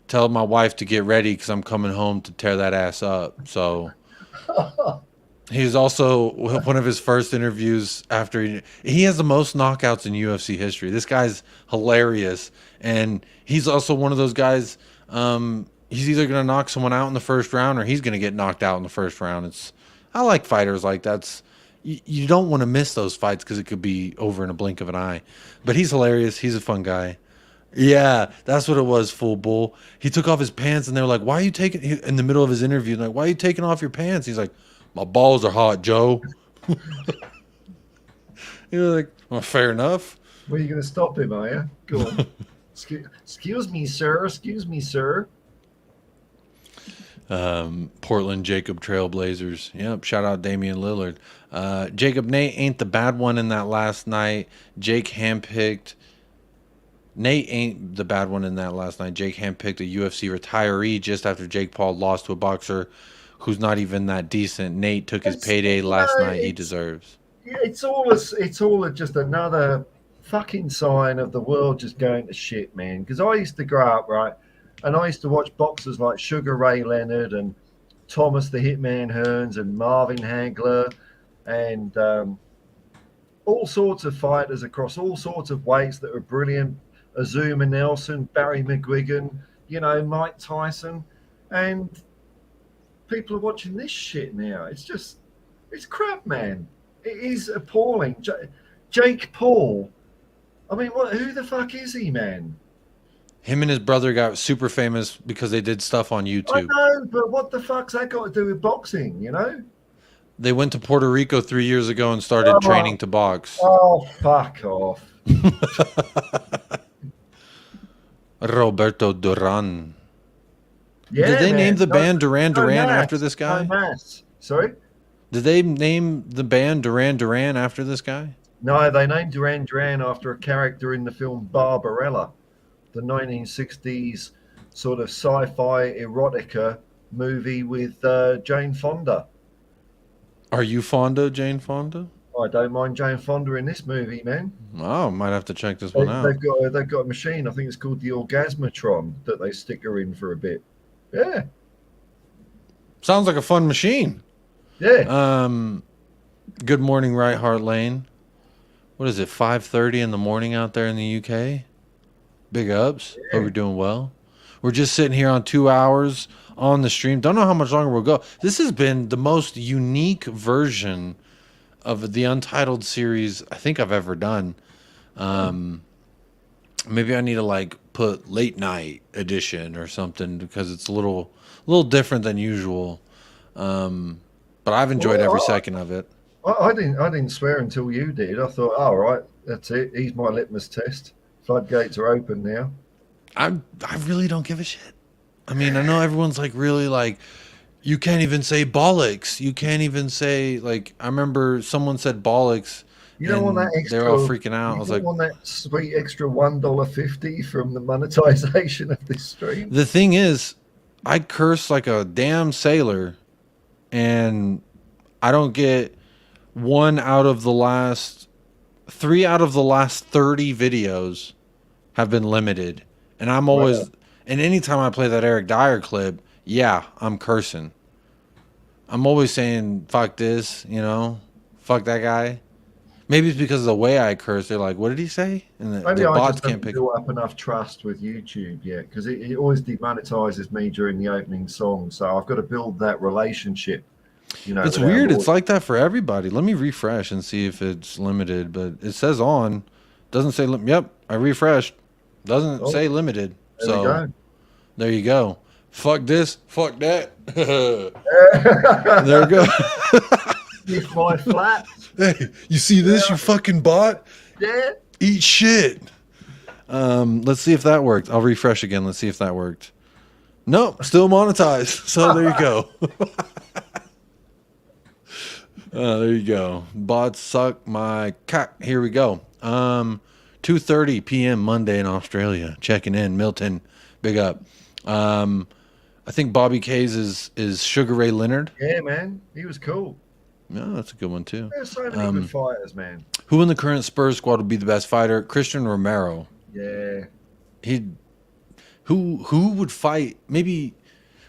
"Tell my wife to get ready because I'm coming home to tear that ass up." So he's also one of his first interviews after he has the most knockouts in UFC history. This guy's hilarious, and he's also one of those guys. He's either going to knock someone out in the first round or he's going to get knocked out in the first round. I like fighters like that. you don't want to miss those fights because it could be over in a blink of an eye. But he's hilarious. He's a fun guy. Yeah, that's what it was, full bull. He took off his pants and they were like, why are you taking, in the middle of his interview, like, why are you taking off your pants? He's like, my balls are hot, Joe. You're like, well, fair enough. Well, you're going to stop him, are you? Go on. Excuse me, sir. Excuse me, sir. Portland Jacob Trailblazers. Yep. Shout out Damian Lillard. Jacob, Nate ain't the bad one in that last night. Jake handpicked. Nate ain't the bad one in that last night. Jake handpicked a UFC retiree just after Jake Paul lost to a boxer who's not even that decent. Nate took his payday last night. He deserves. Yeah, it's all just another fucking sign of the world just going to shit, man. Because I used to grow up, right, and I used to watch boxers like Sugar Ray Leonard and Thomas the Hitman Hearns and Marvin Hagler and all sorts of fighters across all sorts of weights that were brilliant. Azuma Nelson, Barry McGuigan, Mike Tyson, and people are watching this shit now. It's crap, man. It is appalling. Jake Paul. I mean, who the fuck is he, man? Him and his brother got super famous because they did stuff on YouTube. I know, but what the fuck's that got to do with boxing, They went to Puerto Rico 3 years ago and started training to box. Oh, fuck off. Roberto Duran. Yeah, did they name the band Duran Duran after this guy? Sorry? Did they name the band Duran Duran after this guy? No, they named Duran Duran after a character in the film Barbarella, the 1960s sort of sci-fi erotica movie with Jane Fonda. Are you Fonda, Jane Fonda? I don't mind Jane Fonda in this movie, man. Oh, might have to check this one out. They've got a machine. I think it's called the Orgasmatron that they stick her in for a bit. Yeah. Sounds like a fun machine. Yeah. Good morning, Right Heart Lane. What is it, 5:30 in the morning out there in the UK? Big ups. Yeah. Hope you're doing well. We're just sitting here on 2 hours on the stream. Don't know how much longer we'll go. This has been the most unique version of the Untitled series I think I've ever done. Maybe I need to put late night edition or something because it's a little different than usual. But I've enjoyed every second of it. I didn't swear until you did. I thought, all right, that's it. He's my litmus test. Floodgates are open now. I really don't give a shit. I mean, I know everyone's really you can't even say bollocks. You can't even say I remember someone said bollocks. You don't want that extra. They're all freaking out. I was want that sweet extra $1.50 from the monetization of this stream. The thing is, I curse like a damn sailor, and I don't get 3 out of the last 30 videos have been limited, and I'm always. Right. And anytime I play that Eric Dyer clip, yeah, I'm cursing. I'm always saying, fuck this, fuck that guy. Maybe it's because of the way I curse. They're like, what did he say? And the bots can't pick build up enough trust with YouTube yet, because it always demonetizes me during the opening song. So I've got to build that relationship. It's weird. It's like that for everybody. Let me refresh and see if it's limited, but it says on. Doesn't say, yep, I refreshed. Doesn't say limited. There you go. Fuck this, fuck that. There we go. It's my flat. Hey, you see this, you fucking bot? Yeah. Eat shit. Let's see if that worked. I'll refresh again. Let's see if that worked. Nope, still monetized. So there you go. There you go. Bots suck my cock. Here we go. 2:30 p.m. Monday in Australia. Checking in. Milton, big up. I think Bobby Kays is Sugar Ray Leonard. Yeah, man. He was cool. No, that's a good one too. There's so many good fighters, man. Who in the current Spurs squad would be the best fighter? Christian Romero. Yeah. Who would fight? Maybe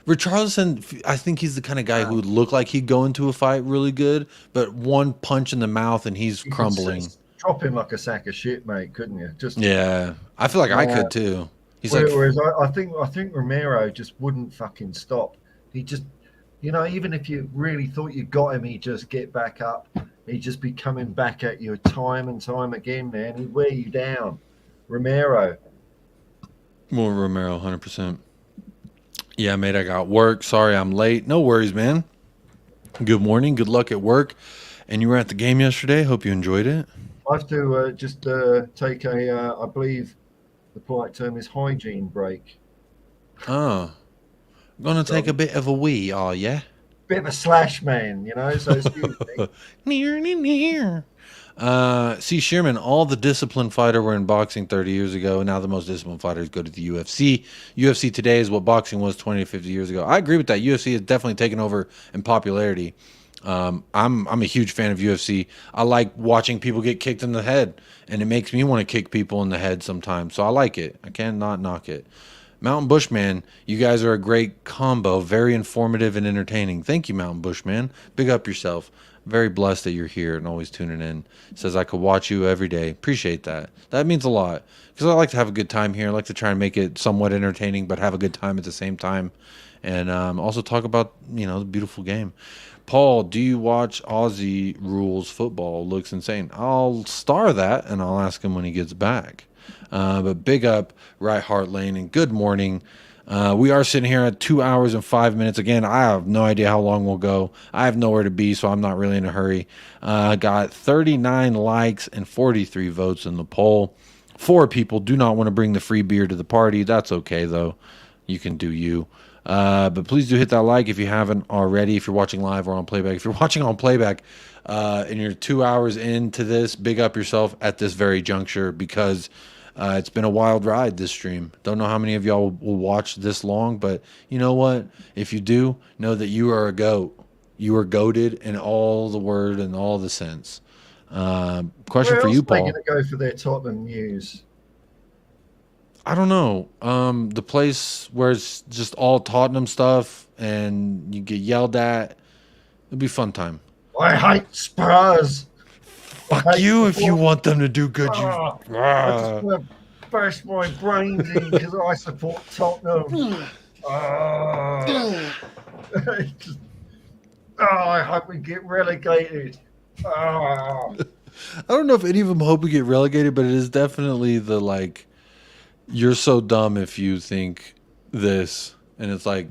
Richarlison. I think he's the kind of guy who would look like he'd go into a fight really good, but one punch in the mouth and he's crumbling. Drop him like a sack of shit, mate. Couldn't you? Yeah. I feel like I could too. Whereas I think Romero just wouldn't fucking stop. He just, even if you really thought you got him, he'd just get back up he'd just be coming back at you time and time again, man. He'd wear you down. Romero. More Romero, 100%. Yeah, mate, I got work. Sorry I'm late. No worries, man. Good morning. Good luck at work. And you were at the game yesterday. Hope you enjoyed it. I have to just take a, I believe the polite term is hygiene break. Oh, gonna So take a bit of a wee, are ya? bit of a slash man, you know, so excuse me. Near. See, Shearman, all the disciplined fighter were in boxing 30 years ago, and now the most disciplined fighters go to the UFC. UFC today is what boxing was 20 to 50 years ago. I agree with that. UFC has definitely taken over in popularity. I'm a huge fan of UFC. I like watching people get kicked in the head, and it makes me want to kick people in the head sometimes. So I like it. I cannot knock it. Mountain Bushman, you guys are a great combo, very informative and entertaining. Thank you, Mountain Bushman. Big up yourself. Very blessed that you're here and always tuning in. Says I could watch you every day. Appreciate that. That means a lot because I like to have a good time here. I like to try and make it somewhat entertaining, but have a good time at the same time, and also talk about the beautiful game. Paul, do you watch Aussie Rules football? Looks insane. I'll star that and I'll ask him when he gets back. But big up, Right Heart Lane, and good morning. We are sitting here at 2 hours and 5 minutes. Again, I have no idea how long we'll go. I have nowhere to be, so I'm not really in a hurry. Got 39 likes and 43 votes in the poll. 4 people do not want to bring the free beer to the party. That's okay, though. You can do you. But please do hit that like if you haven't already, if you're watching live or on playback. If you're watching on playback and you're 2 hours into this, big up yourself at this very juncture because it's been a wild ride, this stream. Don't know how many of y'all will watch this long, but you know what? If you do, know that you are a goat. You are goated in all the word and all the sense. Question for you, Paul. Where else are they going to go for their Tottenham news? I don't know. The place where it's just all Tottenham stuff and you get yelled at. It'll be a fun time. I hate Spurs. Fuck you if you want them to do good. I just want to bash my brains in because I support Tottenham. I hope we get relegated. I don't know if any of them hope we get relegated, but it is definitely the like, you're so dumb if you think this. And it's like,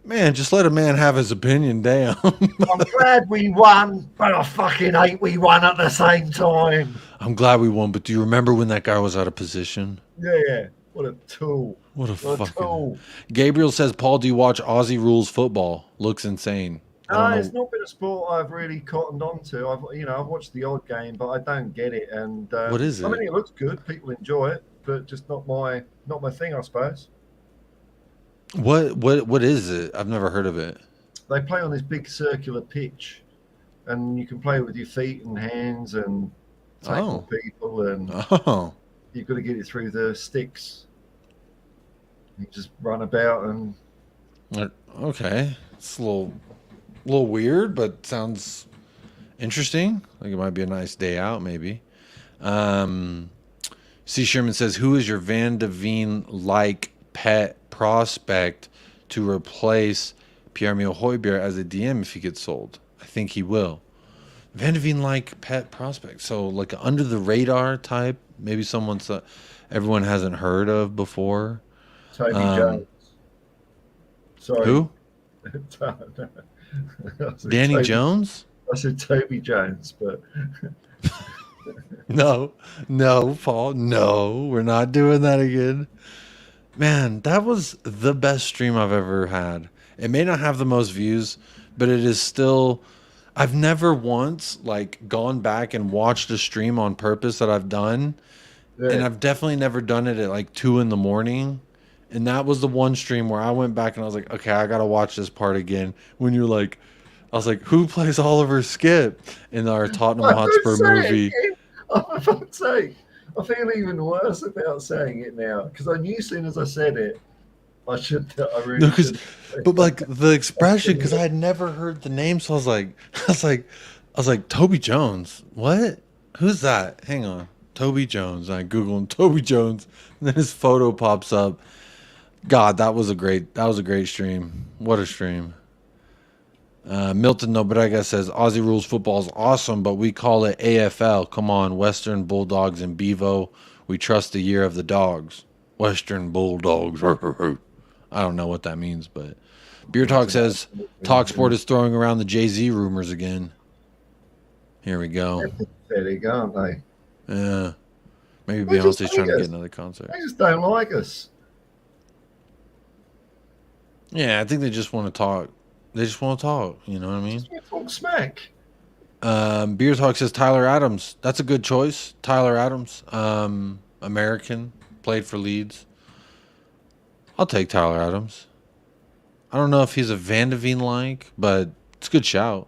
man, just let a man have his opinion down. I'm glad we won, but I fucking hate we won at the same time. I'm glad we won, but do you remember when that guy was out of position? Yeah. What a tool. What a fucking tool. Gabriel says, Paul, do you watch Aussie Rules football? Looks insane. No, it's not been a sport I've really cottoned on to. I've watched the odd game, but I don't get it. And what is it? I mean, it looks good. People enjoy it, but just not my thing, I suppose. What is it? I've never heard of it. They play on this big circular pitch, and you can play with your feet and hands and tackle people, and you've got to get it through the sticks. You just run about and. Okay, it's a little weird, but sounds interesting. Like it might be a nice day out, maybe. C. Sherman says, "Who is your Van de Veen like pet prospect to replace Pierre-Emile Højbjerg as a DM if he gets sold?" I think he will. Van de Veen like pet prospect, so like an under the radar type, maybe someone everyone hasn't heard of before. Toby Jones. Sorry. Who? Danny Jones? I said Toby Jones, but no, Paul, no, we're not doing that again. Man, that was the best stream I've ever had. It may not have the most views, but it is still. I've never once like gone back and watched a stream on purpose that I've done, and I've definitely never done it at like 2 a.m. And that was the one stream where I went back and I was like, okay, I gotta watch this part again. When you're like, I was like, who plays Oliver Skip in our Tottenham Hotspur movie? I'm about to say, I feel even worse about saying it now because I knew as soon as I said it, I should. I really. No, but like the expression, because I had never heard the name, so I was like, Toby Jones. What? Who's that? Hang on, Toby Jones. I Google him, Toby Jones, and then his photo pops up. God, that was a great stream. What a stream. Milton Nobrega says Aussie rules football is awesome, but we call it AFL. Come on, Western Bulldogs and Bevo. We trust the year of the dogs. Western Bulldogs. I don't know what that means, but Beer Talk says Talksport is throwing around the Jay-Z rumors again. Here we go. There they go, aren't they? Yeah. Maybe Beyonce's trying to get another concert. They just don't like us. Yeah, I think they just want to talk. They just want to talk. You know what I mean? Just want to talk smack. Beer Talk says Tyler Adams. That's a good choice. Tyler Adams. American. Played for Leeds. I'll take Tyler Adams. I don't know if he's a Van de Veen like, but it's a good shout.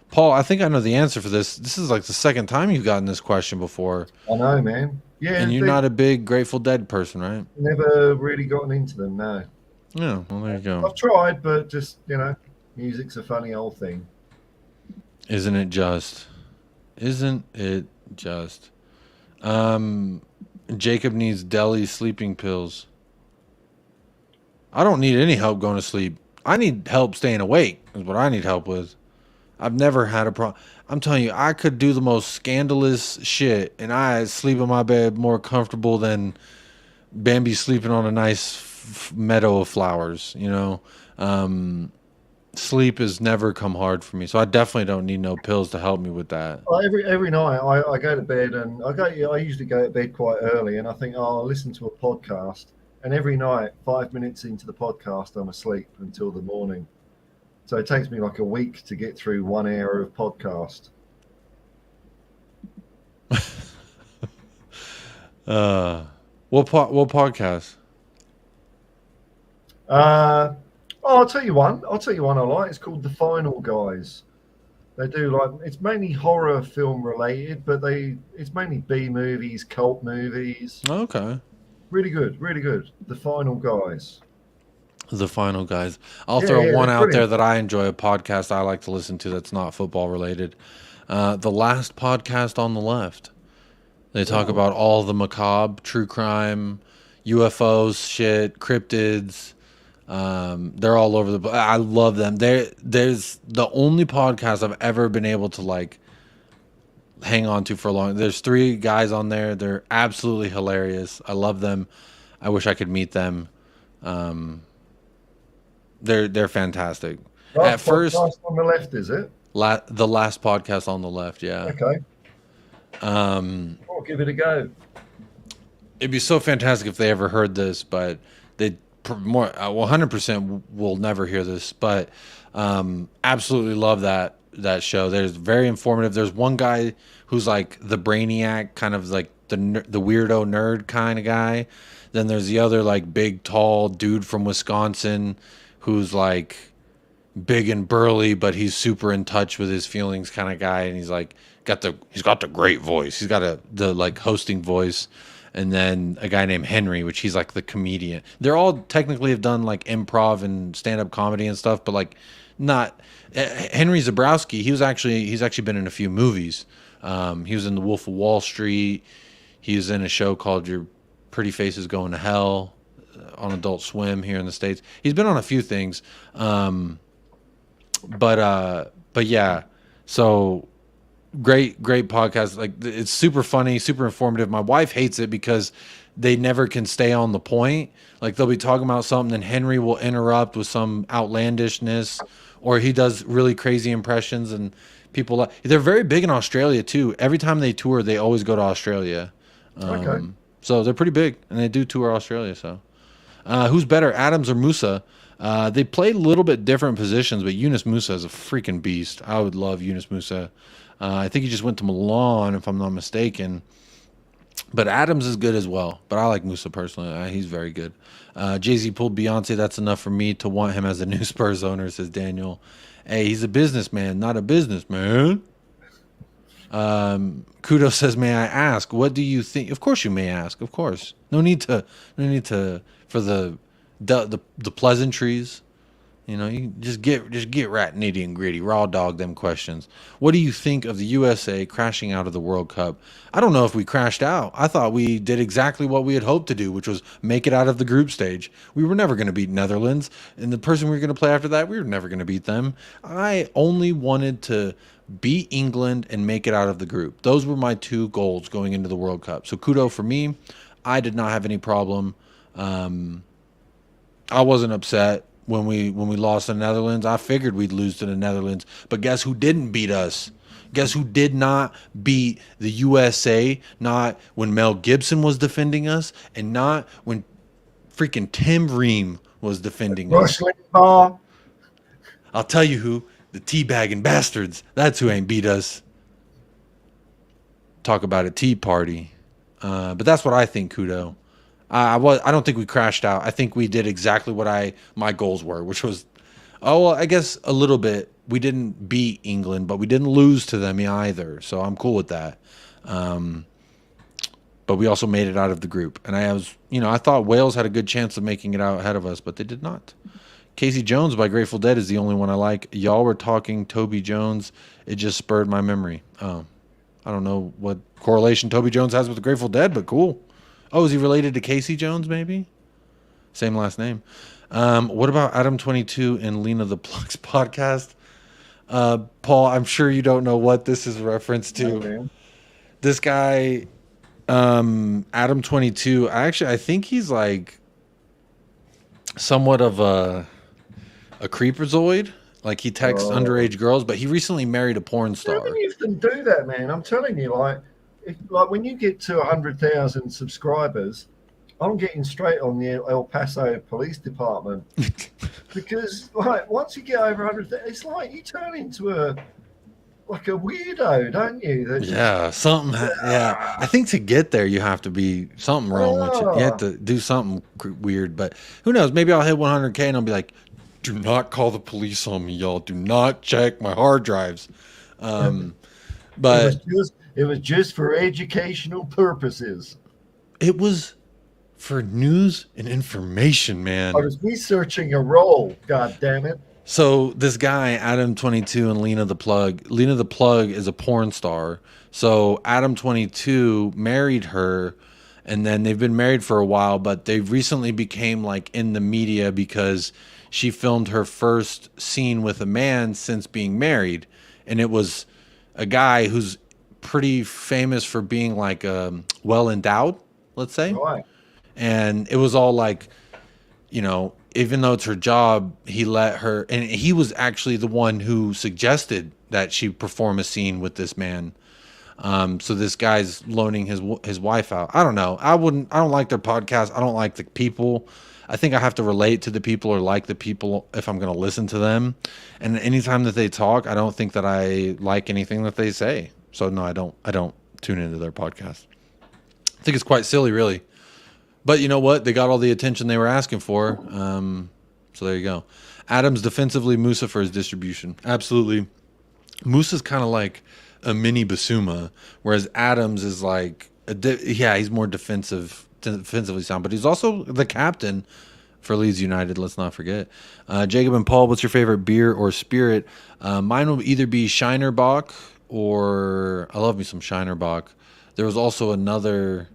Paul, I think I know the answer for this. This is like the second time you've gotten this question before. I know, man. Yeah. And you're not a big Grateful Dead person, right? Never really gotten into them, no. Yeah, well, there you go. I've tried, but just, music's a funny old thing. Isn't it just? Isn't it just? Jacob needs deli sleeping pills. I don't need any help going to sleep. I need help staying awake is what I need help with. I've never had a problem. I'm telling you, I could do the most scandalous shit and I sleep in my bed more comfortable than Bambi sleeping on a nice meadow of flowers, Sleep has never come hard for me, so I definitely don't need no pills to help me with that. Every night I go to bed and I usually go to bed quite early and I think, I'll listen to a podcast. And every night, 5 minutes into the podcast, I'm asleep until the morning. So it takes me like a week to get through 1 hour of podcast. What podcast? I'll tell you one I like. It's called The Final Guys. They do it's mainly horror film related, but it's mainly B movies, cult movies. Okay. Really good, really good. The Final Guys. The Final Guys. I'll throw one out there that I enjoy, a podcast I like to listen to that's not football related. The Last Podcast on the Left. They talk about all the macabre, true crime, UFOs, shit, cryptids. They're all over the. I love them. There's the only podcast I've ever been able to hang on to for a long. There's 3 guys on there. They're absolutely hilarious. I love them. I wish I could meet them. They're fantastic. At first, on the left, is it? The Last Podcast on the Left. Yeah. Okay. I'll give it a go. It'd be so fantastic if they ever heard this, but they more 100% will never hear this. But absolutely love that show. There's very informative. There's one guy who's like the brainiac, kind of like the weirdo nerd kind of guy. Then there's the other big tall dude from Wisconsin who's big and burly, but he's super in touch with his feelings kind of guy, and he's got the great voice. He's got the hosting voice. And then a guy named Henry, which he's the comedian. They're all technically have done improv and stand-up comedy and stuff, but not Henry Zabrowski. He's actually been in a few movies. He was in The Wolf of Wall Street. He was in a show called Your Pretty Face is Going to Hell on Adult Swim here in the States. He's been on a few things. But yeah, so great podcast. It's super funny, super informative. My wife hates it because they never can stay on the point. They'll be talking about something and Henry will interrupt with some outlandishness, or he does really crazy impressions, and people they're very big in Australia too. Every time they tour, they always go to Australia. Okay. So they're pretty big and they do tour Australia. So who's better, Adams or Musa? They play a little bit different positions, but Yunus Musa is a freaking beast. I would love Yunus Musa. I think he just went to Milan, if I'm not mistaken. But Adams is good as well. But I like Musa personally. He's very good. Jay-Z pulled Beyonce. That's enough for me to want him as a new Spurs owner, says Daniel. Hey, he's a businessman, not a businessman. Kudo says, may I ask, what do you think? Of course you may ask. Of course. No need to for the pleasantries. You know, you just get right nitty and gritty, raw dog them questions. What do you think of the USA crashing out of the World Cup? I don't know if we crashed out. I thought we did exactly what we had hoped to do, which was make it out of the group stage. We were never going to beat Netherlands, and the person we were going to play after that, we were never going to beat them. I only wanted to beat England and make it out of the group. Those were my two goals going into the World Cup. So kudo for me. I did not have any problem. I wasn't upset when we lost to the Netherlands. I figured we'd lose to the Netherlands, but guess who didn't beat us? Guess who did not beat the USA? Not when Mel Gibson was defending us, and not when freaking Tim Ream was defending us. Rush Limbaugh. I'll tell you who, the teabagging bastards. That's who ain't beat us. Talk about a tea party. But that's what I think, Kudo. I don't think we crashed out. I think we did exactly what my goals were, which was, oh, well, I guess a little bit. We didn't beat England, but we didn't lose to them either. So I'm cool with that. But we also made it out of the group, and I thought Wales had a good chance of making it out ahead of us, but they did not. Casey Jones by Grateful Dead is the only one I like. Y'all were talking Toby Jones. It just spurred my memory. Oh, I don't know what correlation Toby Jones has with the Grateful Dead, but cool. Oh, is he related to Casey Jones, maybe? Same last name. What about Adam22 and Lena the Plug's podcast? Paul, I'm sure you don't know what this is a reference to. Okay. This guy, Adam22, I think he's like somewhat of a creeperzoid. Like he texts underage girls, but he recently married a porn star. How many of them do that, man? I'm telling you, like when you get to 100,000 subscribers, I'm getting straight on the El Paso Police Department because, like, once you get over 100,000, it's like you turn into a weirdo, don't you? Yeah, something. Yeah, I think to get there, you have to be something wrong with you. You have to do something weird. But who knows? Maybe I'll hit 100K and I'll be like, "Do not call the police on me, y'all. Do not check my hard drives." But it was just for educational purposes. It was for news and information, man. I was researching a role. God damn it. So this guy, Adam22 and Lena the Plug. Lena the Plug is a porn star. So Adam22 married her, and then they've been married for a while, but they recently became like in the media because she filmed her first scene with a man since being married, and it was a guy who's pretty famous for being like well endowed, let's say. Right. And it was all like, even though it's her job, he let her, and he was actually the one who suggested that she perform a scene with this man. So this guy's loaning his wife out. I don't know. I don't like their podcast. I don't like the people. I think I have to relate to the people or like the people if I'm going to listen to them. And anytime that they talk, I don't think that I like anything that they say. So no, I don't tune into their podcast. I think it's quite silly, really. But you know what? They got all the attention they were asking for. So there you go. Adams defensively, Musa for his distribution. Absolutely. Musa's kind of like a mini Basuma, whereas Adams is like, he's more defensively sound, but he's also the captain for Leeds United. Let's not forget. Jacob and Paul, what's your favorite beer or spirit? Mine will either be Shinerbach or I love me some Shinerbach. There was also another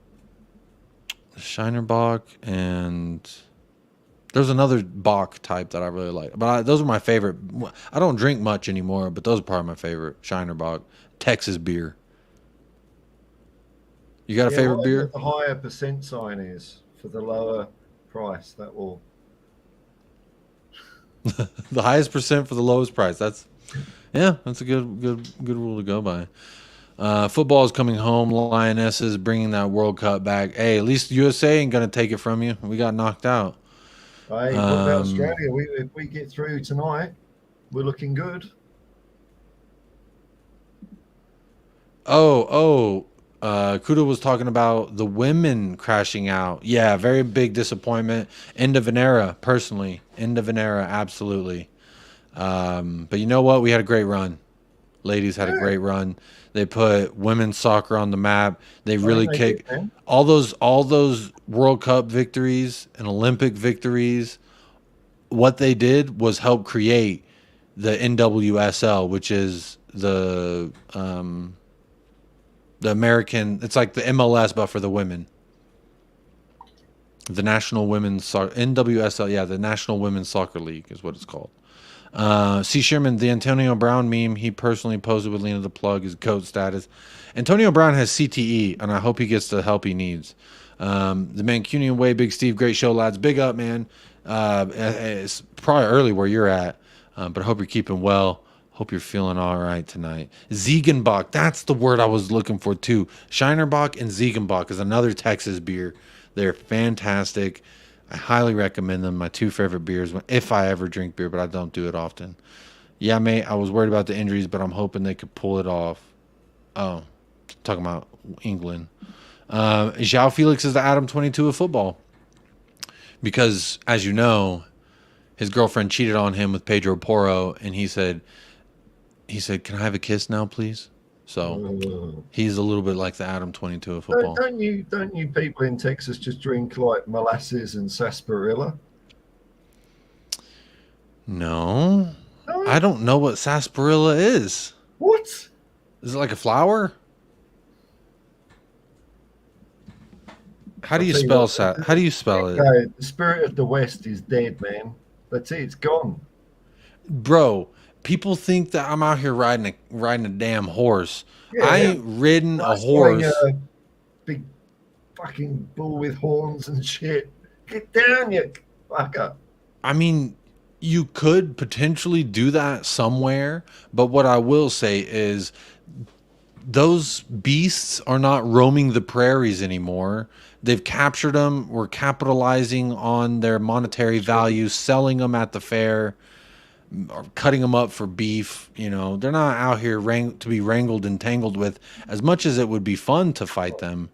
Shinerbach, and there's another Bach type that I really like. But those are my favorite. I don't drink much anymore, but those are probably my favorite. Shinerbach, Texas beer. You got a favorite beer? The higher percent sign is for the lower price. That will. The highest percent for the lowest price. That's a good rule to go by. Football is coming home. Lionesses bringing that World Cup back. Hey, at least USA ain't gonna take it from you. We got knocked out. Hey, what about Australia? If we get through tonight, we're looking good. Kudo was talking about the women crashing out. Yeah, very big disappointment. End of an era, personally. End of an era, absolutely. But you know what? We had a great run. Ladies had a great run. They put women's soccer on the map. They really kicked all those World Cup victories and Olympic victories. what they did was help create the NWSL, which is the American. It's like the MLS, but for the women. The National Women's NWSL, yeah, the National Women's Soccer League is what it's called. C. Sherman, the Antonio Brown meme, he personally posted with Lena the Plug, his GOAT status. Antonio Brown has CTE, and I hope he gets the help he needs. The Mancunian Way, Big Steve, great show, lads. Big up, man. It's probably early where you're at, but I hope you're keeping well. Hope you're feeling all right tonight. Ziegenbach, that's the word I was looking for too. Shinerbach and Ziegenbach is another Texas beer. They're fantastic. I highly recommend them. My two favorite beers, if I ever drink beer, but I don't do it often. Yeah, mate, I was worried about the injuries, but I'm hoping they could pull it off. Oh, talking about England. João Felix is the Adam 22 of football. Because, as you know, his girlfriend cheated on him with Pedro Porro, and he said, can I have a kiss now, please? So he's a little bit like the Adam 22 of football. Don't you people in Texas just drink like molasses and sarsaparilla? No. I don't know what sarsaparilla is. What? Is it like a flower? How do you spell it? The spirit of the West is dead, man. That's it. It's gone. Bro, people think that I'm out here riding a damn horse. Yeah, I ain't ridden a horse. A big fucking bull with horns and shit. Get down, you fucker. I mean, you could potentially do that somewhere, but what I will say is those beasts are not roaming the prairies anymore. They've captured them. We're capitalizing on their monetary value, selling them at the fair, or cutting them up for beef. You know, they're not out here to be wrangled and tangled with, as much as it would be fun to fight them.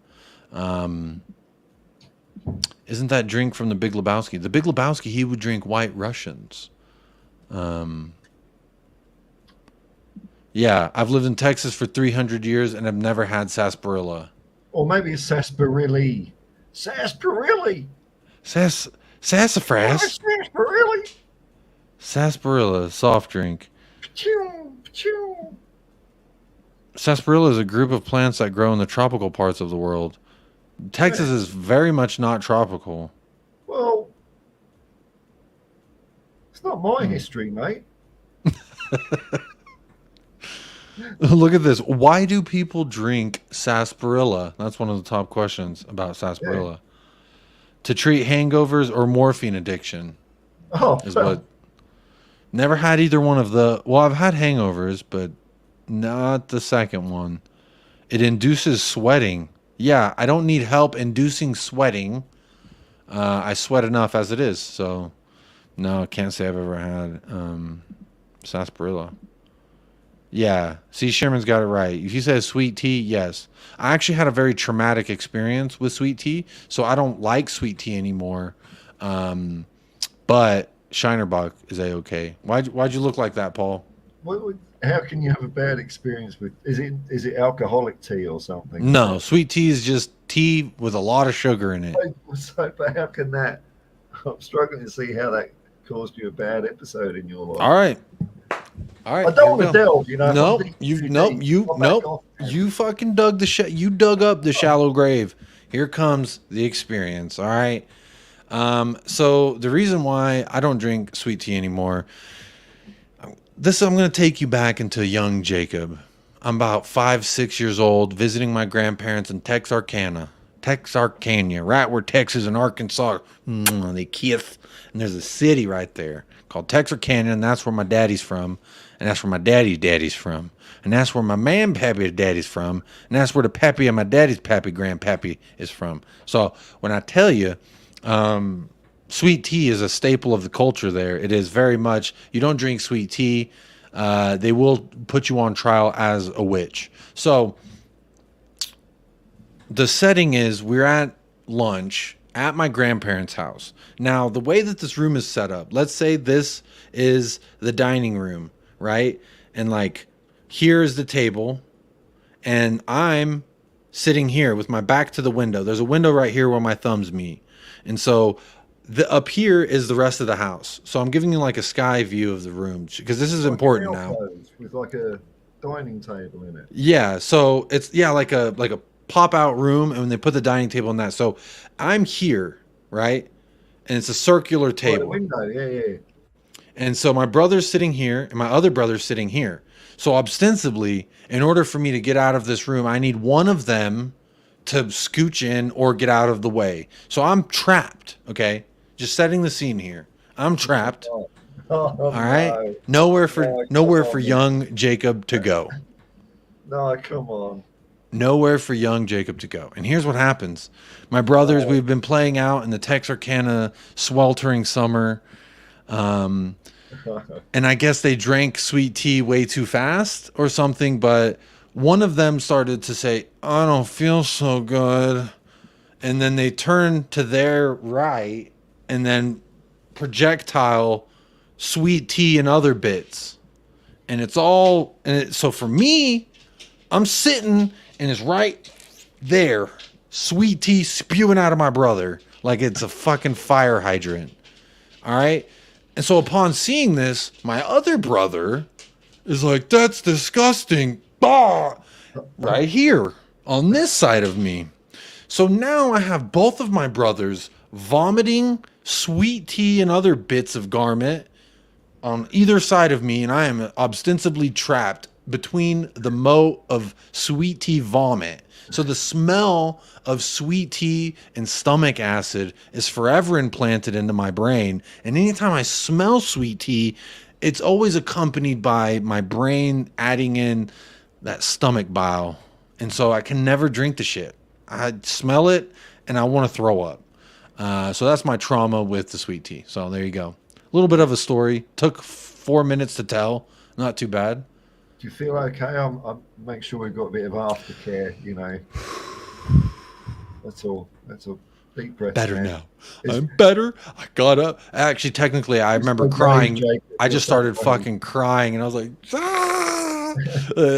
Isn't that drink from the Big Lebowski? The Big Lebowski, he would drink White Russians. Yeah, I've lived in Texas for 300 years and I've never had sarsaparilla. Or maybe it's sarsaparilla. Sarsaparilla. Sassafras. Sarsaparilla. Sarsaparilla, soft drink. Sarsaparilla is a group of plants that grow in the tropical parts of the world. Texas is very much not tropical. Well, it's not my history, mate. Look at this. Why do people drink sarsaparilla? That's one of the top questions about sarsaparilla. Yeah. To treat hangovers or morphine addiction. Oh, is what. Never had either one of the. Well, I've had hangovers, but not the second one. It induces sweating. Yeah, I don't need help inducing sweating. I sweat enough as it is, so no, I can't say I've ever had sarsaparilla. Yeah, see, Sherman's got it right. If he says sweet tea, yes. I actually had a very traumatic experience with sweet tea, so I don't like sweet tea anymore. But Shinerbach is A-okay. Why'd you look like that, Paul? How can you have a bad experience with? Is it alcoholic tea or something? No, sweet tea is just tea with a lot of sugar in it. So, but how can that? I'm struggling to see how that caused you a bad episode in your life. All right. I don't want to delve, you know. You fucking dug you dug up the shallow grave. Here comes the experience. All right. So the reason why I don't drink sweet tea anymore. I'm going to take you back into young Jacob. I'm about 5-6 years old, visiting my grandparents in Texarkana, right where Texas and Arkansas they kiss. And there's a city right there called Texarkana, and that's where my daddy's from, and that's where my daddy's from, and that's where my man pappy's daddy's from, and that's where the pappy of my daddy's pappy grandpappy is from. So when I tell you, sweet tea is a staple of the culture there. It is very much, you don't drink sweet tea, they will put you on trial as a witch. So the setting is we're at lunch at my grandparents' house. Now, the way that this room is set up, let's say this is the dining room, right? And like, here's the table, and I'm sitting here with my back to the window. There's a window right here where my thumbs meet. And so the up here is the rest of the house. So I'm giving you like a sky view of the room because this is important now. With like a dining table in it. Yeah, so it's like a pop out room, and when they put the dining table in that. So I'm here, right? And it's a circular table. The window, yeah. And so my brother's sitting here, and my other brother's sitting here. So ostensibly, in order for me to get out of this room, I need one of them to scooch in or get out of the way. So I'm trapped, okay? Just setting the scene here. I'm trapped. All right? Nowhere for young Jacob to go. No, come on. Nowhere for young Jacob to go. And here's what happens. My brothers, we've been playing out in the Texarkana sweltering summer. And I guess they drank sweet tea way too fast or something, but one of them started to say, I don't feel so good. And then they turned to their right and then projectile sweet tea and other bits. And it's all, so for me, I'm sitting and it's right there, sweet tea spewing out of my brother like it's a fucking fire hydrant. All right. And so upon seeing this, my other brother is like, that's disgusting. Bah! Right here on this side of me. So now I have both of my brothers vomiting sweet tea and other bits of garment on either side of me. And I am ostensibly trapped between the moat of sweet tea vomit. So the smell of sweet tea and stomach acid is forever implanted into my brain. And anytime I smell sweet tea, it's always accompanied by my brain adding in that stomach bile. And so I can never drink the shit. I smell it and I want to throw up. So that's my trauma with the sweet tea. So there you go. A little bit of a story. Took 4 minutes to tell. Not too bad. Do you feel okay? I'll make sure we've got a bit of aftercare, you know. That's all. That's a deep breath. Better now. I'm better. I got up. Actually, technically, I remember crying. I just started fucking crying, and I was like, ah!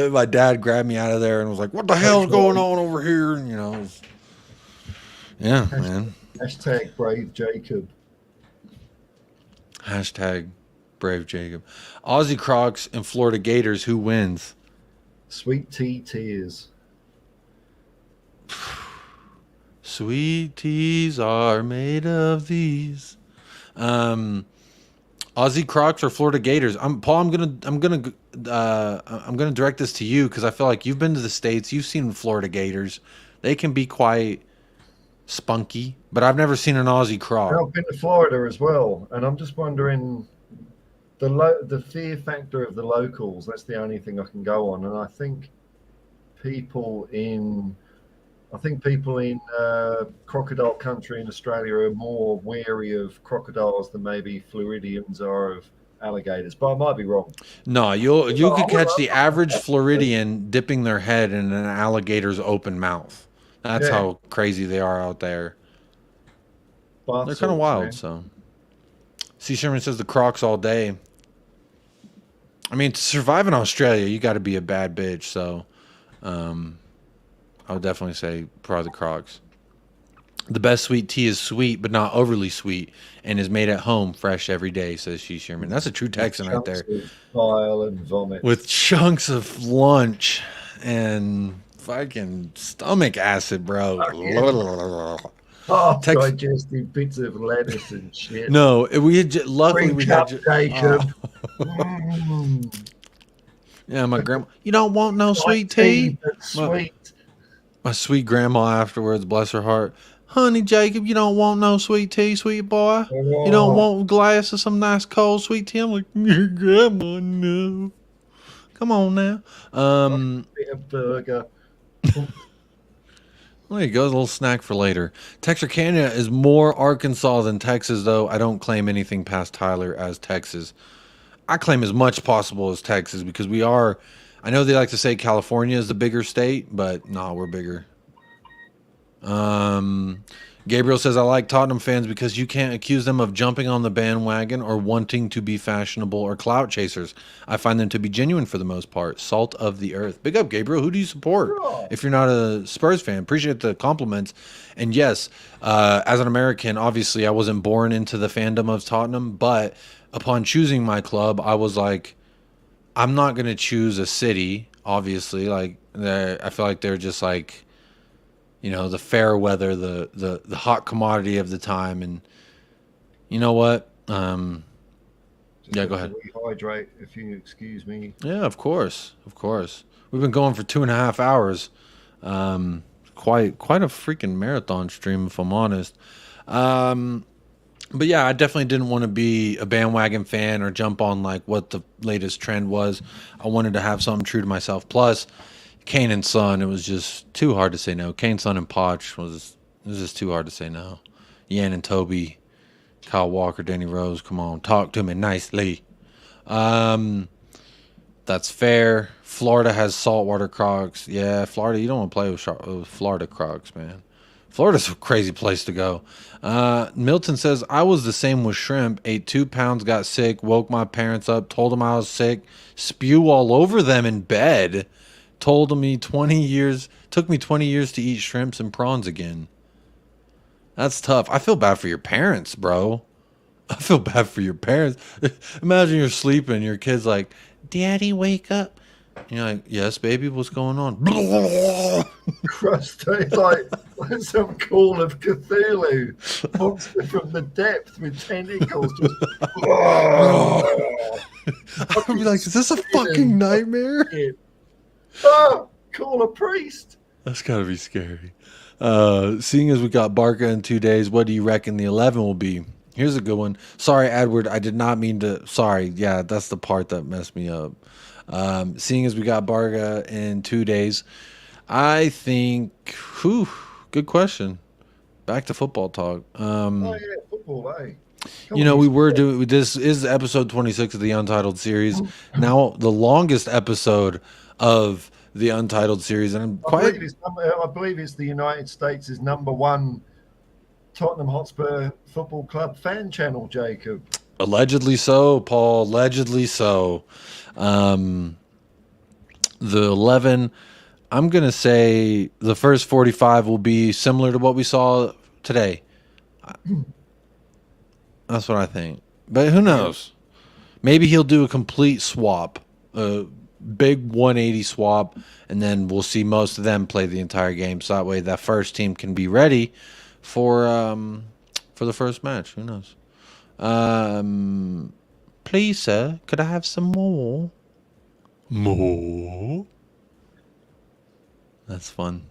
My dad grabbed me out of there and was like, what the hell's going on over here? And, you know, yeah, man. Hashtag brave Jacob. Hashtag brave Jacob. Aussie Crocs and Florida Gators. Who wins? Sweet tea tears. Sweet teas are made of these. Aussie Crocs or Florida Gators. Paul. I'm gonna direct this to you because I feel like you've been to the States. You've seen Florida Gators. They can be quite spunky, but I've never seen an Aussie Croc. I've been to Florida as well, and I'm just wondering the fear factor of the locals. That's the only thing I can go on, and I think people in crocodile country in Australia are more wary of crocodiles than maybe Floridians are of alligators, but I might be wrong. No, you could catch the average Floridian dipping their head in an alligator's open mouth. That's how crazy they are out there. They're kind of wild, man. So. C. Sherman says the Crocs all day. I mean, to survive in Australia, you got to be a bad bitch. So, I would definitely say probably the Crocs. The best sweet tea is sweet, but not overly sweet, and is made at home, fresh every day, says C. Sherman. That's a true Texan right there. Bile and vomit. With chunks of lunch and fucking stomach acid, bro. Digesting bits of lettuce and shit. No, luckily we had Jacob. Yeah, my grandma. You don't want no sweet tea? Sweet. My sweet grandma afterwards, bless her heart. Honey, Jacob, you don't want no sweet tea, sweet boy? Oh. You don't want a glass of some nice cold sweet tea? I'm like, grandma, no. Come on now. A burger. There you go, a little snack for later. Texarkana is more Arkansas than Texas, though. I don't claim anything past Tyler as Texas. I claim as much possible as Texas because we are. I know they like to say California is the bigger state, but no, we're bigger. Gabriel says, I like Tottenham fans because you can't accuse them of jumping on the bandwagon or wanting to be fashionable or clout chasers. I find them to be genuine for the most part. Salt of the earth. Big up, Gabriel. Who do you support if you're not a Spurs fan? Appreciate the compliments. And yes, as an American, obviously I wasn't born into the fandom of Tottenham, but upon choosing my club, I was like, I'm not going to choose a city, obviously. Like, I feel like they're just like, you know, the fair weather, the hot commodity of the time. And you know what? Yeah, go ahead. Rehydrate, if you excuse me. Yeah, of course. Of course. We've been going for 2.5 hours. Quite a freaking marathon stream, if I'm honest. But yeah, I definitely didn't want to be a bandwagon fan or jump on like what the latest trend was. I wanted to have something true to myself. Plus, Kane and Son, it was just too hard to say no. Kane, Son, and Poch was just too hard to say no. Yan and Toby, Kyle Walker, Danny Rose, come on, talk to me nicely. That's fair. Florida has saltwater crocs. Yeah, Florida, you don't want to play with Florida crocs, man. Florida's a crazy place to go. Milton says, I was the same with shrimp. Ate 2 pounds, got sick, woke my parents up, told them I was sick, spew all over them in bed. Told me 20 years, took me 20 years to eat shrimps and prawns again. That's tough. I feel bad for your parents, bro. I feel bad for your parents. Imagine you're sleeping, your kid's like, Daddy, wake up. And you're like, yes, baby, what's going on? Crust, it's like some Call of Cthulhu monster from the depth with tentacles. Just, I'd be like, is this a fucking nightmare? Oh, call a priest. That's gotta be scary. Seeing as we got Barca in 2 days, what do you reckon the 11 will be? Here's a good one. Sorry, Edward, I did not mean to. Sorry, yeah, that's the part that messed me up. Seeing as we got Barca in 2 days, I think, good question. Back to football talk. Oh yeah, football, eh? You know, we were doing, this is episode 26 of the Untitled series. Now the longest episode of the Untitled series, and I believe it's the United States' #1 Tottenham Hotspur Football Club fan channel, Jacob. Allegedly so, Paul. Allegedly so. The 11, I'm gonna say the first 45 will be similar to what we saw today. That's what I think. But who knows? Maybe he'll do a complete swap, a big 180 swap, and then we'll see most of them play the entire game. So that way, that first team can be ready for the first match. Who knows? Please, sir, could I have some more? More? That's fun.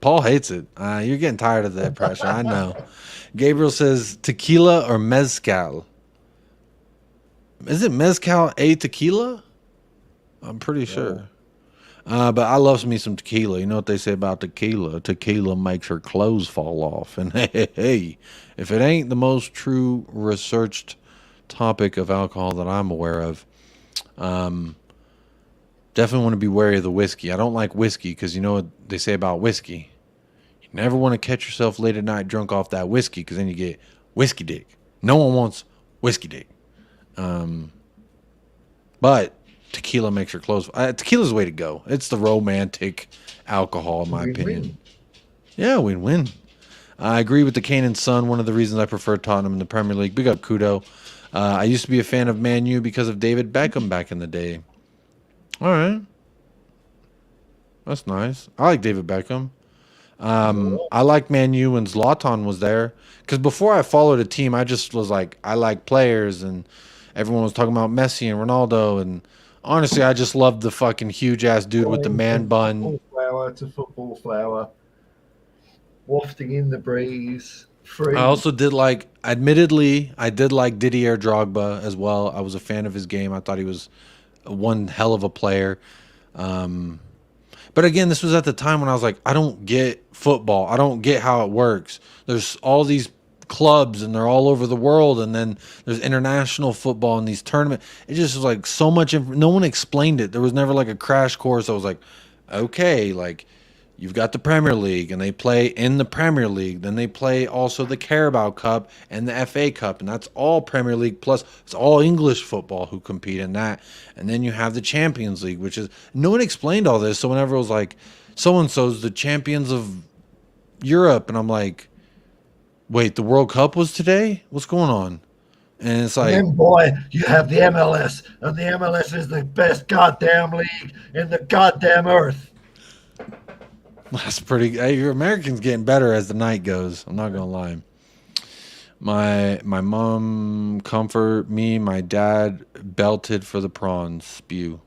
Paul hates it. You're getting tired of that pressure. I know. Gabriel says tequila or mezcal. Is it mezcal a tequila? I'm pretty sure. But I love me some tequila. You know what they say about tequila? Tequila makes her clothes fall off. And hey, if it ain't the most true researched topic of alcohol that I'm aware of, definitely want to be wary of the whiskey. I don't like whiskey because you know what they say about whiskey. You never want to catch yourself late at night drunk off that whiskey because then you get whiskey dick. No one wants whiskey dick. But tequila makes your clothes. Tequila's the way to go. It's the romantic alcohol, in my opinion. Yeah, win-win. I agree with the Kane and Son. One of the reasons I prefer Tottenham in the Premier League. Big up, Kudo. I used to be a fan of Man U because of David Beckham back in the day. All right. That's nice. I like David Beckham. I like Man U when Zlatan was there. Because before I followed a team, I just was like, I like players. And everyone was talking about Messi and Ronaldo. And honestly, I just loved the fucking huge-ass dude with the man bun. Football flower to football flower. Wafting in the breeze. Free. I also did like, admittedly, I did like Didier Drogba as well. I was a fan of his game. I thought he was one hell of a player. But again, this was at the time when I was like, I don't get football. I don't get how it works. There's all these clubs and they're all over the world. And then there's international football and these tournaments. It just was like so much. No one explained it. There was never like a crash course. I was like, okay, like you've got the Premier League, and they play in the Premier League. Then they play also the Carabao Cup and the FA Cup, and that's all Premier League plus it's all English football who compete in that. And then you have the Champions League, which is no one explained all this. So whenever it was like, so and so's the champions of Europe, and I'm like, wait, the World Cup was today? What's going on? And it's like, and then, boy, you have the MLS, and the MLS is the best goddamn league in the goddamn earth. that's pretty. Your American's getting better as the night goes. I'm not gonna lie. My mom comfort me. My dad belted for the prawns. Spew.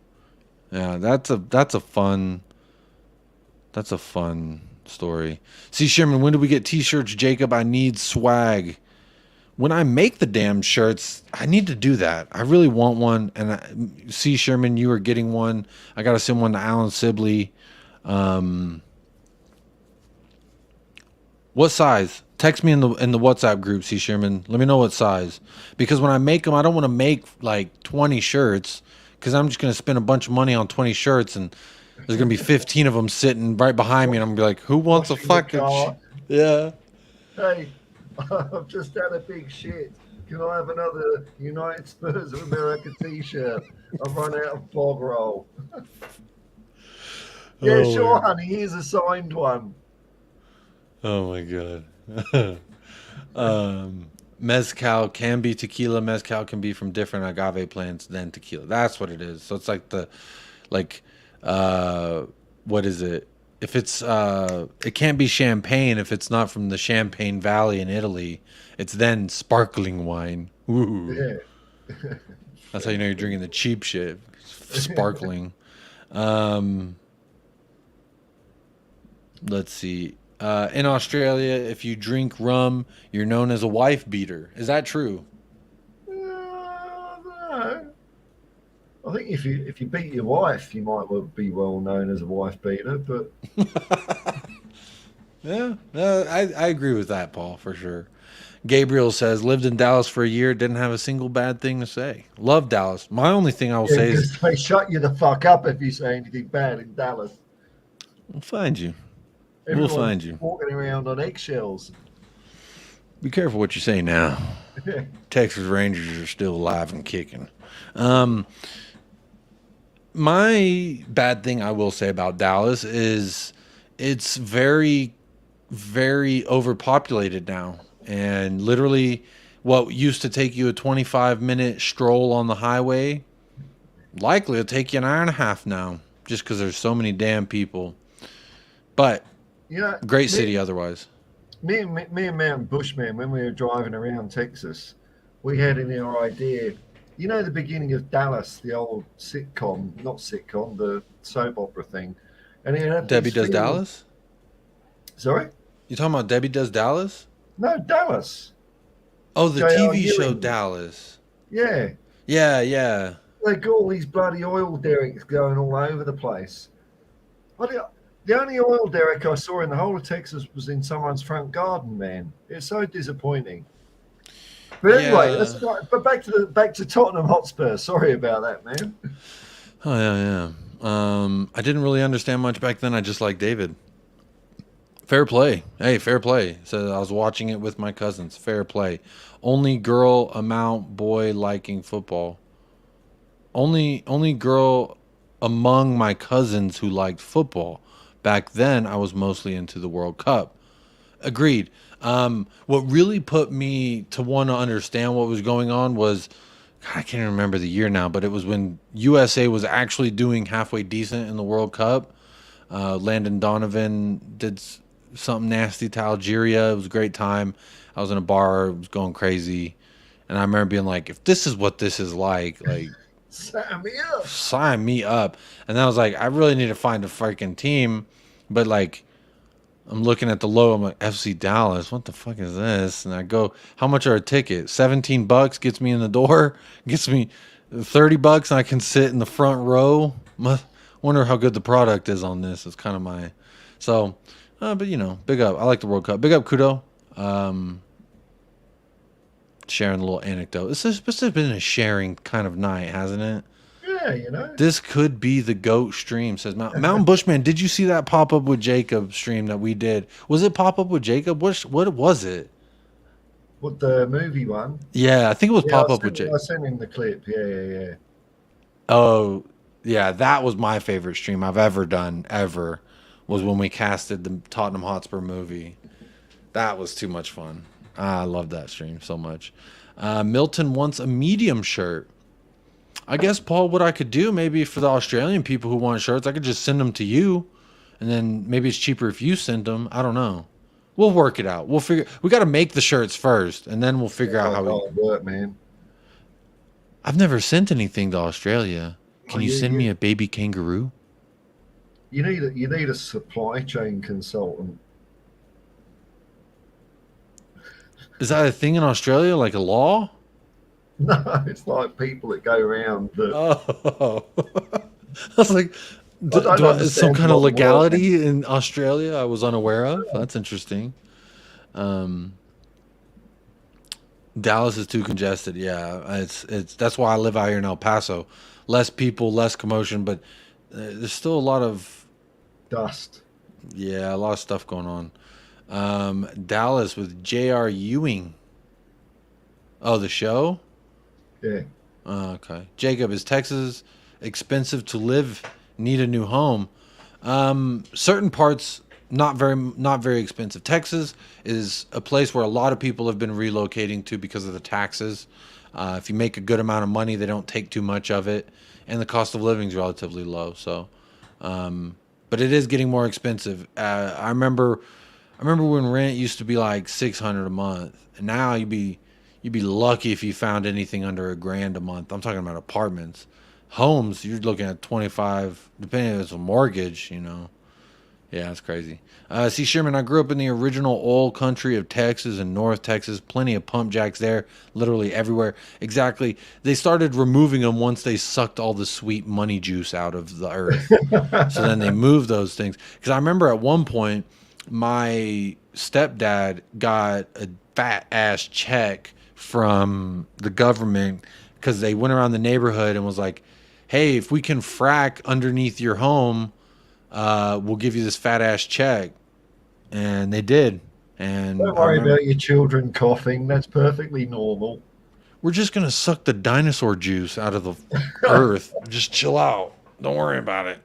Yeah, that's a fun story. See, Sherman, when do we get T-shirts, Jacob? I need swag. When I make the damn shirts, I need to do that. I really want one. And see, Sherman, you are getting one. I got to send one to Alan Sibley. What size? Text me in the WhatsApp group, see, Sherman. Let me know what size. Because when I make them, I don't want to make like 20 shirts because I'm just going to spend a bunch of money on 20 shirts and there's going to be 15 of them sitting right behind me and I'm going to be like, who wants a fucking yeah. Hey, I've just had a big shit. Can I have another United Spurs of America t-shirt? I've run out of bog roll. Yeah, Oh, sure, honey. Here's a signed one. Oh my god. Mezcal can be tequila. Mezcal can be from different agave plants than tequila. That's what it is. So it's like what is it? If it's it can't be champagne if it's not from the Champagne Valley in Italy. It's then sparkling wine. Ooh. Yeah. That's how you know you're drinking the cheap shit. Sparkling. Let's see. In Australia, if you drink rum, you're known as a wife beater. Is that true? No. I think if you beat your wife, you might be well known as a wife beater. But yeah, I agree with that, Paul, for sure. Gabriel says, lived in Dallas for a year, didn't have a single bad thing to say. Love Dallas. My only thing I will say is they shut you the fuck up if you say anything bad in Dallas. We'll find you. Everyone's We'll find you. Walking around on eggshells. Be careful what you say now. Texas Rangers are still alive and kicking. My bad thing I will say about Dallas is it's very, very overpopulated now. And literally what used to take you a 25-minute stroll on the highway, likely it'll take you an hour and a half now just because there's so many damn people. But great city otherwise. Me and Mountain Bushman, when we were driving around Texas, we had in our idea, you know, the beginning of Dallas, the old sitcom, not sitcom, the soap opera thing. And it had Debbie Does Dallas? Sorry? You talking about Debbie Does Dallas? No, Dallas. Oh, the TV show Dallas. Yeah. Yeah. They got all these bloody oil derricks going all over the place. The only oil derrick I saw in the whole of Texas was in someone's front garden, man. It's so disappointing. But anyway, back to Tottenham Hotspur. Sorry about that, man. Oh yeah. I didn't really understand much back then. I just liked David. Fair play. Hey, fair play. So I was watching it with my cousins. Fair play. Only girl amount boy liking football. Only girl among my cousins who liked football. Back then, I was mostly into the World Cup. Agreed. What really put me to want to understand what was going on was, I can't remember the year now, but it was when USA was actually doing halfway decent in the World Cup. Landon Donovan did something nasty to Algeria. It was a great time. I was in a bar. It was going crazy. And I remember being like, if this is what this is like sign me up. Sign me up. And I was like, I really need to find a freaking team. But like, I'm looking at the logo. I'm like, FC Dallas. What the fuck is this? And I go, how much are a ticket? $17 gets me in the door. Gets me $30 and I can sit in the front row. Wonder how good the product is on this. It's kind of my... So, but you know, big up. I like the World Cup. Big up, Kudo. Sharing a little anecdote. It's been a sharing kind of night, hasn't it? Yeah, Yeah, you know. This could be the GOAT stream, says Mountain Bushman. Did you see that pop up with Jacob stream that we did? Was it pop up with Jacob? What was it? What, the movie one? Yeah, I think it was Yeah, pop up with Jacob. I sent him the clip. Yeah. Oh, yeah, that was my favorite stream I've ever done, ever, was when we casted the Tottenham Hotspur movie. That was too much fun. I love that stream so much. Milton wants a medium shirt. I guess, Paul, what I could do maybe for the Australian people who want shirts, I could just send them to you, and then maybe it's cheaper if you send them. I don't know. We'll work it out. We'll figure. We got to make the shirts first, and then we'll figure out how we work, man. I've never sent anything to Australia. Can you send me a baby kangaroo? You need a supply chain consultant. Is that a thing in Australia, like a law? No, it's like people that go around. Oh, I was like, is some kind of legality in Australia I was unaware of? That's interesting. Dallas is too congested. Yeah, it's that's why I live out here in El Paso. Less people, less commotion, but there's still a lot of dust. Yeah, a lot of stuff going on. Dallas with J.R. Ewing. Oh, the show? Yeah. Okay. Jacob, is Texas expensive to live? Need a new home? Certain parts not very expensive. Texas is a place where a lot of people have been relocating to because of the taxes. If you make a good amount of money, they don't take too much of it, and the cost of living is relatively low. So, but it is getting more expensive. I remember when rent used to be like $600 a month, and now you'd be lucky if you found anything under $1,000 a month. I'm talking about apartments. Homes, you're looking at 25, depending if it's a mortgage, you know. Yeah, it's crazy. See, Sherman, I grew up in the original oil country of Texas and North Texas. Plenty of pump jacks there, literally everywhere. Exactly. They started removing them once they sucked all the sweet money juice out of the earth. So then they moved those things. Because I remember at one point, my stepdad got a fat-ass check from the government because they went around the neighborhood and was like, hey, if we can frack underneath your home, we'll give you this fat-ass check. And they did. And don't worry about your children coughing. That's perfectly normal. We're just going to suck the dinosaur juice out of the earth. Just chill out. Don't worry about it.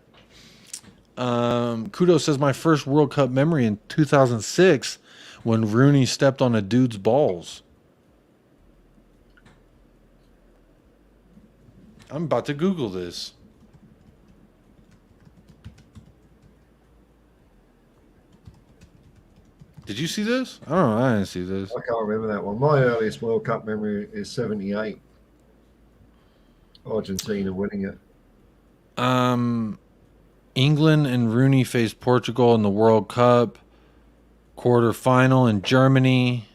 Kudo says, my first World Cup memory in 2006 when Rooney stepped on a dude's balls. I'm about to Google this. Did you see this? I don't know. I didn't see this. I can't remember that one. My earliest World Cup memory is 78. Argentina winning it. England and Rooney faced Portugal in the World Cup quarterfinal in Germany.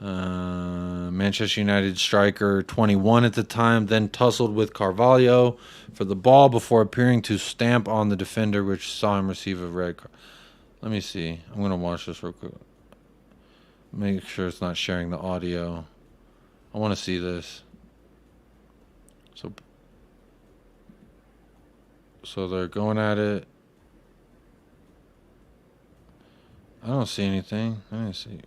Manchester United striker 21 at the time then tussled with Carvalho for the ball before appearing to stamp on the defender, which saw him receive a red card. Let me see. I'm going to watch this real quick. Make sure it's not sharing the audio. I want to see this. So they're going at it. I don't see anything. I didn't see.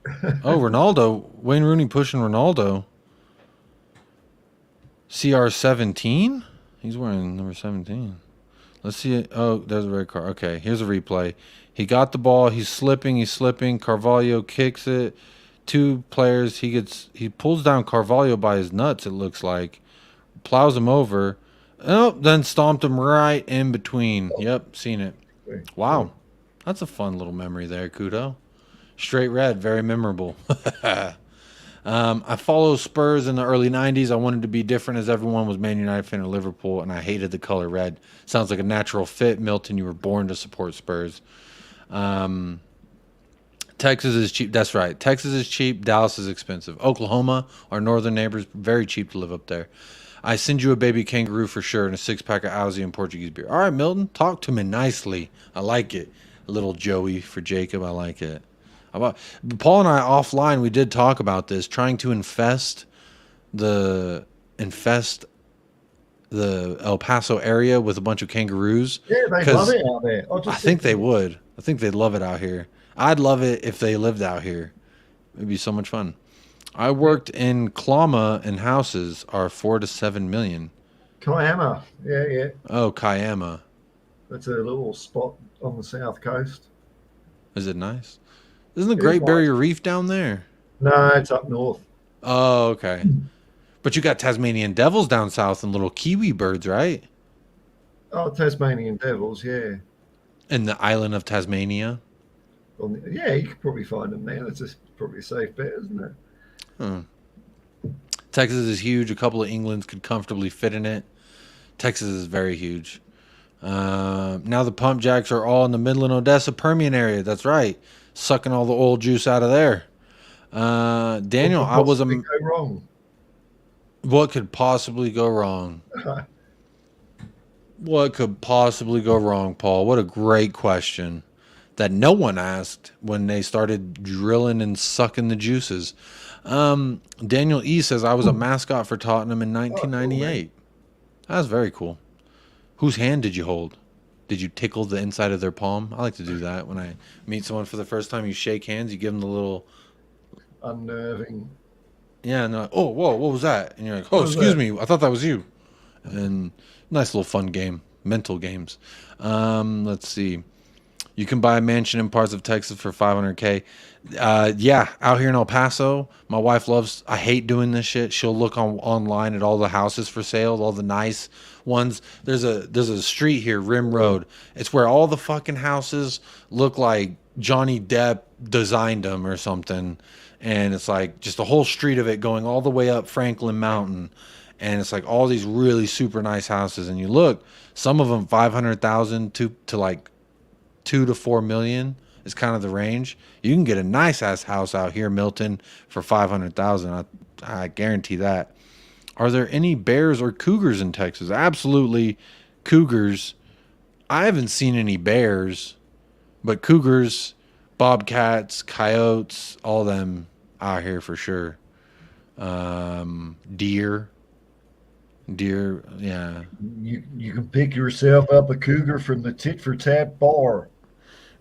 Oh, Ronaldo. Wayne Rooney pushing Ronaldo. CR17? He's wearing number 17. Let's see it. Oh, there's a red card. Okay, here's a replay. He got the ball. He's slipping. Carvalho kicks it. Two players. He pulls down Carvalho by his nuts, it looks like. Plows him over. Oh, then stomped him right in between. Yep, seen it. Wow. That's a fun little memory there, Kudo. Straight red, very memorable. I follow Spurs in the early 90s. I wanted to be different as everyone was Man United fan or Liverpool, and I hated the color red. Sounds like a natural fit, Milton. You were born to support Spurs. Texas is cheap. That's right. Texas is cheap. Dallas is expensive. Oklahoma, our northern neighbors, very cheap to live up there. I send you a baby kangaroo for sure and a 6-pack of Aussie and Portuguese beer. All right, Milton, talk to me nicely. I like it. A little Joey for Jacob. I like it. Paul and I offline, we did talk about this, trying to infest the El Paso area with a bunch of kangaroos Yeah, they love because it out there. I I just think think, they would. I think they'd love it out here. I'd love it if they lived out here. It'd be so much fun. I yeah, worked in Klama, and houses are 4 to 7 million. Kiama. Yeah, yeah. Oh, Kiama. That's a little spot on the south coast. Is it nice? Isn't the It is Great nice. Barrier Reef down there? No, it's up north. Oh, okay. But you got Tasmanian devils down south and little kiwi birds, right? Oh, Tasmanian devils. Yeah. In the island of Tasmania. Yeah, you could probably find them there. That's just probably a safe bet, isn't it? Hmm. Texas is huge. A couple of Englands could comfortably fit in it. Texas is very huge. Now the pump jacks are all in the Midland, Odessa, Permian area. That's right. Sucking all the oil juice out of there. What Daniel, could I was possibly a. go wrong? What could possibly go wrong? What could possibly go wrong, Paul? What a great question that no one asked when they started drilling and sucking the juices. Daniel E says I was a mascot for Tottenham in Oh, cool, man. 1998. That's very cool. Whose hand did you hold? Did you tickle the inside of their palm? I like to do that when I meet someone for the first time. You shake hands, you give them the little, Unnerving. yeah, and they're like, oh, whoa, what was that? And you're like, oh, What was excuse that? me, I thought that was you. And nice little fun game, mental games. Let's see. You can buy a mansion in parts of Texas for 500K. Yeah, out here in El Paso, my wife loves. I hate doing this shit. She'll look online at all the houses for sale, all the nice ones. There's a street here, Rim Road. It's where all the fucking houses look like Johnny Depp designed them or something, and it's like just a whole street of it going all the way up Franklin Mountain, and it's like all these really super nice houses. And you look, some of them 500,000 to like 2 to 4 million is kind of the range. You can get a nice ass house out here, Milton, for 500,000. I guarantee that. Are there any bears or cougars in Texas? Absolutely, cougars. I haven't seen any bears, but cougars, bobcats, coyotes, all them out here for sure. Deer, deer, yeah. You can pick yourself up a cougar from the tit for tat bar.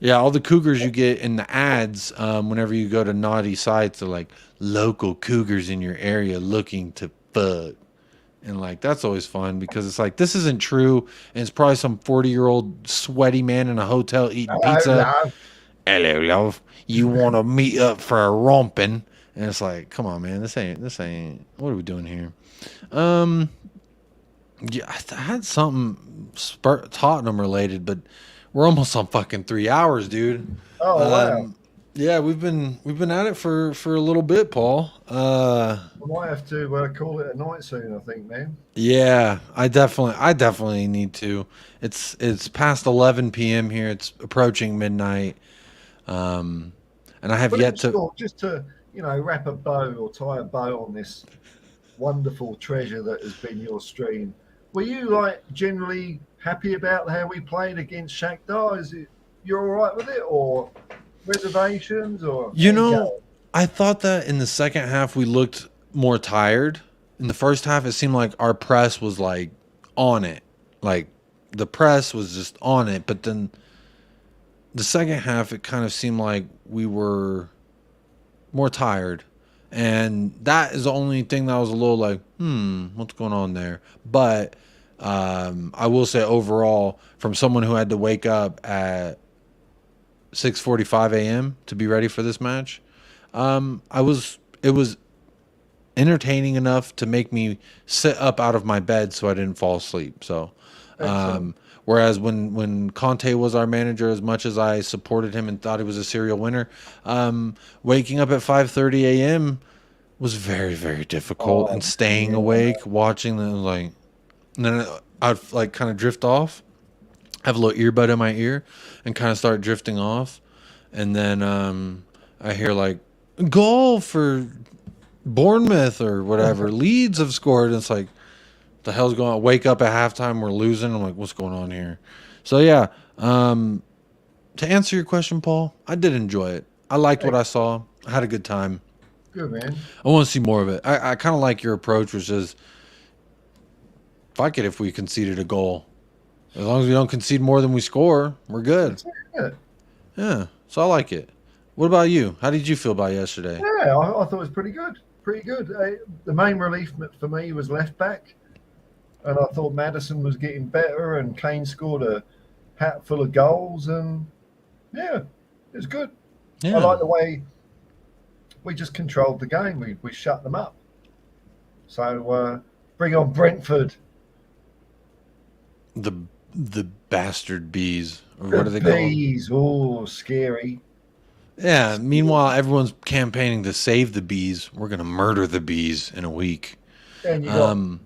Yeah, all the cougars you get in the ads, whenever you go to naughty sites, are like local cougars in your area looking to fuck. And like that's always fun because it's like this isn't true, and it's probably some 40-year-old sweaty man in a hotel eating Hello, pizza. love. Hello, love. You want to meet up for a romping? And it's like, come on, man, this ain't. What are we doing here? Um, yeah, I had something Tottenham related, but we're almost on fucking 3 hours, dude. Oh wow. Yeah, we've been at it for a little bit, Paul. I might have to call it a night soon. I think, man. Yeah, I definitely need to. It's past 11 p.m. here. It's approaching midnight. Um, and I have But yet in to. short, just to wrap a bow or tie a bow on this wonderful treasure that has been your stream. Were you like generally happy about how we played against Shakhtar? Is it you're all right with it, or reservations, or You how you know, go? I thought that in the second half we looked more tired. In the first half, it seemed like our press was like on it, like the press was just on it. But then the second half, it kind of seemed like we were more tired. And that is the only thing that was a little like, what's going on there? But I will say overall, from someone who had to wake up at 6:45 a.m. to be ready for this match, it was entertaining enough to make me sit up out of my bed so I didn't fall asleep. So, Excellent. whereas when Conte was our manager, as much as I supported him and thought he was a serial winner, waking up at 5:30 a.m. was very, very difficult, and Oh staying yeah, awake watching the like, and then I'd like kind of drift off, have a little earbud in my ear, and kind of start drifting off, and then I hear like goal for Bournemouth or whatever. Leeds have scored. And it's like, the hell's going on? Wake up at halftime, we're losing. I'm like, what's going on here? So yeah, to answer your question, Paul, I did enjoy it. I liked what I saw. I had a good time. good man. I want to see more of it. I kind of like your approach, which is fuck it if we conceded a goal. As long as we don't concede more than we score, we're good. Yeah, so I like it. What about you? How did you feel about yesterday? Yeah, I thought it was pretty good. Pretty good. The main relief for me was left back, and I thought Maddison was getting better, and Kane scored a hat full of goals, and yeah, it was good. I Yeah, like the way we just controlled the game. We shut them up. So bring on Brentford. the the bastard bees. Or The what are they called? bees. Oh, scary. Yeah. Meanwhile, everyone's campaigning to save the bees. We're gonna murder the bees in a week. And you got Um,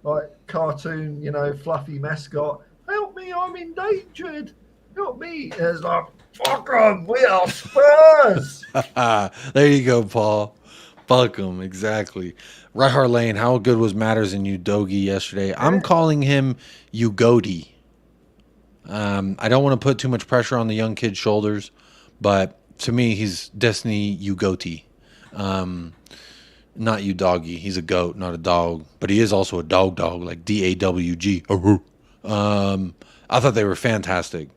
like cartoon, fluffy mascot. Help me, I'm endangered. Help me. And it's like, fuck 'em, we are Spurs. there you go, Paul. Fuck them, exactly. Right Hart Lane, how good was Matters and Udogi yesterday? I'm Yeah. calling him Ugoti. I don't want to put too much pressure on the young kid's shoulders, but to me, he's Destiny Ugoti. Not Udoggy. He's a goat, not a dog. But he is also a dog, like DAWG. I thought they were fantastic.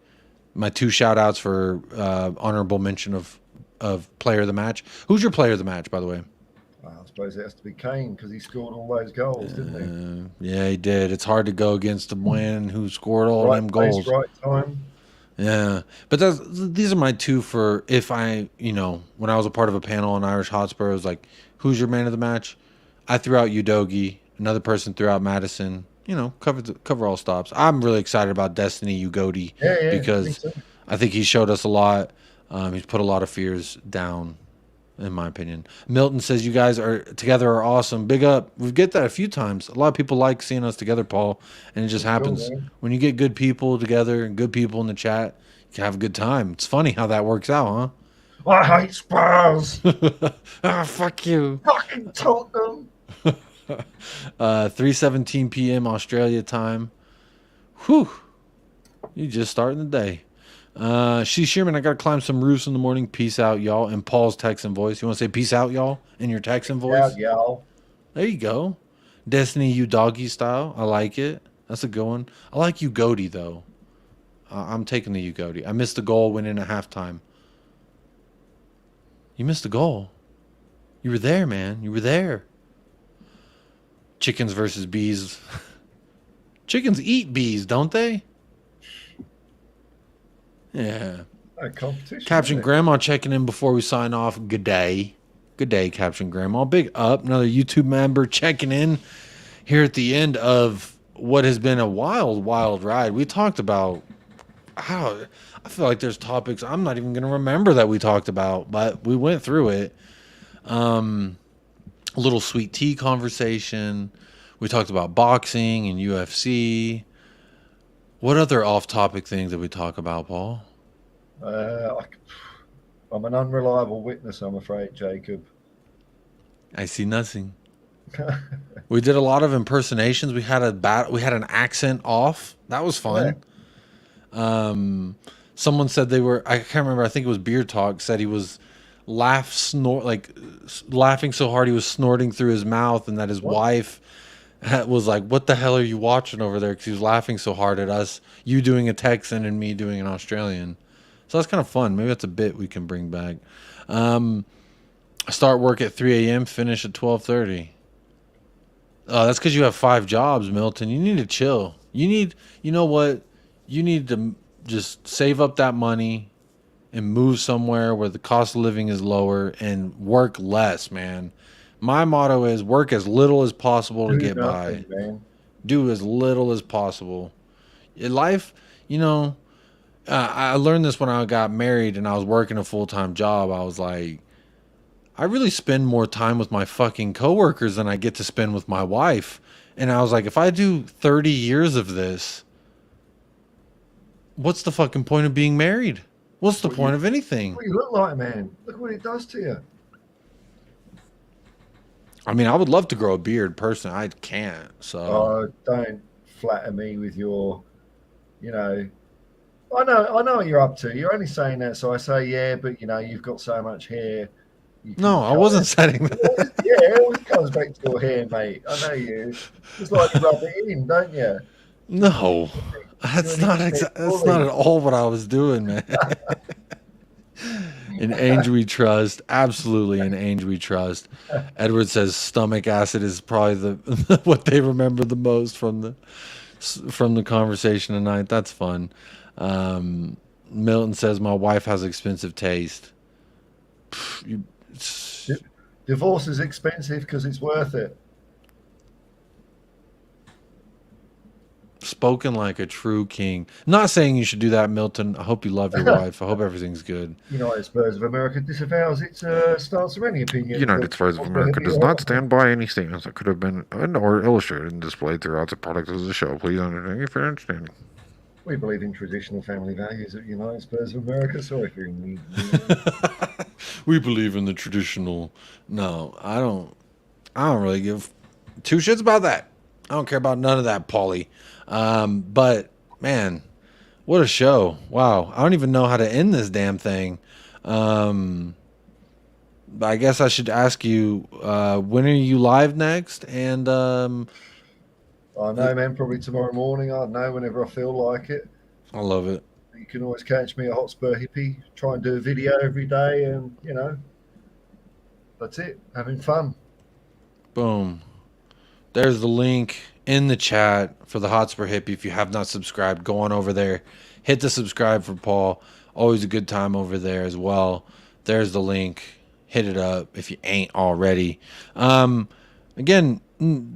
My two shout outs for honorable mention of player of the match. Who's your player of the match, by the way? Well, I suppose it has to be Kane because he scored all those goals, didn't Yeah, he did. It's hard to go against the man who scored he? all Right them place, goals. right time. Yeah, but these are my two for if I, when I was a part of a panel on Irish Hotspur, it was like, who's your man of the match? I threw out Udogi. Another person threw out Madison. Cover all stops. I'm really excited about Destiny Ugoti Yeah, me because too. I think he showed us a lot. He's put a lot of fears down, in my opinion. Milton says you guys are together are awesome. Big up. We get that a few times. A lot of people like seeing us together, Paul, and it just That's cool, happens man. when you get good people together and good people in the chat. You can have a good time. It's funny how that works out, I hate Spurs. huh? Ah, fuck you. Fucking Tottenham. 3:17 p.m. Australia time. Whew. You just starting the day. She Shearman, I gotta climb some roofs in the morning. Peace out, y'all. And Paul's Texan voice. You want to say peace out, y'all, in your Texan voice? Yeah, y'all. There you go. Destiny, you doggy style. I like it. That's a good one. I like you goatee though. I'm taking the Ugoti. I missed the goal, went in at halftime. You missed the goal. You were there, man. You were there. Chickens versus bees. Chickens eat bees, don't they? Yeah. No competition. Caption Isn't it? Grandma checking in before we sign off. Good day. Good day, Caption Grandma. Big up. Another YouTube member checking in here at the end of what has been a wild, wild ride. We talked about how I feel like there's topics I'm not even going to remember that we talked about, but we went through it. A little sweet tea conversation. We talked about boxing and UFC. What other off-topic things did we talk about, Paul? I'm an unreliable witness, I'm afraid, Jacob. I see nothing. We did a lot of impersonations. We had an accent off. That was fun. Someone said they were. I can't remember. I think it was Beer Talk. Said he was laughing so hard he was snorting through his mouth, and that his wife was like, "What the hell are you watching over there?" Because he was laughing so hard at us, you doing a Texan and me doing an Australian. So that's kind of fun. Maybe that's a bit we can bring back. I start work at 3 a.m. Finish at 12:30. That's because you have 5 jobs, Milton. You need to chill. You know what? You need to just save up that money and move somewhere where the cost of living is lower and work less, man. My motto is work as little as possible to get by. Man. Do as little as possible. In life, I learned this when I got married and I was working a full-time job. I was like, I really spend more time with my fucking coworkers than I get to spend with my wife. And I was like, if I do 30 years of this, what's the fucking point of being married? What's the point of anything? What you look like, man. Look what it does to you. I mean, I would love to grow a beard, personally. I can't. So Don't flatter me with your, I know what you're up to. You're only saying that, so I say, yeah, but you've got so much hair. You can No, I try wasn't it. setting that. Yeah, it always comes back to your hair, mate. I know you. Just like you rub it in, don't you? Just like No, you're an internet that's not bully. at all what I was doing, man. In Ange we trust, absolutely. In Ange we trust. Edward says stomach acid is probably the what they remember the most from the conversation tonight. That's fun. Um, Milton says my wife has expensive taste. You, Divorce is expensive because it's worth it. spoken like a true king. Not saying you should do that, Milton. I hope you love your wife. I hope everything's good. United Spurs of America disavows its stance of any opinions United that Spurs of America does not stand by any statements that could have been or illustrated and displayed throughout the product of the show. Please understand your fair understanding. We believe in traditional family values at United Spurs of America. Sorry for you. We believe in the traditional. No, I don't. I don't really give two shits about that. I don't care about none of that, Paulie. But man, what a show! Wow, I don't even know how to end this damn thing. But I guess I should ask you, when are you live next? And I know, man. Probably tomorrow morning. I know whenever I feel like it. I love it. You can always catch me at Hotspur Hippie. Try and do a video every day, and that's it. Having fun. Boom. There's the link in the chat for the Hotspur Hippie. If you have not subscribed, go on over there. Hit the subscribe for Paul. Always a good time over there as well. There's the link. Hit it up if you ain't already. Again,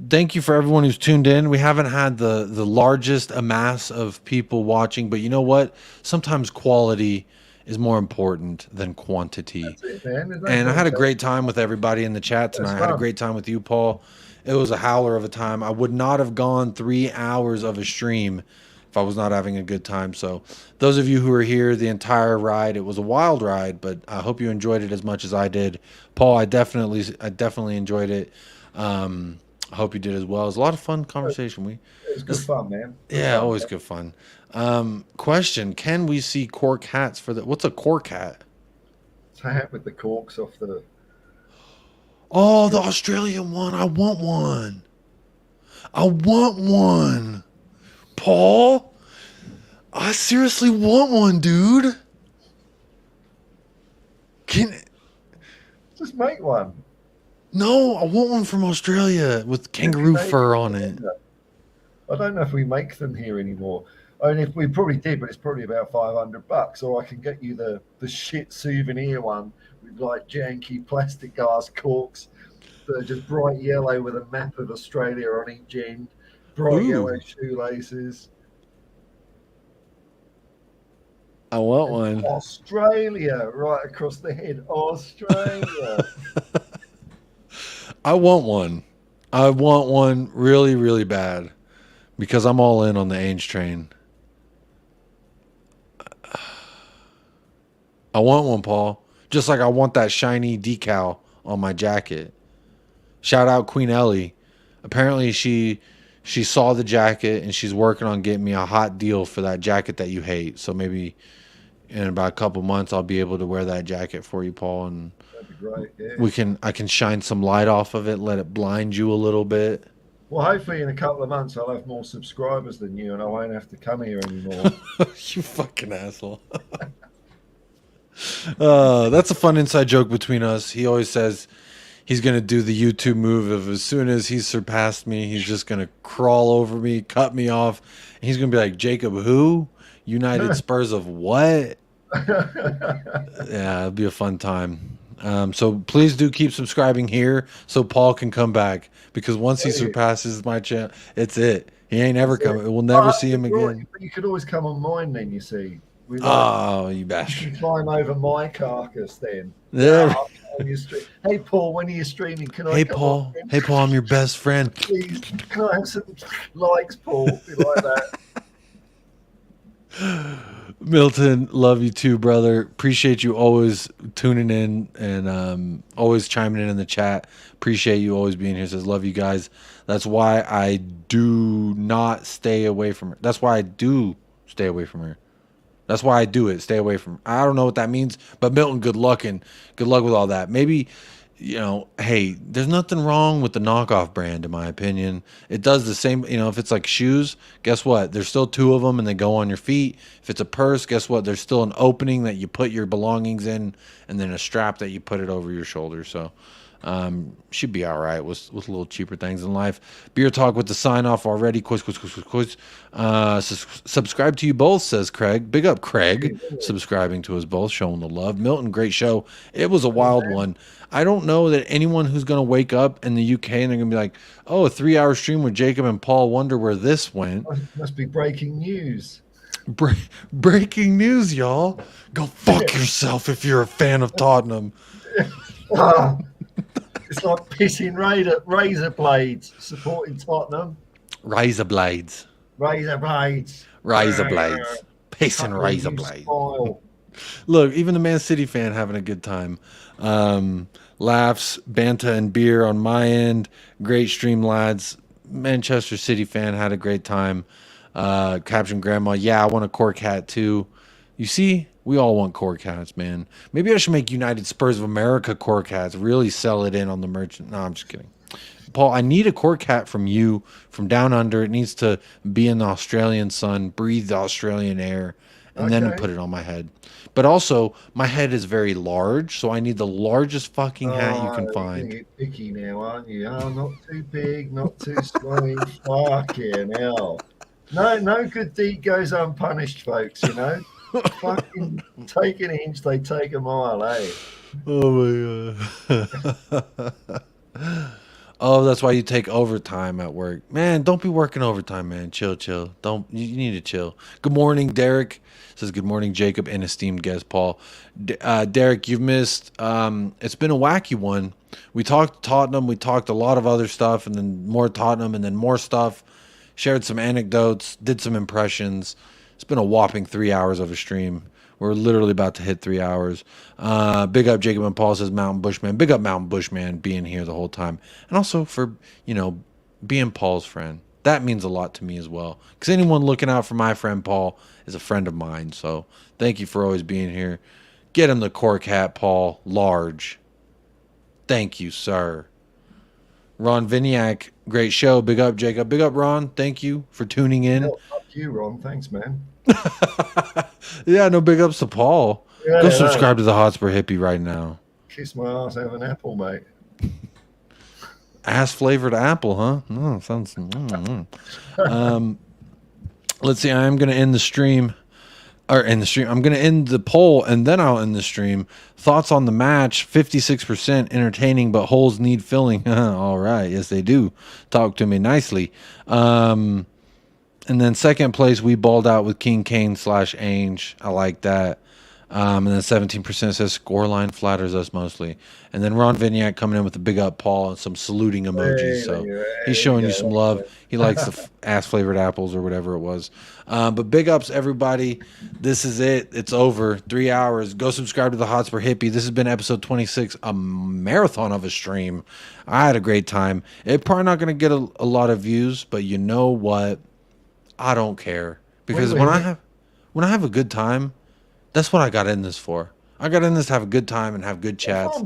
thank you for everyone who's tuned in. We haven't had the largest amass of people watching, but you know what? Sometimes quality is more important than quantity. That's it, man. And I had a great time with everybody in the chat tonight. I had a great time with you, Paul. It was a howler of a time. I would not have gone 3 hours of a stream if I was not having a good time. So those of you who are here the entire ride, it was a wild ride, but I hope you enjoyed it as much as I did. Paul, I definitely enjoyed it. I hope you did as well. It was a lot of fun conversation. It was good fun, man. Always good fun. Question: can we see cork hats for the? What's a cork hat? It's a hat with the corks off the. Oh, the Australian one. I want one. I want one. Paul, I seriously want one, dude. Just make one. No, I want one from Australia with kangaroo fur on it. I don't know if we make them here anymore. I mean, if we probably did, but it's probably about $500. Or I can get you the shit souvenir one with like janky plastic ass corks that are just bright yellow with a map of Australia on each end, bright yellow shoelaces. I want one. Australia, right across the head. Australia. I want one. I want one really, really bad because I'm all in on the Ainge train. I want one, Paul. Just like I want that shiny decal on my jacket. Shout out Queen Ellie. Apparently she saw the jacket and she's working on getting me a hot deal for that jacket that you hate. So maybe in about a couple months I'll be able to wear that jacket for you, Paul, and that'd be great. Yeah. I can shine some light off of it, let it blind you a little bit. Well, hopefully in a couple of months I'll have more subscribers than you and I won't have to come here anymore. You fucking asshole. That's a fun inside joke between us. He always says he's going to do the YouTube move of as soon as he's surpassed me, he's just going to crawl over me, cut me off. And he's going to be like, Jacob, who? United Spurs of what? Yeah, it'll be a fun time. So please do keep subscribing here so Paul can come back, because once he surpasses my channel, it's it. He ain't ever coming. We'll never see him again. You could always come on mine then, you see. You bastard. You can climb over my carcass then. Yeah. Hey, Paul, when are you streaming? Can I Hey, Paul. Hey, Paul, I'm your best friend. Please, can I have some likes, Paul? Be like that. Milton, love you too, brother. Appreciate you always tuning in and always chiming in the chat. Appreciate you always being here. Says, love you guys. That's why I do not stay away from her. That's why I do stay away from her. That's why I do it. Stay away from. I don't know what that means, but Milton, good luck with all that. Maybe, hey, there's nothing wrong with the knockoff brand, in my opinion. It does the same. If it's like shoes, guess what? There's still two of them, and they go on your feet. If it's a purse, guess what? There's still an opening that you put your belongings in, and then a strap that you put it over your shoulder. So. Should be all right with little cheaper things in life. Beer talk with the sign off already. Quiz. Subscribe to you both, says Craig. Big up Craig, subscribing to us both, showing the love. Milton, great show. It was a wild one. I don't know that anyone who's going to wake up in the UK and they're going to be like, oh, a 3-hour stream with Jacob and Paul, wonder where this went. Must be breaking news. Breaking news, y'all. Go fuck yourself if you're a fan of Tottenham. It's like pissing razor blades supporting Tottenham. Razor blades. Pissing razor blades. Look, even the Man City fan having a good time. Laughs, Banta, and beer on my end. Great stream, lads. Manchester City fan had a great time. Caption Grandma, yeah, I want a cork hat too. You see, we all want cork hats, man. Maybe I should make United Spurs of America cork hats. Really sell it in on the merchant. No, I'm just kidding. Paul, I need a cork hat from you, from down under. It needs to be in the Australian sun, breathe the Australian air, and then put it on my head. But also, my head is very large, so I need the largest fucking hat you can find. You're picky now, aren't you? Oh, not too big, not too small. Fucking hell. No good deed goes unpunished, folks, Fucking take an inch, they take a mile, eh? Oh my god. Oh, that's why you take overtime at work. Man, don't be working overtime, man. Chill. You need to chill. Good morning, Derek. Says good morning, Jacob, and esteemed guest Paul. Derek, you've missed. It's been a wacky one. We talked Tottenham. We talked a lot of other stuff, and then more Tottenham, and then more stuff. Shared some anecdotes. Did some impressions. It's been a whopping 3 hours of a stream. We're literally about to hit 3 hours. Big up Jacob and Paul, says Mountain Bushman. Big up Mountain Bushman being here the whole time. And also for, being Paul's friend. That means a lot to me as well. Because anyone looking out for my friend Paul is a friend of mine. So thank you for always being here. Get him the cork hat, Paul. Large. Thank you, sir. Ron Viniak, great show. Big up, Jacob. Big up, Ron. Thank you for tuning in. Fuck you, Ron. Thanks, man. Yeah, no big ups to Paul. Yeah, Go subscribe to the Hotspur Hippie right now. Kiss my ass, have an apple, mate. Ass flavored apple, huh? Oh, sounds. Let's see. I am going to end the stream. I'm going to end the poll and then I'll end the stream. Thoughts on the match? 56% entertaining, but holes need filling. All right. Yes, they do. Talk to me nicely. And then second place, we balled out with King Kane / Ainge. I like that. And then 17% says scoreline flatters us mostly. And then Ron Vignac coming in with a big up Paul and some saluting emojis. So he's showing you some love. He likes the ass flavored apples or whatever it was. But big ups, everybody. This is it. It's over. 3 hours. Go subscribe to the Hotspur Hippie. This has been episode 26, a marathon of a stream. I had a great time. It's probably not going to get a lot of views, but you know what? I don't care. Because when I have a good time, that's what I got in this for. I got in this to have a good time and have good chats.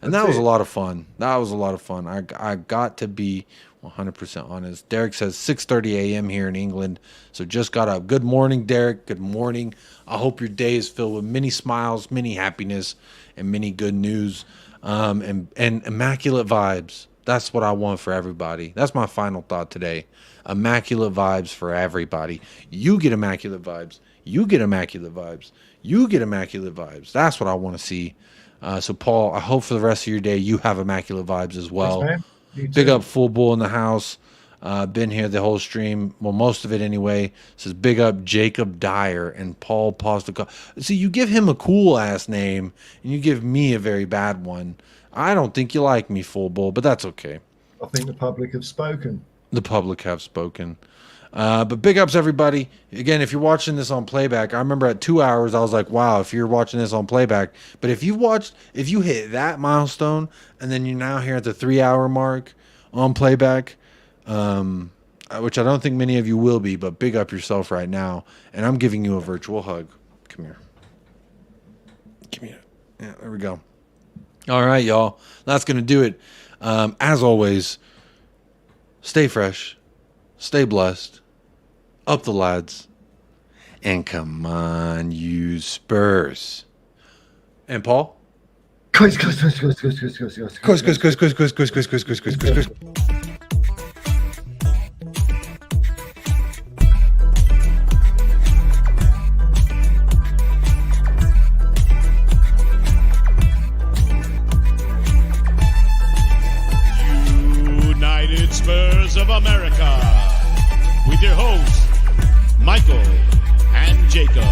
And that was a lot of fun. That was a lot of fun. I got to be 100% honest. Derek says 6:30 a.m. here in England. So just got up. Good morning, Derek. Good morning. I hope your day is filled with many smiles, many happiness, and many good news. And immaculate vibes. That's what I want for everybody. That's my final thought today. Immaculate vibes for everybody. You get immaculate vibes. You get immaculate vibes. You get immaculate vibes. That's what I want to see. So, Paul, I hope for the rest of your day you have immaculate vibes as well. Thanks, man. Big up Full Bull in the house. Been here the whole stream. Well, most of it anyway. Says big up Jacob Dyer and Paul Postica. See, you give him a cool ass name and you give me a very bad one. I don't think you like me, Full Bull, but that's okay. I think the public have spoken. The public have spoken. But big ups, everybody. Again, if you're watching this on playback, I remember at 2 hours, I was like, wow, if you're watching this on playback. But if you hit that milestone, and then you're now here at the 3 hour mark on playback, which I don't think many of you will be, but big up yourself right now. And I'm giving you a virtual hug. Come here. Give me it. Yeah, there we go. All right, y'all. That's going to do it. As always, stay fresh, stay blessed, up the lads, and come on, you Spurs. And Paul? Coast. United Spurs of America with your hosts, Michael and Jacob.